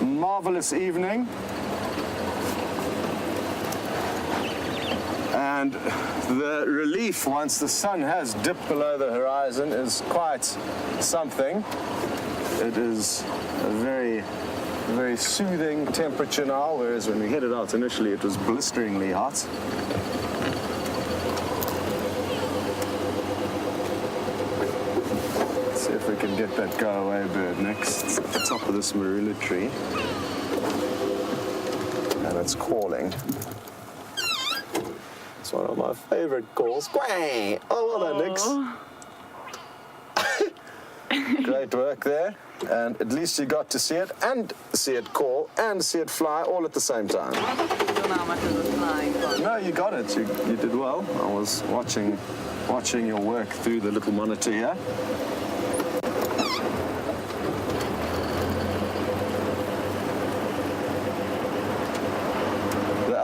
Marvelous evening, and the relief once the sun has dipped below the horizon is quite something. It is a very, very soothing temperature now, whereas when we headed out initially it was blisteringly hot. Let's see if we can get that go-away bird next. It's at the top of this marula tree. And it's calling. It's one of my favorite calls. Quang! Oh, well done, Nix. Great work there. And at least you got to see it, and see it call, and see it fly all at the same time. I don't know how much it was flying. No, you got it. You did well. I was watching your work through the little monitor here.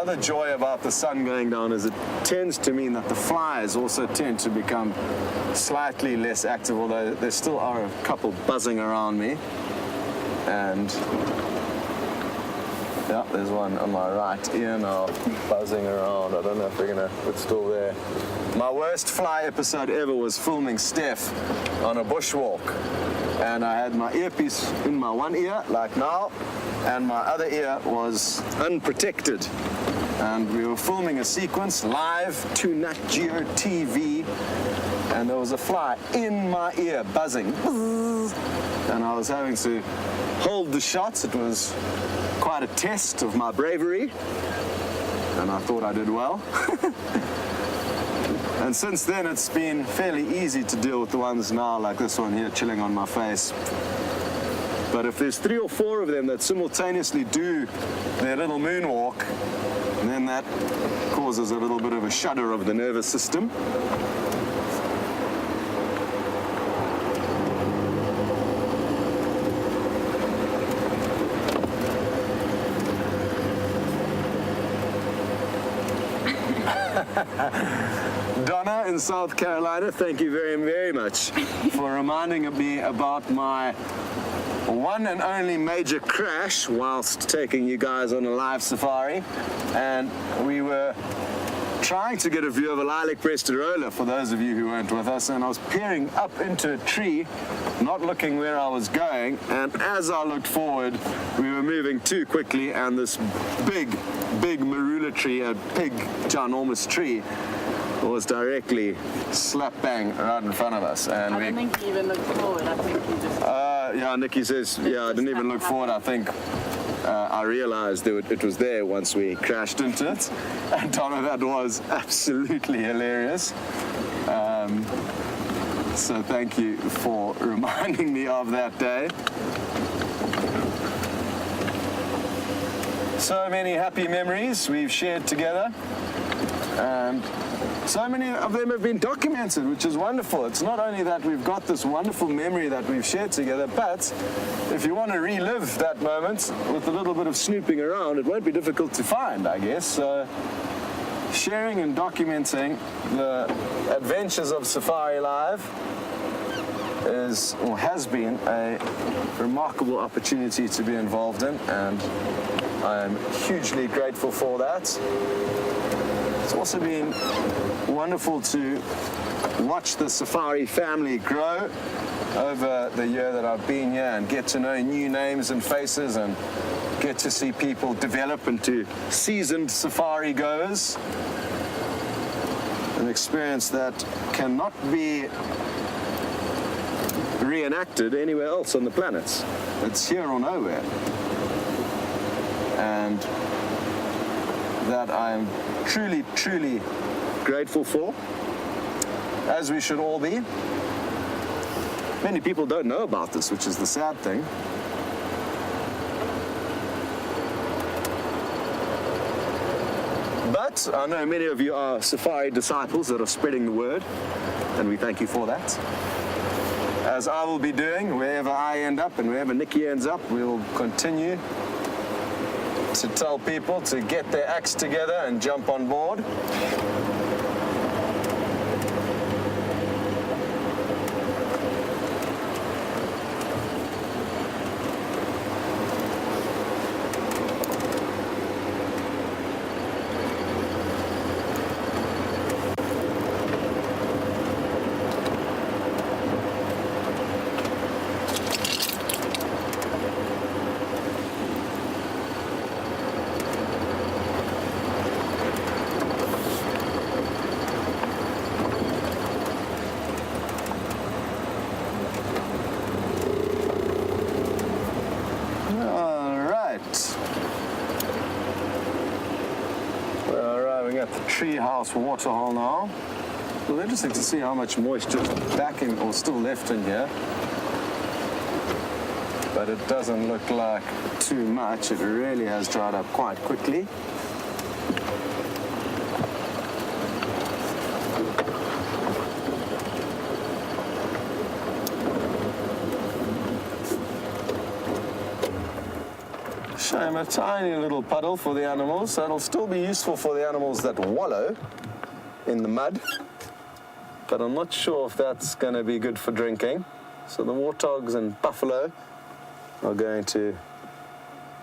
The joy about the sun going down is it tends to mean that the flies also tend to become slightly less active, although there still are a couple buzzing around me. And yeah, there's one on my right ear now buzzing around. I don't know if it's still there. My worst fly episode ever was filming Steph on a bushwalk, and I had my earpiece in my one ear like now, and my other ear was unprotected. And we were filming a sequence live to Nat Geo TV, and there was a fly in my ear buzzing, and I was having to hold the shots. It was quite a test of my bravery, and I thought I did well. And since then it's been fairly easy to deal with the ones now, like this one here chilling on my face. But if there's 3 or 4 of them that simultaneously do their little moonwalk, then that causes a little bit of a shudder of the nervous system. Donna in South Carolina, thank you very, very much for reminding me about my one and only major crash whilst taking you guys on a live safari, and we were trying to get a view of a lilac-breasted roller, for those of you who weren't with us, and I was peering up into a tree, not looking where I was going, and as I looked forward, we were moving too quickly, and this big marula tree, a big, ginormous tree, was directly slap bang right in front of us. And I don't think you even looked forward. I think you just... yeah, Nikki says, yeah, I didn't even look forward. I think I realized it was there once we crashed into it. And Donna, that was absolutely hilarious. So thank you for reminding me of that day. So many happy memories we've shared together, and so many of them have been documented, which is wonderful. It's not only that we've got this wonderful memory that we've shared together, but if you want to relive that moment with a little bit of snooping around, it won't be difficult to find, I guess. So sharing and documenting the adventures of Safari Live is, or has been, a remarkable opportunity to be involved in, and I'm hugely grateful for that. It's also been wonderful to watch the Safari family grow over the year that I've been here, and get to know new names and faces, and get to see people develop into seasoned safari goers. An experience that cannot be reenacted anywhere else on the planet. It's here or nowhere. And that I'm truly, truly grateful for, as we should all be. Many people don't know about this, which is the sad thing. But I know many of you are safari disciples that are spreading the word, and we thank you for that. As I will be doing, wherever I end up and wherever Nikki ends up, we will continue to tell people to get their acts together and jump on board. At the treehouse waterhole now. It was interesting to see how much moisture is back in, or still left in here. But it doesn't look like too much. It really has dried up quite quickly. Shame, a tiny little puddle for the animals. That'll still be useful for the animals that wallow in the mud, but I'm not sure if that's going to be good for drinking. So the warthogs and buffalo are going to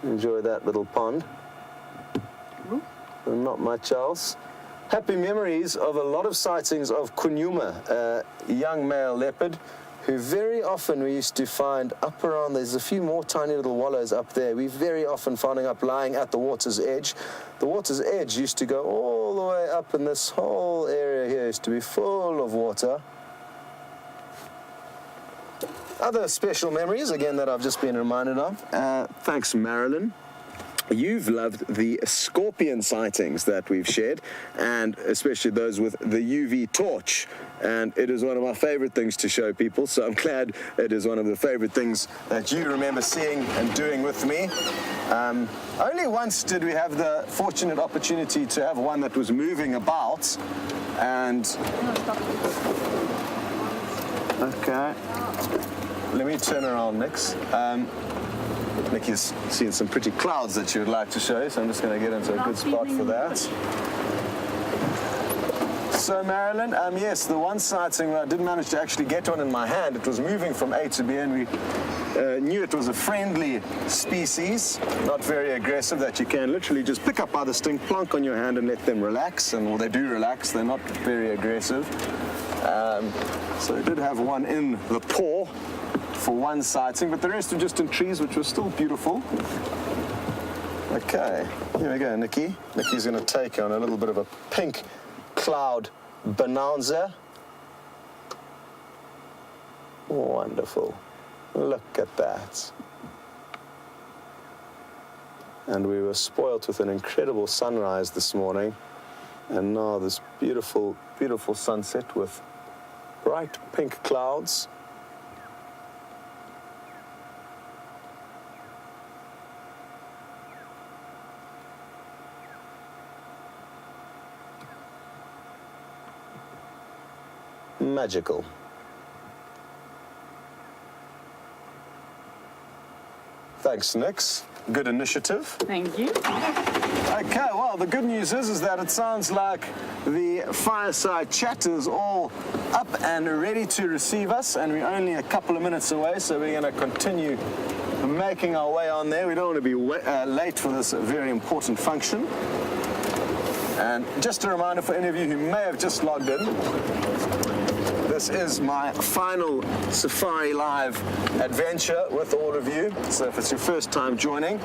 enjoy that little pond, and not much else. Happy memories of a lot of sightings of Kunyuma, a young male leopard, who very often we used to find up around, there's a few more tiny little wallows up there. We very often found him up lying at the water's edge. The water's edge used to go all the way up, and this whole area here used to be full of water. Other special memories, again, that I've just been reminded of. Thanks, Marilyn. You've loved the scorpion sightings that we've shared, and especially those with the UV torch. And it is one of my favorite things to show people, so I'm glad it is one of the favorite things that you remember seeing and doing with me. Only once did we have the fortunate opportunity to have one that was moving about, and... Okay. Let me turn around, Nix. Nikki's seen some pretty clouds that she would like to show you, so I'm just going to get into a good spot for that. So Marilyn, yes, the one sighting where I didn't manage to actually get one in my hand, it was moving from A to B, and we knew it was a friendly species, not very aggressive, that you can literally just pick up by the stink, plonk on your hand and let them relax, and well, they do relax, they're not very aggressive. So we did have one in the paw for one sighting, but the rest were just in trees, which was still beautiful. Okay, here we go, Nikki. Nikki's going to take on a little bit of a pink cloud bonanza. Wonderful. Look at that. And we were spoilt with an incredible sunrise this morning, and now this beautiful, beautiful sunset with bright pink clouds. Magical. Thanks, Nix. Good initiative. Thank you. Okay, well, the good news is that it sounds like the fireside chat is all up and ready to receive us, and we're only a couple of minutes away, so we're going to continue making our way on there. We don't want to be late for this very important function. And just a reminder for any of you who may have just logged in, this is my final Safari Live adventure with all of you. So if it's your first time joining,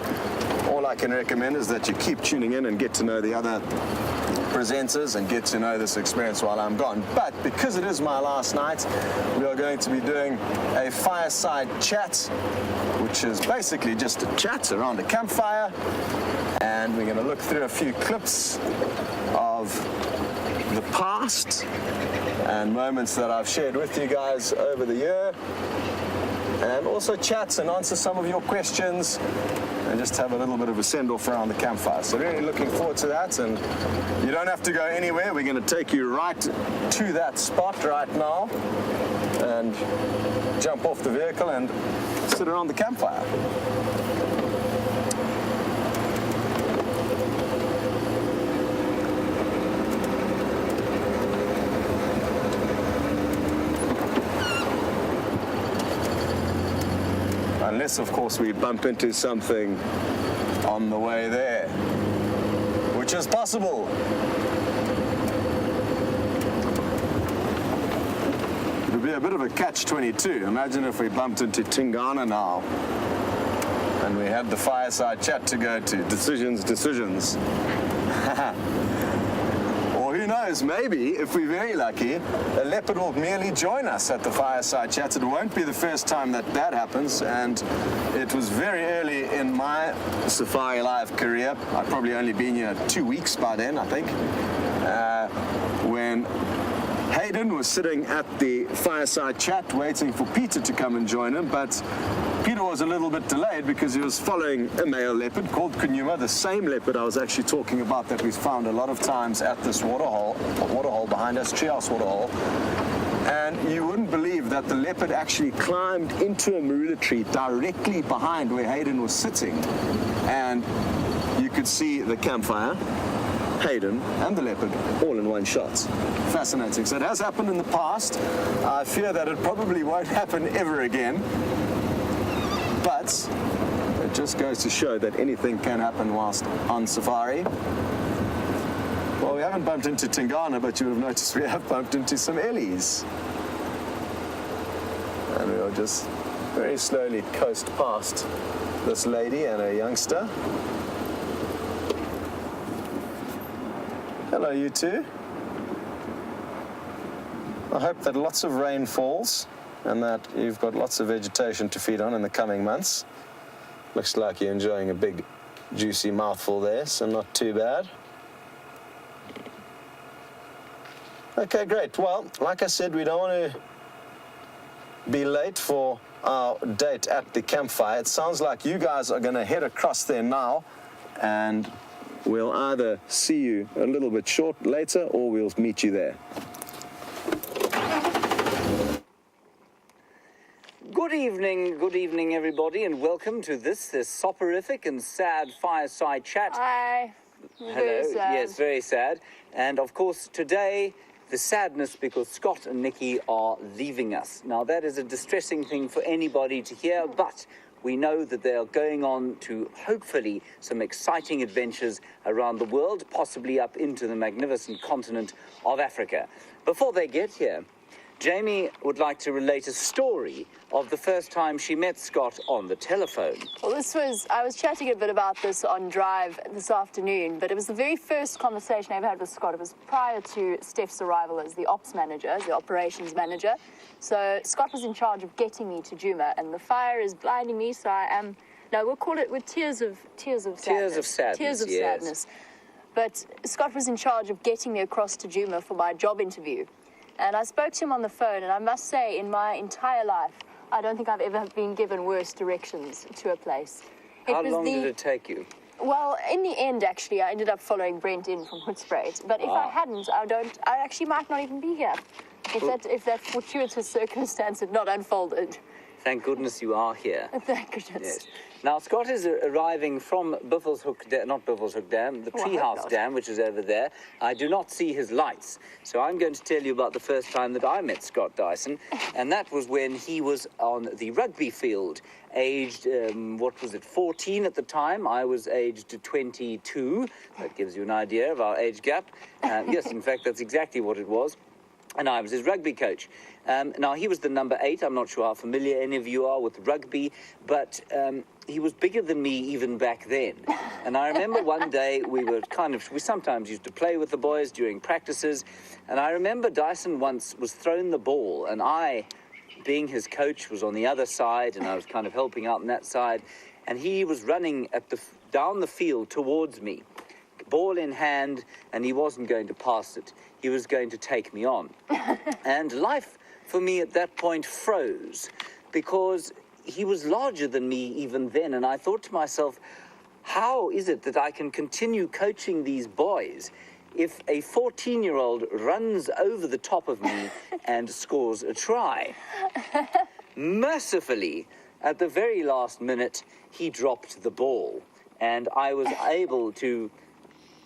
all I can recommend is that you keep tuning in and get to know the other presenters and get to know this experience while I'm gone. But because it is my last night, we are going to be doing a fireside chat, which is basically just a chat around a campfire. And we're going to look through a few clips of the past and moments that I've shared with you guys over the year, and also chats and answer some of your questions and just have a little bit of a send-off around the campfire. So really looking forward to that, and you don't have to go anywhere. We're going to take you right to that spot right now and jump off the vehicle and sit around the campfire. Unless, of course, we bump into something on the way there, which is possible. It would be a bit of a catch-22. Imagine if we bumped into Tingana now, and we had the fireside chat to go to. Decisions. Or who knows, maybe, if we're very lucky, a leopard will merely join us at the fireside chat. It won't be the first time that happens, and it was very early in my Safari Live career. I've probably only been here 2 weeks by then, I think, when Hayden was sitting at the fireside chat waiting for Peter to come and join him, but Peter was a little bit delayed because he was following a male leopard called Kunuma, the same leopard I was actually talking about that we've found a lot of times at this waterhole behind us, Treehouse Waterhole. And you wouldn't believe that the leopard actually climbed into a marula tree directly behind where Hayden was sitting. And you could see the campfire, Hayden, and the leopard all in one shot. Fascinating. So it has happened in the past. I fear that it probably won't happen ever again. But it just goes to show that anything can happen whilst on safari. Well, we haven't bumped into Tingana, but you would have noticed we have bumped into some ellies. And we'll just very slowly coast past this lady and her youngster. Hello, you two. I hope that lots of rain falls and that you've got lots of vegetation to feed on in the coming months. Looks like you're enjoying a big, juicy mouthful there, so not too bad. Okay, great. Well, like I said, we don't want to be late for our date at the campfire. It sounds like you guys are going to head across there now, and we'll either see you a little bit later, or we'll meet you there. Good evening, everybody, and welcome to this soporific and sad fireside chat. Hi. Hello. Yes, very sad. And of course, today the sadness because Scott and Nikki are leaving us. Now, that is a distressing thing for anybody to hear, but we know that they are going on to, hopefully, some exciting adventures around the world, possibly up into the magnificent continent of Africa. Before they get here, Jamie would like to relate a story of the first time she met Scott on the telephone. Well, I was chatting a bit about this on Drive this afternoon, but it was the very first conversation I ever had with Scott. It was prior to Steph's arrival as the ops manager, as the operations manager. So Scott was in charge of getting me to Djuma, and the fire is blinding me, so I am, no, we'll call it with tears of sadness. Tears of sadness, Tears of yes. sadness. But Scott was in charge of getting me across to Djuma for my job interview. And I spoke to him on the phone, and I must say, in my entire life, I don't think I've ever been given worse directions to a place. How long did it take you? Well, in the end, actually, I ended up following Brent in from Hoedspruit. But if I hadn't, I actually might not even be here. If that fortuitous circumstance had not unfolded. Thank goodness you are here. Thank goodness. Yes. Now, Scott is arriving from Buffelshoek Dam, not Buffelshoek Dam, the Treehouse Dam, which is over there. I do not see his lights. So I'm going to tell you about the first time that I met Scott Dyson, and that was when he was on the rugby field, aged, 14 at the time. I was aged 22. That gives you an idea of our age gap. Yes, in fact, that's exactly what it was. And I was his rugby coach. Now, he was the number 8. I'm not sure how familiar any of you are with rugby, but he was bigger than me even back then. And I remember one day we sometimes used to play with the boys during practices. And I remember Dyson once was thrown the ball, and I, being his coach, was on the other side, and I was kind of helping out on that side. And he was running down the field towards me, ball in hand, and he wasn't going to pass it. He was going to take me on. And life for me at that point froze, because he was larger than me even then. And I thought to myself, how is it that I can continue coaching these boys if a 14-year-old runs over the top of me and scores a try? Mercifully, at the very last minute, he dropped the ball, and I was able to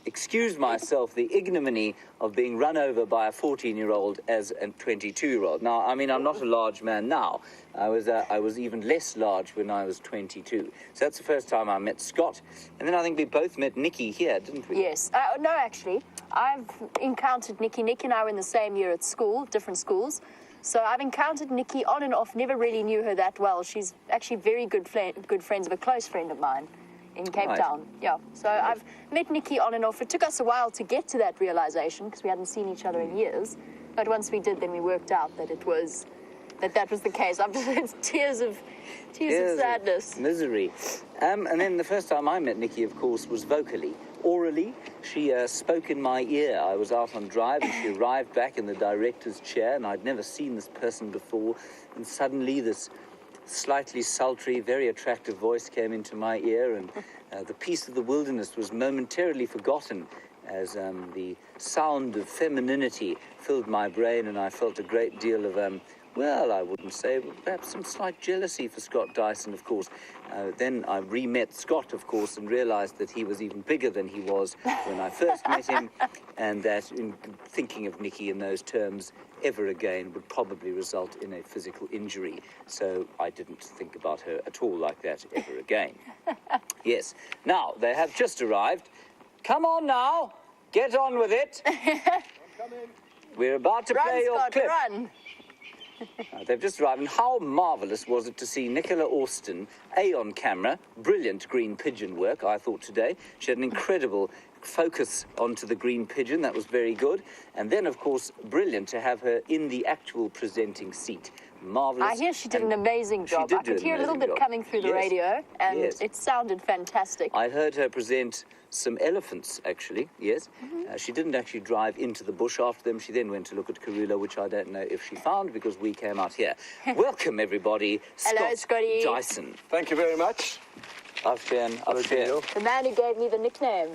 excuse myself the ignominy of being run over by a 14-year-old as a 22-year-old. Now, I mean, I'm not a large man now. I was even less large when I was 22. So that's the first time I met Scott. And then I think we both met Nikki here, didn't we? Yes. No, actually, I've encountered Nikki. Nikki and I were in the same year at school, different schools. So I've encountered Nikki on and off, never really knew her that well. She's actually very good friends of a close friend of mine in Cape Town. Yeah. So I've met Nikki on and off. It took us a while to get to that realization because we hadn't seen each other in years. But once we did, then we worked out that that was the case. It's tears of sadness. Misery. And then the first time I met Nikki, of course, was vocally. Orally, she spoke in my ear. I was out on drive, and she arrived back in the director's chair, and I'd never seen this person before. And suddenly this slightly sultry, very attractive voice came into my ear, and the peace of the wilderness was momentarily forgotten as the sound of femininity filled my brain, and I felt a great deal of, well, I wouldn't say, but perhaps some slight jealousy for Scott Dyson, of course. Then I re-met Scott, of course, and realized that he was even bigger than he was when I first met him, and that in thinking of Nikki in those terms ever again would probably result in a physical injury. So I didn't think about her at all like that ever again. Yes. Now, they have just arrived. Come on now. Get on with it. We're about to play your Scott, clip. Run. They've just arrived, and how marvellous was it to see Nicola Austin, on camera, brilliant green pigeon work, I thought, today. She had an incredible focus onto the green pigeon, that was very good. And then, of course, brilliant to have her in the actual presenting seat. Marvellous. I hear she did an amazing job. I could hear a little bit coming through the radio, and it sounded fantastic. I heard her present some elephants, actually, yes. She didn't actually drive into the bush after them. She then went to look at Karula, which I don't know if she found, because we came out here. Welcome, everybody. Hello, Scotty. Dyson. Thank you very much. Afshan. The man who gave me the nickname.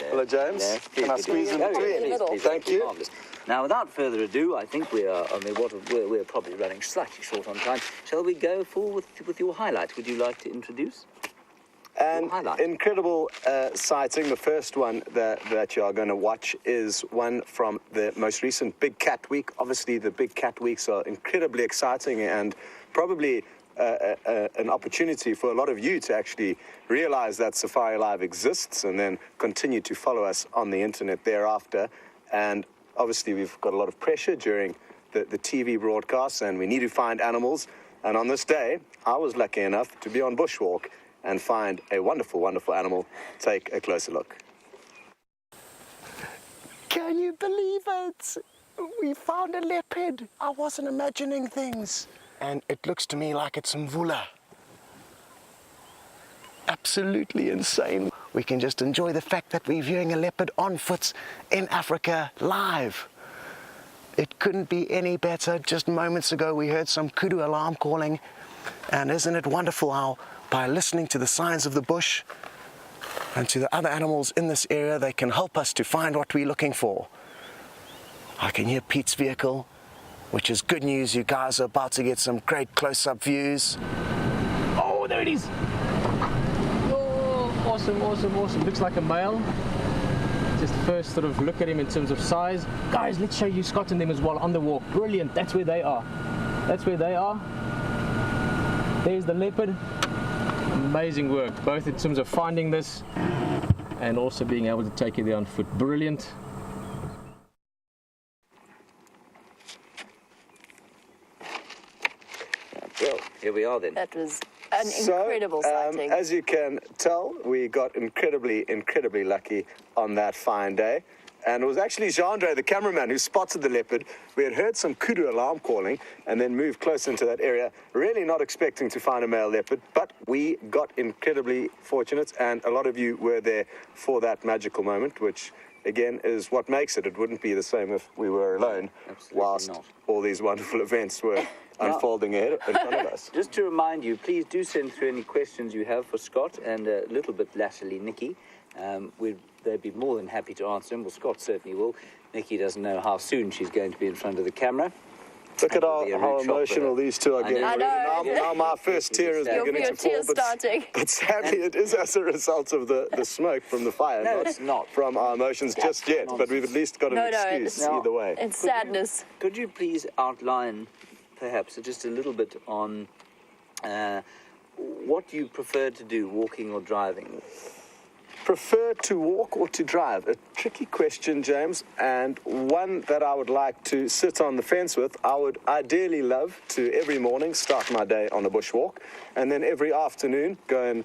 Hello, James. Hello. Can I squeeze in between? Please, Thank you. Marvellous. Now, without further ado, I think we're probably running slightly short on time. Shall we go forward with your highlight? Would you like to introduce? And highlight. incredible sighting. The first one that you are going to watch is one from the most recent Big Cat Week. Obviously, the Big Cat Weeks are incredibly exciting and probably an opportunity for a lot of you to actually realize that Safari Live exists and then continue to follow us on the internet thereafter. And obviously, we've got a lot of pressure during the TV broadcasts, and we need to find animals. And on this day, I was lucky enough to be on bushwalk and find a wonderful, wonderful animal. Take a closer look. Can you believe it? We found a leopard. I wasn't imagining things. And it looks to me like it's mvula. Absolutely insane. We can just enjoy the fact that we're viewing a leopard on foot in Africa live. It couldn't be any better. Just moments ago, we heard some kudu alarm calling. And isn't it wonderful how by listening to the signs of the bush and to the other animals in this area, they can help us to find what we're looking for. I can hear Pete's vehicle, which is good news. You guys are about to get some great close-up views. Oh, there it is. Oh, awesome, awesome, awesome. Looks like a male. Just first sort of look at him in terms of size. Guys, let's show you Scott and them as well on the walk. Brilliant. That's where they are. That's where they are. There's the leopard. Amazing work, both in terms of finding this and also being able to take it there on foot. Brilliant. Well, here we are then. That was an incredible sighting. As you can tell, we got incredibly, incredibly lucky on that fine day. And it was actually Jandre, the cameraman, who spotted the leopard. We had heard some kudu alarm calling and then moved close into that area, really not expecting to find a male leopard, but we got incredibly fortunate, and a lot of you were there for that magical moment, which, again, is what makes it. It wouldn't be the same if we were alone, whilst all these wonderful events were unfolding ahead in front of us. Just to remind you, please do send through any questions you have for Scott and a little bit latterly Nikki. They'd be more than happy to answer them. Well, Scott certainly will. Nikki doesn't know how soon she's going to be in front of the camera. Look at how emotional these two are getting. I know. Now my first tear is beginning to fall. But sadly, it is as a result of the smoke from the fire. No, it's not. From our emotions just yet, but we've at least got an excuse either way. It's sadness. Could you please outline, perhaps, just a little bit on what you prefer to do, walking or driving? Prefer to walk or to drive? A tricky question, James, and one that I would like to sit on the fence with. I would ideally love to every morning start my day on a bushwalk, and then every afternoon go and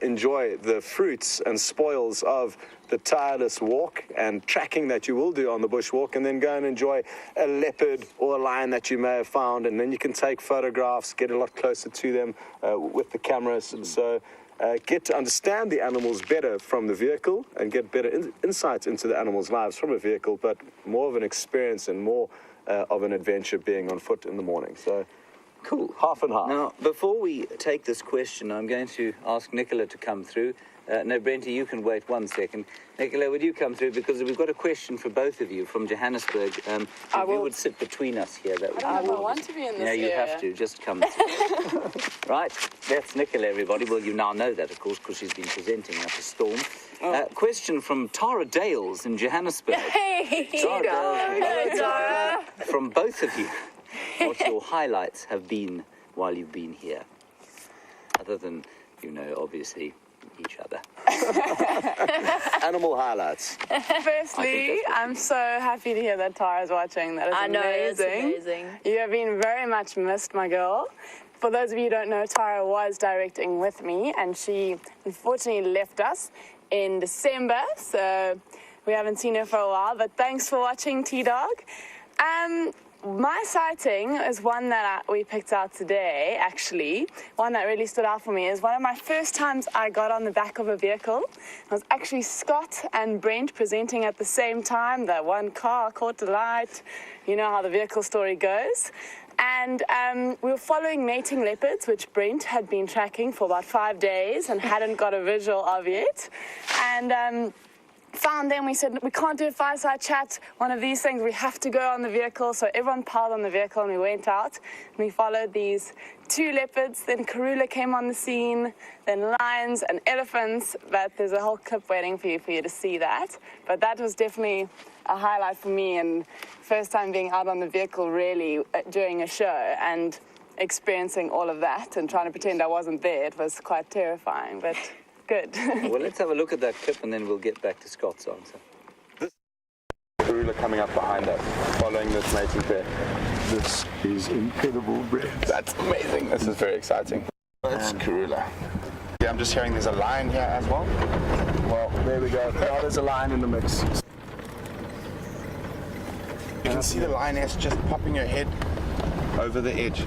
enjoy the fruits and spoils of the tireless walk and tracking that you will do on the bushwalk, and then go and enjoy a leopard or a lion that you may have found, and then you can take photographs, get a lot closer to them with the cameras. So get to understand the animals better from the vehicle and get better insights into the animals' lives from a vehicle, but more of an experience and more of an adventure being on foot in the morning. So, cool. Half and half. Now, before we take this question, I'm going to ask Nicola to come through. No, Brenty, you can wait 1 second. Nicola, would you come through? Because we've got a question for both of you from Johannesburg. If you would sit between us here, that would be I wonderful. want to be in this Yeah, you area. have to. Just come through. Right, that's Nicola, everybody. Well, you now know that, of course, because she's been presenting at the Storm. Question from Tara Dales in Johannesburg. Hey, Tara Dales, hello, Tara. from both of you, what your highlights have been while you've been here, other than, you know, obviously each other. Animal highlights. Firstly, I'm so happy to hear that Tara's watching. That is I know, it's amazing. amazing. You have been very much missed, my girl. For those of you who don't know, Tara was directing with me, and she unfortunately left us in December, so we haven't seen her for a while, but thanks for watching, T-Dog. My sighting is one that we picked out today, actually. One that really stood out for me is one of my first times I got on the back of a vehicle. It was actually Scott and Brent presenting at the same time. The one car caught the light. You know how the vehicle story goes. And we were following mating leopards, which Brent had been tracking for about 5 days and hadn't got a visual of yet. And found them. We said, we can't do a fireside chat, one of these things. We have to go on the vehicle. So everyone piled on the vehicle and we went out. And we followed these 2 leopards. Then Karula came on the scene. Then lions and elephants. But there's a whole clip waiting for you to see that. But that was definitely a highlight for me. And first time being out on the vehicle really during a show. And experiencing all of that and trying to pretend I wasn't there. It was quite terrifying, but good. Well, let's have a look at that clip and then we'll get back to Scott's answer. Karula coming up behind us, following this mating pair. This is incredible, Brett. That's amazing. This is very exciting. That's Karula. Yeah, I'm just hearing there's a lion here as well. Well, there we go. Now there's a lion in the mix. You can see the lioness just popping her head over the edge.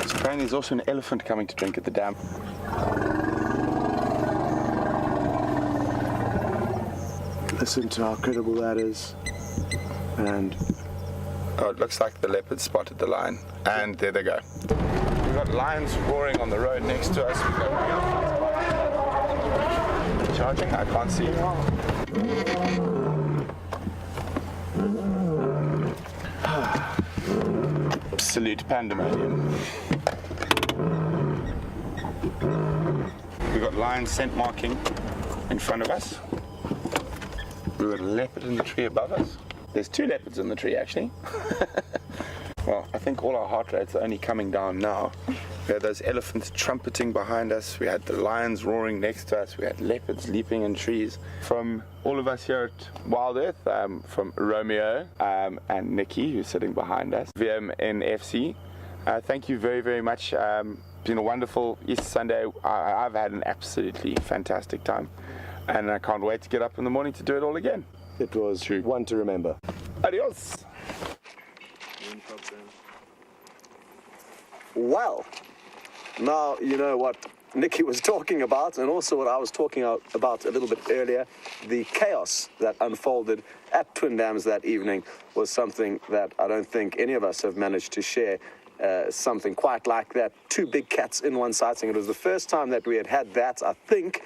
So apparently there's also an elephant coming to drink at the dam. Listen to how credible that is. And Oh, it looks like the leopard spotted the lion. And there they go. We've got lions roaring on the road next to us. We've got charging? I can't see. Absolute pandemonium. We've got lion scent marking in front of us. We've got a leopard in the tree above us. There's 2 leopards in the tree, actually. Well, I think all our heart rates are only coming down now. We had those elephants trumpeting behind us. We had the lions roaring next to us. We had leopards leaping in trees. From all of us here at Wild Earth, from Romeo and Nikki, who's sitting behind us, VMNFC, thank you very, very much. It's been a wonderful Easter Sunday. I've had an absolutely fantastic time. And I can't wait to get up in the morning to do it all again. It was one to remember. Adios. Well, now you know what Nikki was talking about, and also what I was talking about a little bit earlier. The chaos that unfolded at Twin Dams that evening was something that I don't think any of us have managed to share. Something quite like that. 2 big cats in one sighting. It was the first time that we had that, I think,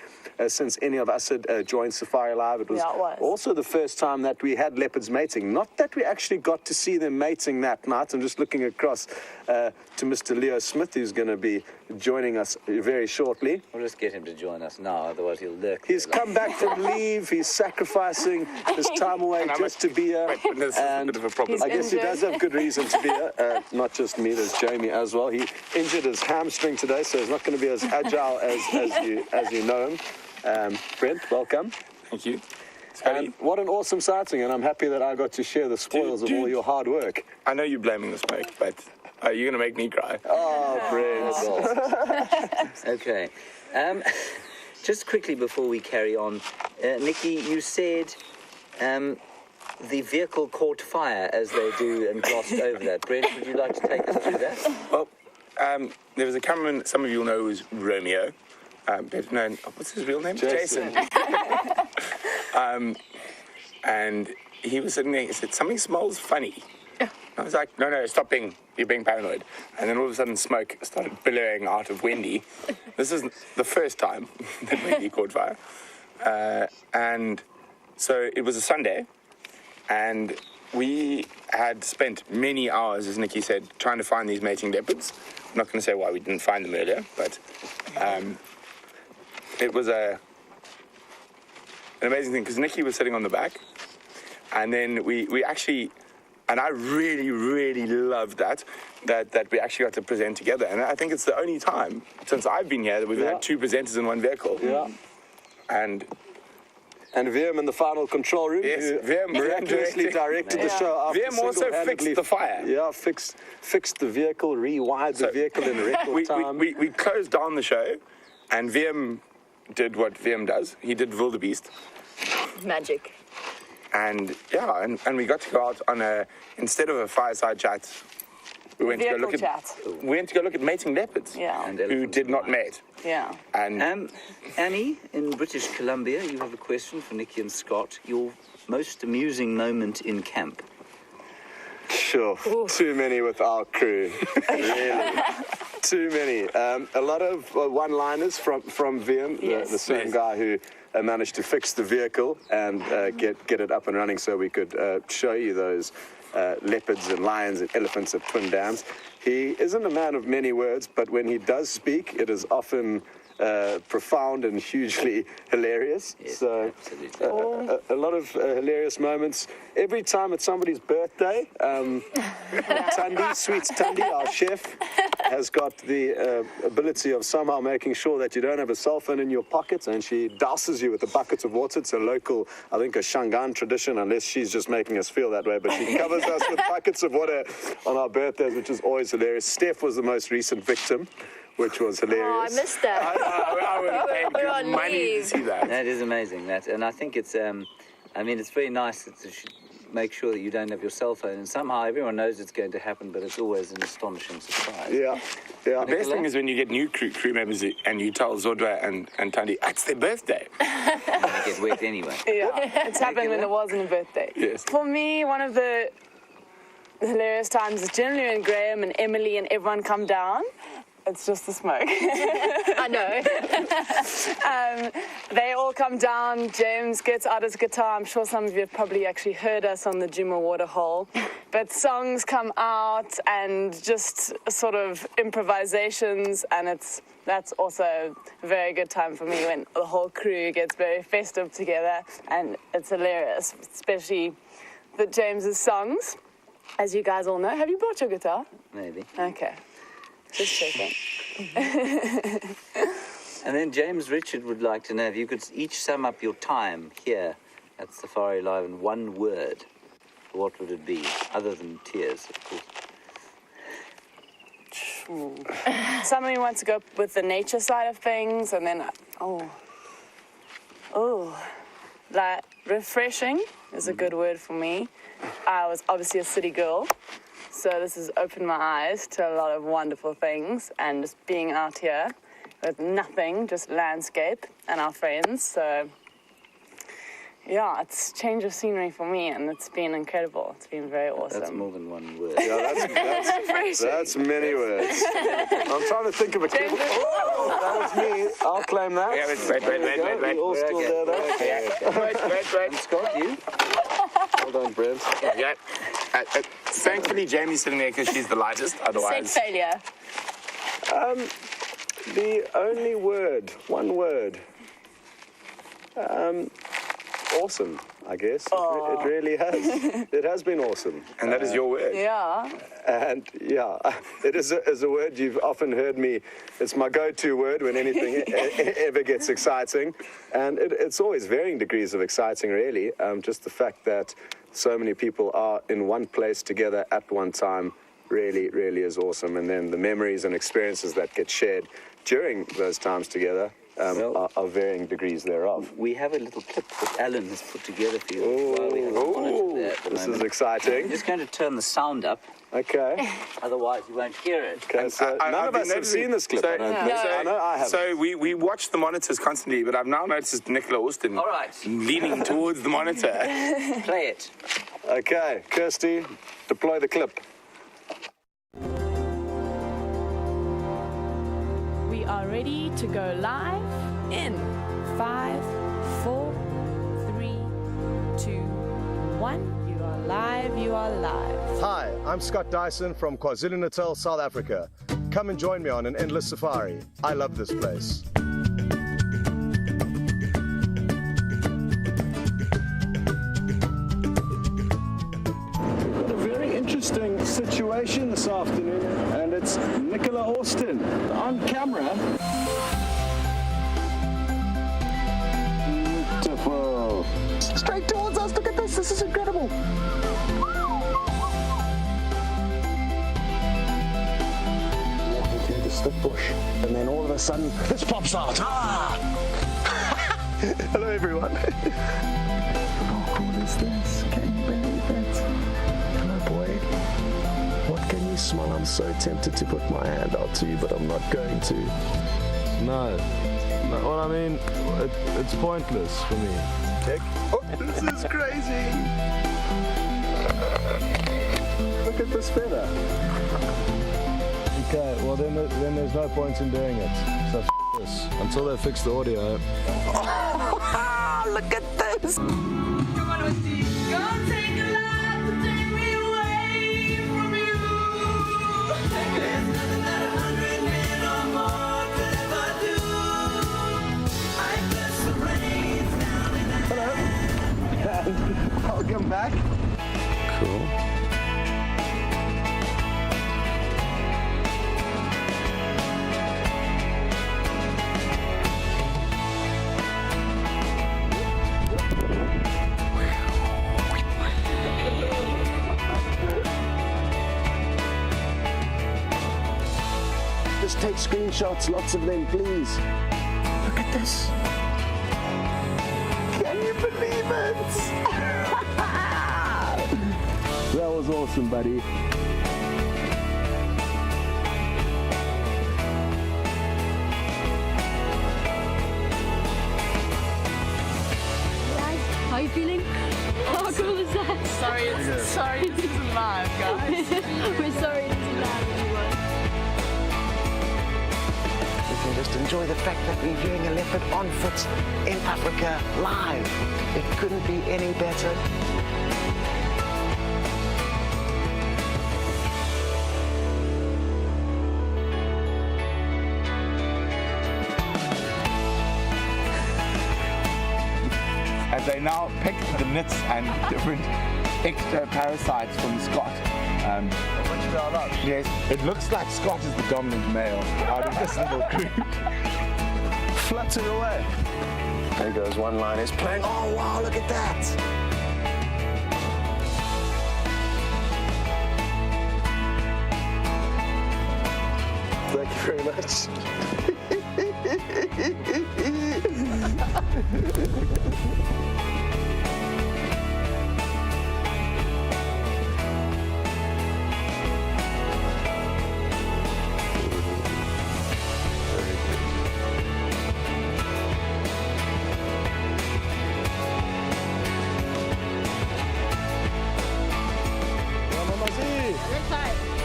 since any of us had joined Safari Live. It was also the first time that we had leopards mating. Not that we actually got to see them mating that night. I'm just looking across to Mr. Leo Smith, who's going to be joining us very shortly. We'll just get him to join us now, otherwise he'll lurk. He's come back from leave. He's sacrificing his time away just to be here. And a bit of a problem. I guess he does have good reason to be here. Not just me, there's Jamie as well. He injured his hamstring today, so he's not going to be as agile as you know him. Brent, welcome. Thank you. And what an awesome sighting, and I'm happy that I got to share the spoils of all your hard work. I know you're blaming the smoke, but you're going to make me cry. Oh, Brent. Okay. Just quickly before we carry on, Nikki, you said the vehicle caught fire as they do and glossed over that. Brent, would you like to take us through that? Well, there was a cameraman, some of you will know, who's Romeo. Better known, what's his real name? Jason. And he was sitting there, he said, something smells funny. I was like, no, stop you're being paranoid. And then all of a sudden smoke started billowing out of Wendy. This is the first time that Wendy caught fire. And so it was a Sunday, and we had spent many hours, as Nikki said, trying to find these mating leopards. I'm not going to say why we didn't find them earlier, but it was an amazing thing, because Nikki was sitting on the back, and then we actually, and I really, really loved that we actually got to present together. And I think it's the only time since I've been here that we've had 2 presenters in one vehicle. Yeah. And Virm in the final control room. Yes, Virm miraculously directed the show. After Virm also fixed the fire. Yeah, fixed the vehicle, rewired the vehicle in record time. We closed down the show, and Virm did what Virm does. He did Wildebeest. Magic. And yeah, and we got to go out on instead of a fireside chat, we went to go look at mating leopards. Yeah. Who did not mate. Yeah. And Annie, in British Columbia, you have a question for Nikki and Scott. Your most amusing moment in camp? Sure. Too many with our crew. Really. Too many. A lot of one-liners from Vian, Yes. the certain guy who managed to fix the vehicle and get it up and running so we could show you those leopards and lions and elephants at Twin Dams. He isn't a man of many words, but when he does speak, it is often profound and hugely hilarious. Yes, So absolutely. a lot of hilarious moments. Every time it's somebody's birthday, Tundi, Sweet Tundi, our chef, has got the ability of somehow making sure that you don't have a cell phone in your pockets, and she douses you with a bucket of water. It's a local, I think, a Shangaan tradition, unless she's just making us feel that way, but she covers us with buckets of water on our birthdays, which is always hilarious. Steph was the most recent victim, which was hilarious. Oh, I missed that. I would pay We're on good money to leave. see that. That is amazing, that. And I think it's, I mean, it's very nice to make sure that you don't have your cell phone. And somehow everyone knows it's going to happen, but it's always an astonishing surprise. Yeah, yeah. The best thing is when you get new crew members and you tell Zodwa and Tandi, it's their birthday. They get wet anyway. Yeah, it's happened when it wasn't a birthday. Yes. For me, one of the hilarious times is generally when Graham and Emily and everyone come down. It's just the smoke. I know. They all come down. James gets out his guitar. I'm sure some of you have probably actually heard us on the Juma Waterhole. But songs come out and just sort of improvisations, and that's also a very good time for me when the whole crew gets very festive together, and it's hilarious, especially James's songs. As you guys all know, have you brought your guitar? Maybe. Okay. Just checking. And then James Richard would like to know if you could each sum up your time here at Safari Live in one word. What would it be, other than tears, of course? Somebody wants to go with the nature side of things, and then, like refreshing is a good word for me. I was obviously a city girl, so this has opened my eyes to a lot of wonderful things, and just being out here with nothing, just landscape and our friends. So yeah, it's change of scenery for me, and it's been incredible. It's been very awesome. That's more than one word. Yeah, that's many words. I'm trying to think of a clip. Oh, that was me. I'll claim that. Yeah, wait. You all still there, though? Wait. And Scott, you? Well done, Brent. Yeah. Thankfully, Jamie's sitting there because she's the lightest. Said Otherwise, failure. The only word, one word. Awesome, I guess. It really has. It has been awesome. and that is your word. Yeah. And yeah, it is a word you've often heard me. It's my go-to word when anything ever gets exciting. And it's always varying degrees of exciting, really. Just the fact that so many people are in one place together at one time really, really is awesome. And then the memories and experiences that get shared during those times together are varying degrees thereof. We have a little clip that Alan has put together for you. While we have a monitor there at the This is moment. I'm exciting. just going to turn the sound up, Okay. otherwise you won't hear it. Okay, so none I've of been us have noticing- seen this clip. So, I don't think. I know I haven't. So we watch the monitors constantly, but I've now noticed Nicola Austin All right. leaning towards the monitor. Play it. Okay, Kirsty, deploy the clip. We are ready to go live in 5, 4, 3, 2, 1. You are live, you are live. Hi, I'm Scott Dyson from KwaZulu-Natal, South Africa. Come and join me on an endless safari. I love this place. A very interesting situation this afternoon, and it's Nicola Austin on camera. Beautiful. Straight towards us. Look at this. This is incredible. Walking through the stick bush, and then all of a sudden, this pops out. Ah! Hello, everyone. How cool is this? Can you believe it? Hello, boy. What can you smell? I'm so tempted to put my hand out to you, but I'm not going to. No, well, I mean, it's pointless for me. Oh, this is crazy. Look at this feather. Okay, well, then there's no point in doing it. So this until they fix the audio. Look at this! Come on, Wendy. Go take a life to take me away from you. There's nothing that 100 men or more could ever do. I bless the brains down in that. Hello. Welcome back. Cool. Just take screenshots, lots of them, please. Look at this. Can you believe it? That was awesome, buddy. How are you feeling? How cool is that? Sorry, this isn't live, guys. We're sorry it isn't live, everyone. We can just enjoy the fact that we're viewing a leopard on foot in Africa live. It couldn't be any better. As they now pick the nits and different extra parasites from Scott. Yes, it looks like Scott is the dominant male out of this little group. Flutter away. There goes one line is playing. Oh wow, look at that. Thank you very much.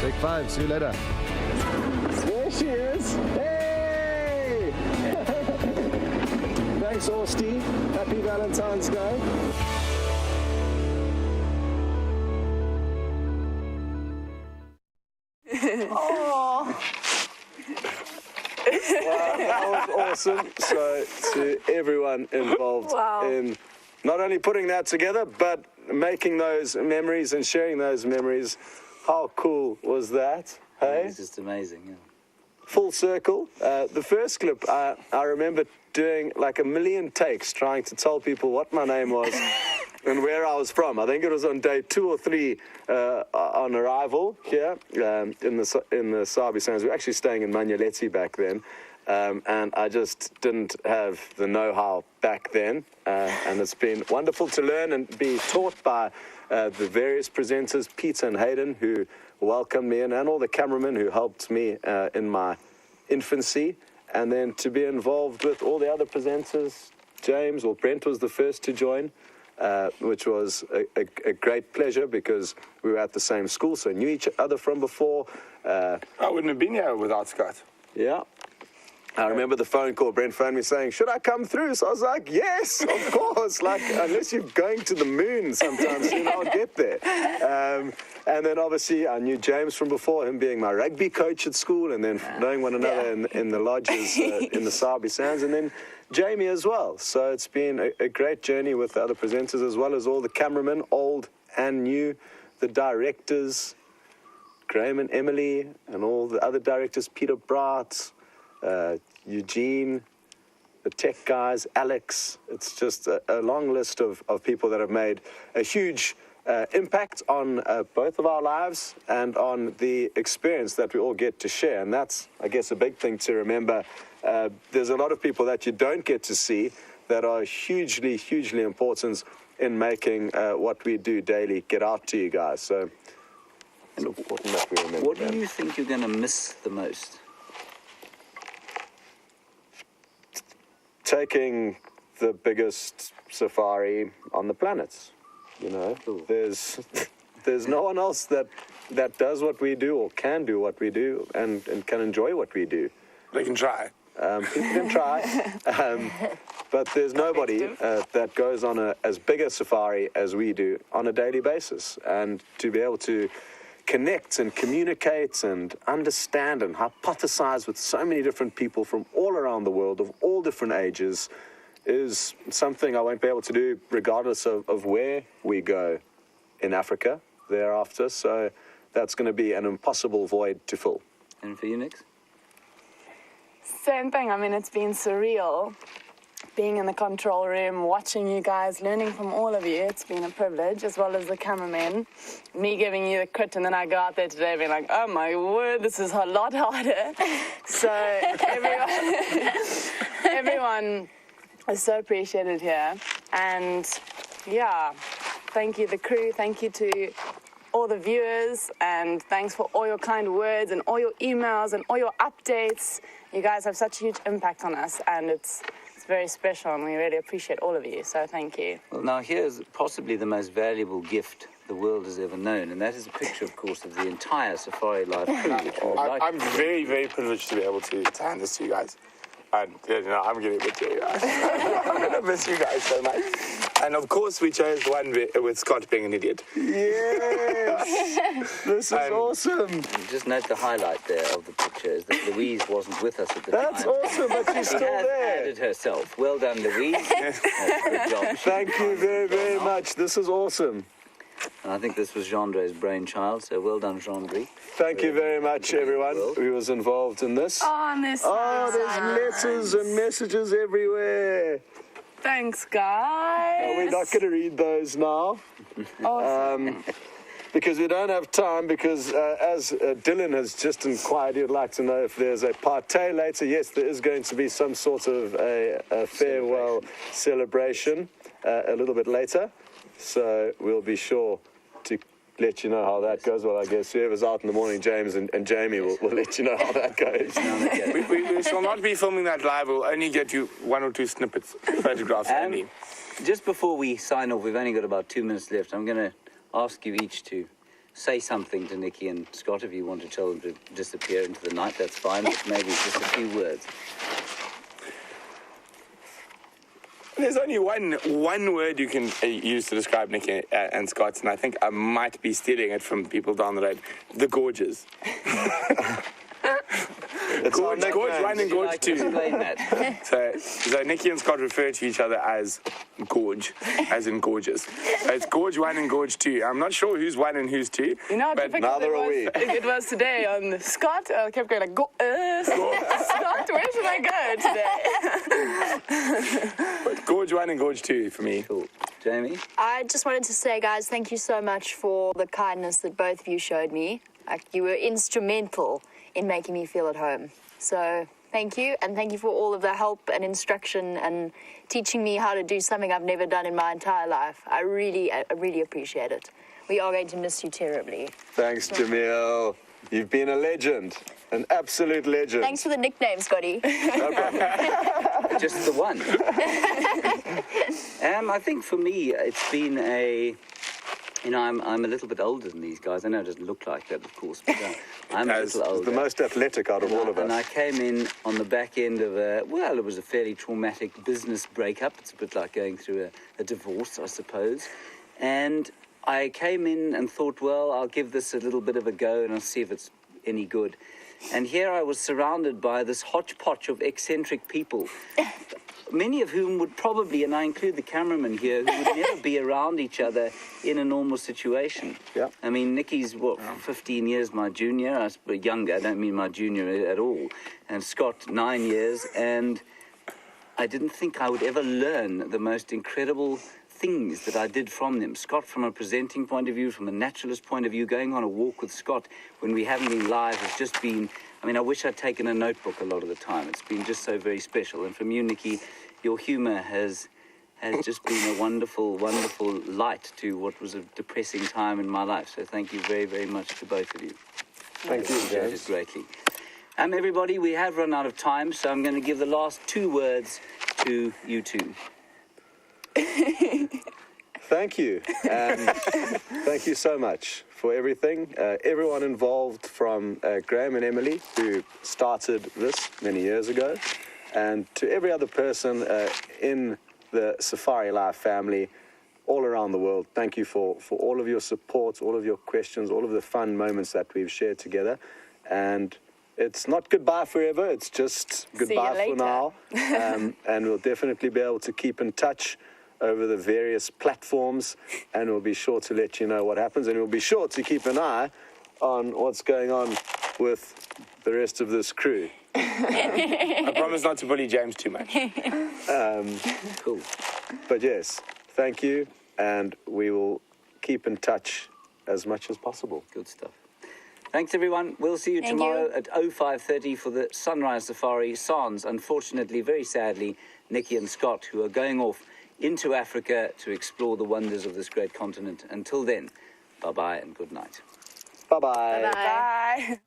Take 5. See you later. There she is. Hey! Thanks, Orsty. Happy Valentine's Day. Oh! Wow, that was awesome. So, to everyone involved in not only putting that together, but making those memories and sharing those memories. How cool was that? Hey? It's just amazing, yeah. Full circle. The first clip, I remember doing like a million takes trying to tell people what my name was and where I was from. I think it was on day 2 or 3 on arrival here in the Sabi Sands. We were actually staying in Manyeleti back then. And I just didn't have the know-how back then. And it's been wonderful to learn and be taught by the various presenters, Peter and Hayden, who welcomed me in, and all the cameramen who helped me in my infancy. And then to be involved with all the other presenters. Brent was the first to join, which was a great pleasure because we were at the same school, so knew each other from before. I wouldn't have been here without Scott. Yeah. I remember the phone call. Brent phoned me saying, should I come through? So I was like, yes, of course. Like, unless you're going to the moon sometimes, soon I'll get there. And then obviously I knew James from before, him being my rugby coach at school, and then knowing one another in the lodges in the Sabi Sands, and then Jamie as well. So it's been a great journey with the other presenters, as well as all the cameramen, old and new, the directors, Graham and Emily, and all the other directors, Peter Bart, Eugene, the tech guys, Alex. It's just a long list of people that have made a huge impact on both of our lives and on the experience that we all get to share. And that's, I guess, a big thing to remember. There's a lot of people that you don't get to see that are hugely, hugely important in making what we do daily get out to you guys. So it's important that we remember What do them. you think you're going to miss the most? Taking the biggest safari on the planet. You know, there's no one else that that does what we do or can do what we do and can enjoy what we do. They can try. People can try, but there's nobody that goes on as big a safari as we do on a daily basis. And to be able to connect and communicate and understand and hypothesize with so many different people from all around the world of all different ages is something I won't be able to do regardless of where we go in Africa thereafter. So that's going to be an impossible void to fill. And for you, Nix? Same thing. I mean, it's been surreal being in the control room, watching you guys, learning from all of you. It's been a privilege, as well as the cameramen. Me giving you the crit, and then I go out there today being like, oh my word, this is a lot harder. So everyone is so appreciated here. And yeah, thank you, the crew. Thank you to all the viewers, and thanks for all your kind words and all your emails and all your updates. You guys have such a huge impact on us, and it's very special, and we really appreciate all of you, so thank you. Well, now here's possibly the most valuable gift the world has ever known, and that is a picture, of course, of the entire Safari Life crew. Which I'm very, very privileged to be able to hand this to you guys. And, I'm getting a bit teary. I'm going to miss you guys so much. And, of course, we chose the one with Scott being an idiot. Yes! This is awesome. Just note the highlight there of the picture is that Louise wasn't with us at the time. That's awesome, but she's still there. Added herself. Well done, Louise. Good job. Thank you very, very much. This is awesome. And I think this was Gendre's brainchild, so well done, Gendre. Thank you very much, everyone who was involved in this. There's letters and messages everywhere. Thanks, guys. We're not going to read those now. Awesome. Because we don't have time, because as Dylan has just inquired, he'd like to know if there's a party later. Yes, there is going to be some sort of a farewell celebration a little bit later. So we'll be sure to let you know how that goes. Well, I guess whoever's out in the morning, James and Jamie, will let you know how that goes. We shall not be filming that live. We'll only get you 1 or 2 snippets, photographs only. Just before we sign off, we've only got about 2 minutes left. I'm going to ask you each to say something to Nikki and Scott. If you want to tell them to disappear into the night, that's fine, but maybe just a few words. There's only one word you can use to describe Nikki and Scott, and I think I might be stealing it from people down the road. The Gorges. Gorge 1 and Gorge 2. Explain that. So Nikki and Scott refer to each other as Gorge, as in gorgeous. So it's Gorge 1 and Gorge 2. I'm not sure who's 1 and who's 2. You know how but difficult neither are we. it was today on Scott. I kept going like, Scott, where should I go today? But Gorge 1 and Gorge 2 for me. Cool. Jamie? I just wanted to say, guys, thank you so much for the kindness that both of you showed me. Like, you were instrumental in making me feel at home. So thank you, and thank you for all of the help and instruction and teaching me how to do something I've never done in my entire life. I really appreciate it. We are going to miss you terribly. Thanks, Jamil. You've been a legend, an absolute legend. Thanks for the nickname, Scotty. No problem. Just the one. I think for me, it's been I'm a little bit older than these guys. I know it doesn't look like that, of course, but I'm a little older. The most athletic out of all of us. And I came in on the back end of it was a fairly traumatic business breakup. It's a bit like going through a divorce, I suppose. And I came in and thought, well, I'll give this a little bit of a go and I'll see if it's any good. And here I was surrounded by this hodgepodge of eccentric people, many of whom would probably, and I include the cameraman here, who would never be around each other in a normal situation. Yeah. I mean, Nikki's, 15 years my junior, younger, I don't mean my junior at all, and Scott, 9 years, and I didn't think I would ever learn the most incredible things that I did from them. Scott, from a presenting point of view, from a naturalist point of view, going on a walk with Scott when we haven't been live has just been, I wish I'd taken a notebook a lot of the time. It's been just so very special. And from you, Nikki, your humour has just been a wonderful, wonderful light to what was a depressing time in my life. So thank you very, very much to both of you. Thank you, James. Greatly. Everybody, we have run out of time, so I'm going to give the last 2 words to you two. Thank you. Thank you so much for everything. Everyone involved from Graham and Emily, who started this many years ago, and to every other person in the Safari Life family all around the world. Thank you for all of your support, all of your questions, all of the fun moments that we've shared together. And it's not goodbye forever, it's just goodbye for now. And we'll definitely be able to keep in touch over the various platforms, and we'll be sure to let you know what happens, and we'll be sure to keep an eye on what's going on with the rest of this crew. I promise not to bully James too much. Cool. But yes, thank you, and we will keep in touch as much as possible. Good stuff. Thanks, everyone. We'll see you Thank tomorrow you. at 05:30 for the Sunrise Safari. Sans, unfortunately, very sadly, Nikki and Scott, who are going off into Africa to explore the wonders of this great continent. Until then, bye-bye and good night. Bye-bye. Bye. Bye.